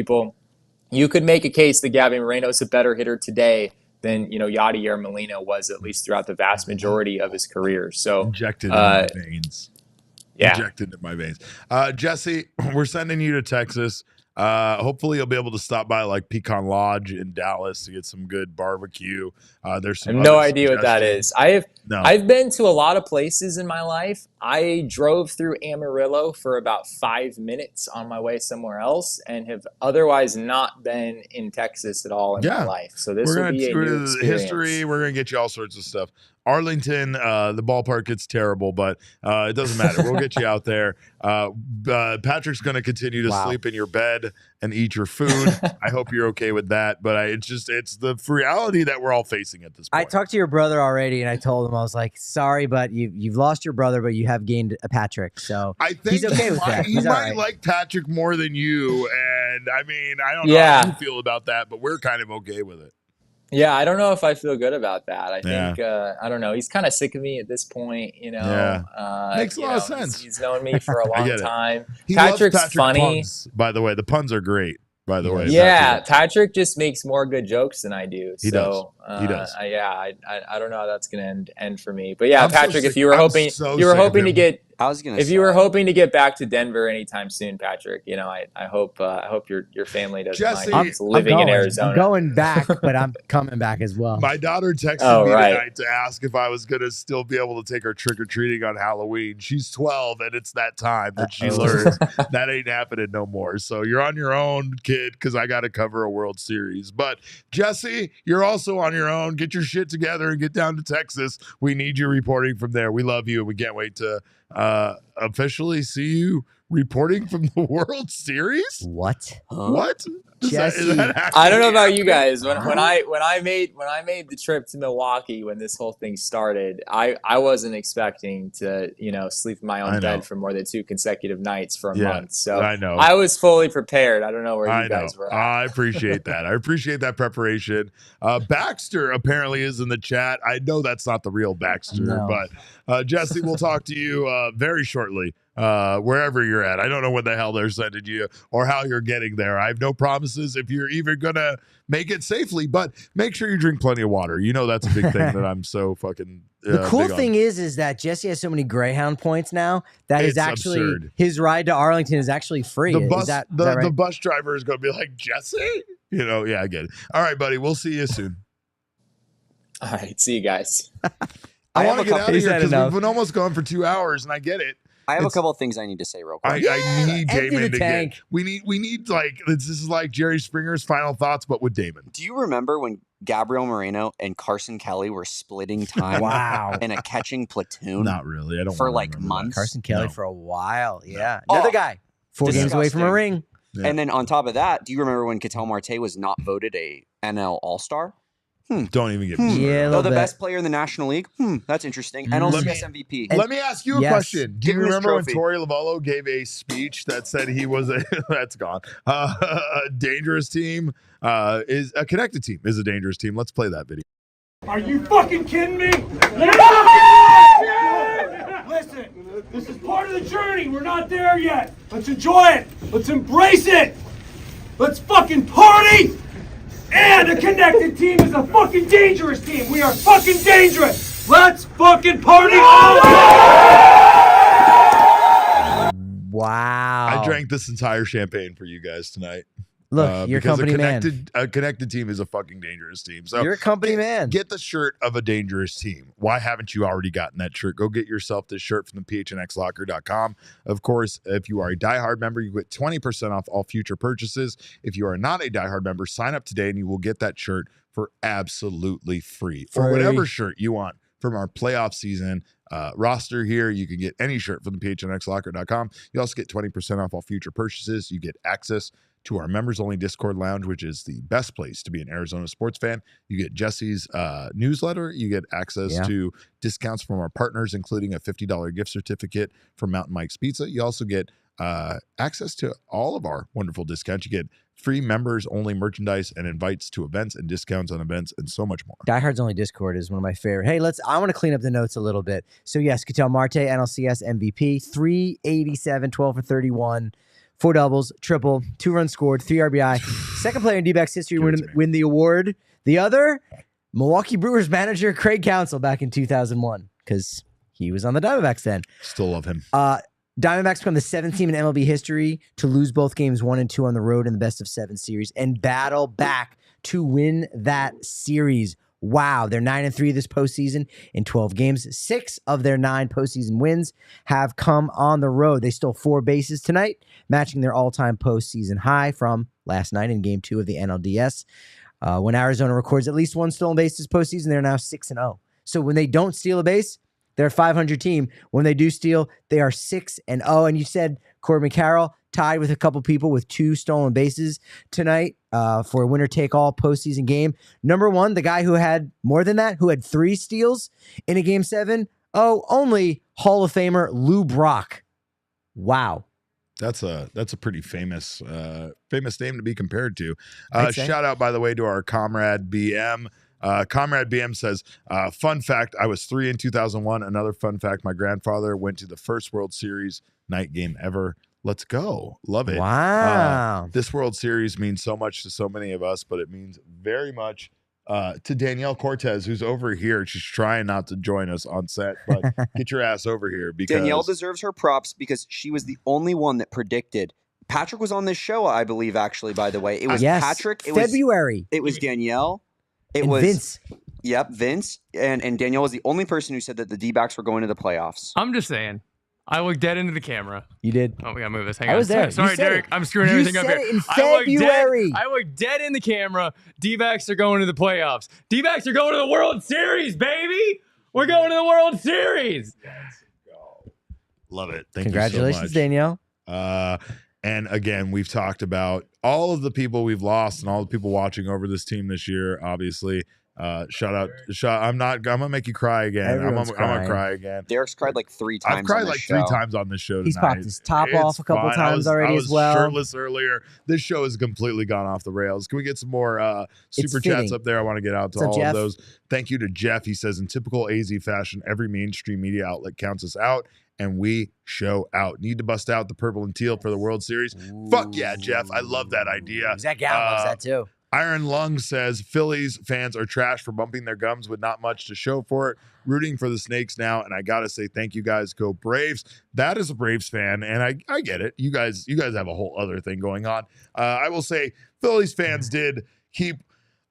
you could make a case that Gabby Moreno is a better hitter today than, Yadier Molina was, at least throughout the vast majority of his career. So injected in my veins. Yeah. Injected in my veins. Jesse, we're sending you to Texas. Hopefully you'll be able to stop by like Pecan Lodge in Dallas to get some good barbecue. There's some I have no idea what that is. I've been to a lot of places in my life. I drove through Amarillo for about 5 minutes on my way somewhere else and have otherwise not been in Texas at all in my life. So this will be a new experience. History. We're going to get you all sorts of stuff. Arlington, the ballpark gets terrible, but it doesn't matter. We'll get you out there. Patrick's going to continue to sleep in your bed and eat your food. I hope you're okay with that, but it's the reality that we're all facing at this point. I talked to your brother already, and I told him, I was like, sorry, but you've lost your brother, but you have gained a Patrick. So I think he's okay with that. He might like Patrick more than you, and I mean, I don't know how you feel about that, but we're kind of okay with it. Yeah, I don't know if I feel good about that. I think, I don't know. He's kind of sick of me at this point, Yeah. Makes a lot of sense. He's known me for a long time. Patrick's funny. Puns, by the way. The puns are great, by the way. Yeah, Patrick just makes more good jokes than I do. He does. He does. I don't know how that's going to end for me. But yeah, Patrick, if you were hoping to get if you were hoping to get back to Denver anytime soon, Patrick, I hope your family doesn't mind living in Arizona. I'm going back, but I'm coming back as well. My daughter texted me tonight to ask if I was going to still be able to take her trick-or-treating on Halloween. She's 12, and it's that time that she learns that ain't happening no more. So you're on your own, kid, because I got to cover a World Series. But Jesse, you're also on your own. Get your shit together and get down to Texas. We need you reporting from there. We love you, and we can't wait to officially see you reporting from the World Series. What? What? Jesse, I don't know about you guys. When I made the trip to Milwaukee when this whole thing started, I wasn't expecting to sleep in my own bed for more than 2 consecutive nights for a month. So I know I was fully prepared. I don't know where you guys were at. I appreciate that. I appreciate that preparation. Baxter apparently is in the chat. I know that's not the real Baxter, but Jesse, we'll talk to you very shortly. Wherever you're at. I don't know when the hell they're sending you or how you're getting there. I have no promises if you're even gonna make it safely, but make sure you drink plenty of water. That's a big thing that I'm so fucking the cool thing is that Jesse has so many Greyhound points now that is actually absurd. His ride to Arlington is actually free. The bus, is that the right? bus driver is gonna be like, Jesse, I get it. All right, buddy, we'll see you soon. All right, see you guys. I want to get out of here because we've been almost going for 2 hours, and I get it. I have a couple of things I need to say real quick. I need Damon to tank. get. We need like this is like Jerry Springer's final thoughts, but with Damon. Do you remember when Gabriel Moreno and Carson Kelly were splitting time in a catching platoon? Not really. I don't for like months. Carson Kelly for a while. Yeah, another guy 4 games away from a ring. Yeah. And then on top of that, do you remember when Ketel Marte was not voted a NL All-Star? Don't even get me. Yeah, the best player in the National League. That's interesting. NLCS MVP. Let me ask you a question. Do you remember when Torey Lovullo gave a speech that said he was a dangerous team? Is a connected team is a dangerous team. Let's play that video. Are you fucking kidding me? Listen, this is part of the journey. We're not there yet. Let's enjoy it. Let's embrace it. Let's fucking party. And a connected team is a fucking dangerous team. We are fucking dangerous. Let's fucking party. Wow. I drank this entire champagne for you guys tonight. Look, you're a company man. A connected team is a fucking dangerous team. So you're a company man. Get the shirt of a dangerous team. Why haven't you already gotten that shirt? Go get yourself this shirt from the PHNXlocker.com. Of course, if you are a diehard member, you get 20% off all future purchases. If you are not a diehard member, sign up today and you will get that shirt for absolutely free. Or whatever shirt you want from our playoff season roster here. You can get any shirt from the PHNXlocker.com. You also get 20% off all future purchases. You get access to our members-only Discord lounge, which is the best place to be an Arizona sports fan. You get Jesse's newsletter. You get access to discounts from our partners, including a $50 gift certificate from Mountain Mike's Pizza. You also get access to all of our wonderful discounts. You get free members-only merchandise and invites to events and discounts on events and so much more. Diehards Only Discord is one of my favorite. Hey, I want to clean up the notes a little bit. So yes, Ketel Marte, NLCS MVP, 387, 12 for 31. 4 doubles, triple, 2 runs scored, 3 RBI. Second player in D-backs history win the award. The other, Milwaukee Brewers manager Craig Counsell back in 2001, because he was on the Diamondbacks then. Still love him. Diamondbacks become the 7th team in MLB history to lose both games 1 and 2 on the road in the best-of-7 series and battle back to win that series. Wow, they're 9-3 this postseason in 12 games. 6 of their 9 postseason wins have come on the road. They stole 4 bases tonight, matching their all-time postseason high from last night in Game 2 of the NLDS. When Arizona records at least 1 stolen base this postseason, they're now 6-0. So when they don't steal a base, they're a 500 team. When they do steal, they are 6-0. And you said Corbin Carroll tied with a couple people with 2 stolen bases tonight for a winner-take-all postseason game. Number 1, the guy who had more than that, who had 3 steals in a Game 7. Oh, only Hall of Famer Lou Brock. Wow. That's a pretty famous name to be compared to. Shout out, by the way, to our comrade BM. Comrade BM says, fun fact, I was 3 in 2001. Another fun fact, my grandfather went to the first World Series night game ever. Let's go. Love it. Wow. This World Series means so much to so many of us, but it means very much to Danielle Cortez, who's over here. She's trying not to join us on set, but get your ass over here. Because Danielle deserves her props because she was the only one that predicted. Patrick was on this show, I believe, actually, by the way. It was Patrick. It February. It was Danielle. It was Vince. Yep, Vince. And Danielle was the only person who said that the D-backs were going to the playoffs. I'm just saying. I looked dead into the camera. You did. Oh, we gotta move this. Hang on. I was there. Sorry, Derek. I'm screwing everything up here. You said it in February. I looked dead in the camera. D-backs are going to the playoffs. D-backs are going to the World Series, baby. We're going to the World Series. Let's go. Love it. Thank Congratulations, you so much. Danielle. And again, we've talked about all of the people we've lost and all the people watching over this team this year, obviously. Shout out. I'm gonna make you cry again. I'm gonna cry again. Derek's cried like 3 times. I've cried like 3 times on this show tonight. He's popped his top off a couple times already as well. I was shirtless earlier. This show has completely gone off the rails. Can we get some more super chats up there? I want to get out to all of those. Thank you to Jeff. He says, in typical AZ fashion, every mainstream media outlet counts us out, and we show out. Need to bust out the purple and teal for the World Series. Ooh. Fuck yeah, Jeff. I love that idea. Zach Gallen loves that too. Iron Lung says, Phillies fans are trash for bumping their gums with not much to show for it. Rooting for the Snakes now, and I got to say thank you guys. Go Braves. That is a Braves fan, and I get it. You guys have a whole other thing going on. I will say Phillies fans did keep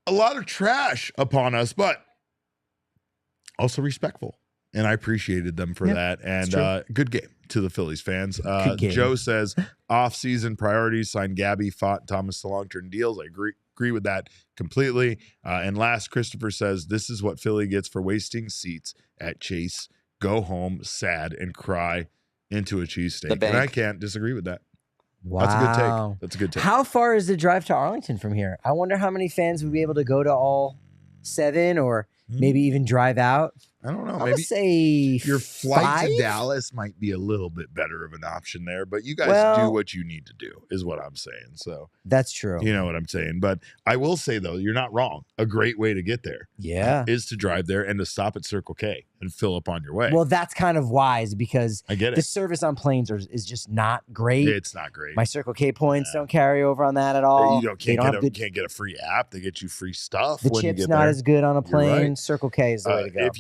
a lot of trash upon us, but also respectful, and I appreciated them for that. And good game to the Phillies fans. Joe says, off-season priorities, sign Gabby, Pfaadt, Thomas to long-term deals. I agree with that completely. And last, Christopher says, this is what Philly gets for wasting seats at Chase. Go home sad and cry into a cheesesteak. And I can't disagree with that. Wow. That's a good take. That's a good take. How far is the drive to Arlington from here? I wonder how many fans would be able to go to all 7 or maybe even drive out. I don't know. I'm Maybe say your flight 5? to Dallas might be a little bit better of an option there, but you guys do what you need to do, is what I'm saying. So that's true. You know what I'm saying. But I will say, though, you're not wrong. A great way to get there is to drive there and to stop at Circle K and fill up on your way. Well, that's kind of wise because I get it. The service on planes is just not great. It's not great. My Circle K points don't carry over on that at all. You can't get a free app. They get you free stuff. The when chip's you get not there. as good on a plane. Right. Circle K is the way to go. If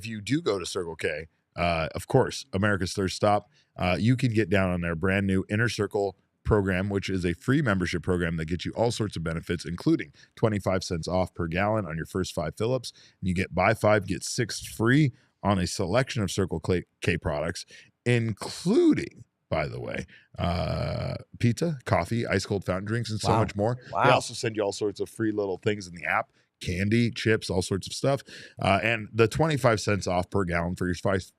you do go to Circle K, of course, America's Third Stop, you can get down on their brand new Inner Circle program, which is a free membership program that gets you all sorts of benefits, including 25 cents off per gallon on your first 5 fill-ups. And you get buy 5, get 6 free on a selection of Circle K products, including, by the way, pizza, coffee, ice cold fountain drinks, and so much more. They also send you all sorts of free little things in the app. Candy, chips, all sorts of stuff. And the 25 cents off per gallon for your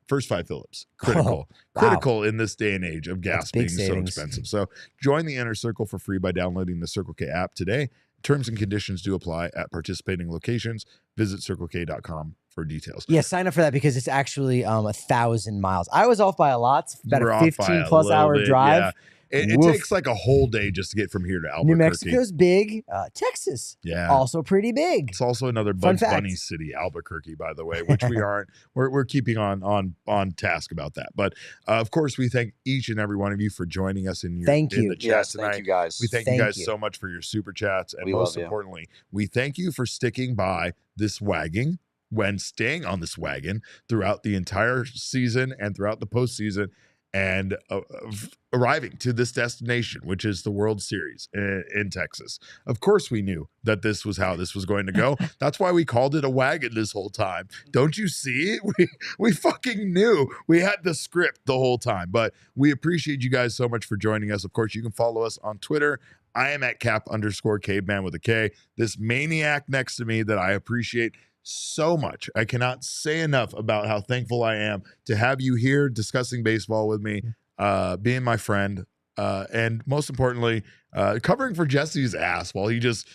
first 5 fill-ups. Critical in this day and age of gas being so expensive. So join the Inner Circle for free by downloading the Circle K app today. Terms and conditions do apply at participating locations. Visit CircleK.com for details. Yeah, sign up for that because it's actually 1,000 miles. I was off by a lot. It's about a 15-plus hour drive. Yeah. It takes like a whole day just to get from here to Albuquerque. New Mexico's big. Texas, also pretty big. It's also another Bugs Bunny city, Albuquerque, by the way, which we aren't. We're keeping on task about that. But of course, we thank each and every one of you for joining us in the chat tonight. Thank you guys. We thank you guys so much for your super chats, and most importantly, we thank you for sticking by this wagon when staying on this wagon throughout the entire season and throughout the postseason. And arriving to this destination, which is the World Series in Texas. Of course, we knew that this was how this was going to go. That's why we called it a wagon this whole time. Don't you see it? We fucking knew. We had the script the whole time. But we appreciate you guys so much for joining us. Of course, you can follow us on Twitter. I am at Cap_caveman with a K. This maniac next to me that I appreciate so much. I cannot say enough about how thankful I am to have you here discussing baseball with me, being my friend, and most importantly, covering for Jesse's ass while he just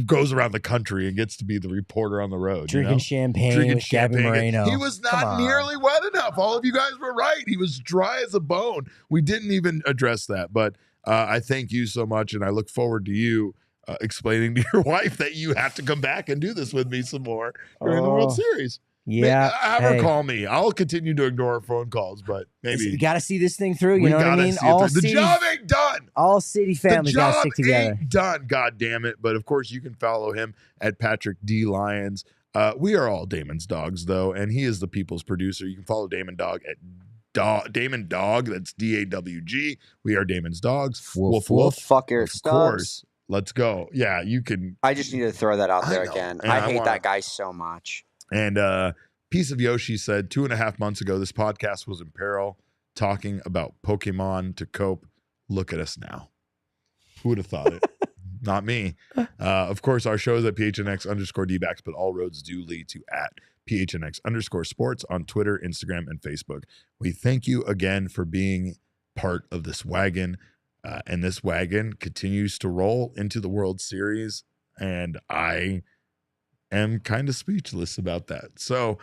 goes around the country and gets to be the reporter on the road. Drinking champagne with Gabby Moreno. He was not nearly wet enough. All of you guys were right. He was dry as a bone. We didn't even address that, but I thank you so much, and I look forward to you explaining to your wife that you have to come back and do this with me some more during the World Series. Yeah. Have her call me. I'll continue to ignore her phone calls, but maybe. You got to see this thing through. You know what I mean? The job ain't done. All city families got to stick together. Ain't done. God damn it. But of course, you can follow him at Patrick D. Lyons. We are all Damon's dogs, though, and he is the people's producer. You can follow Damon Dog at Damon Dog. That's DAWG. We are Damon's dogs. Woof, woof. Fuck Eric Of course. Let's go. Yeah, you can. I just need to throw that out there again. I hate that guy so much. And Piece of Yoshi said 2.5 months ago, this podcast was in peril, talking about Pokemon to cope. Look at us now. Who would have thought it? Not me. Of course, our show is at PHNX D-backs, but all roads do lead to at PHNX_sports on Twitter, Instagram, and Facebook. We thank you again for being part of this wagon. And this wagon continues to roll into the World Series, and I am kind of speechless about that. So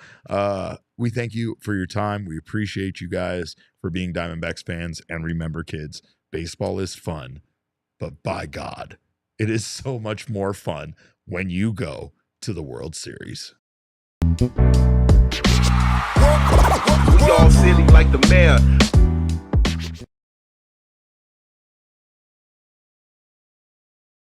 we thank you for your time. We appreciate you guys for being Diamondbacks fans. And remember, kids, baseball is fun, but by God, it is so much more fun when you go to the World Series. We all silly like the mayor.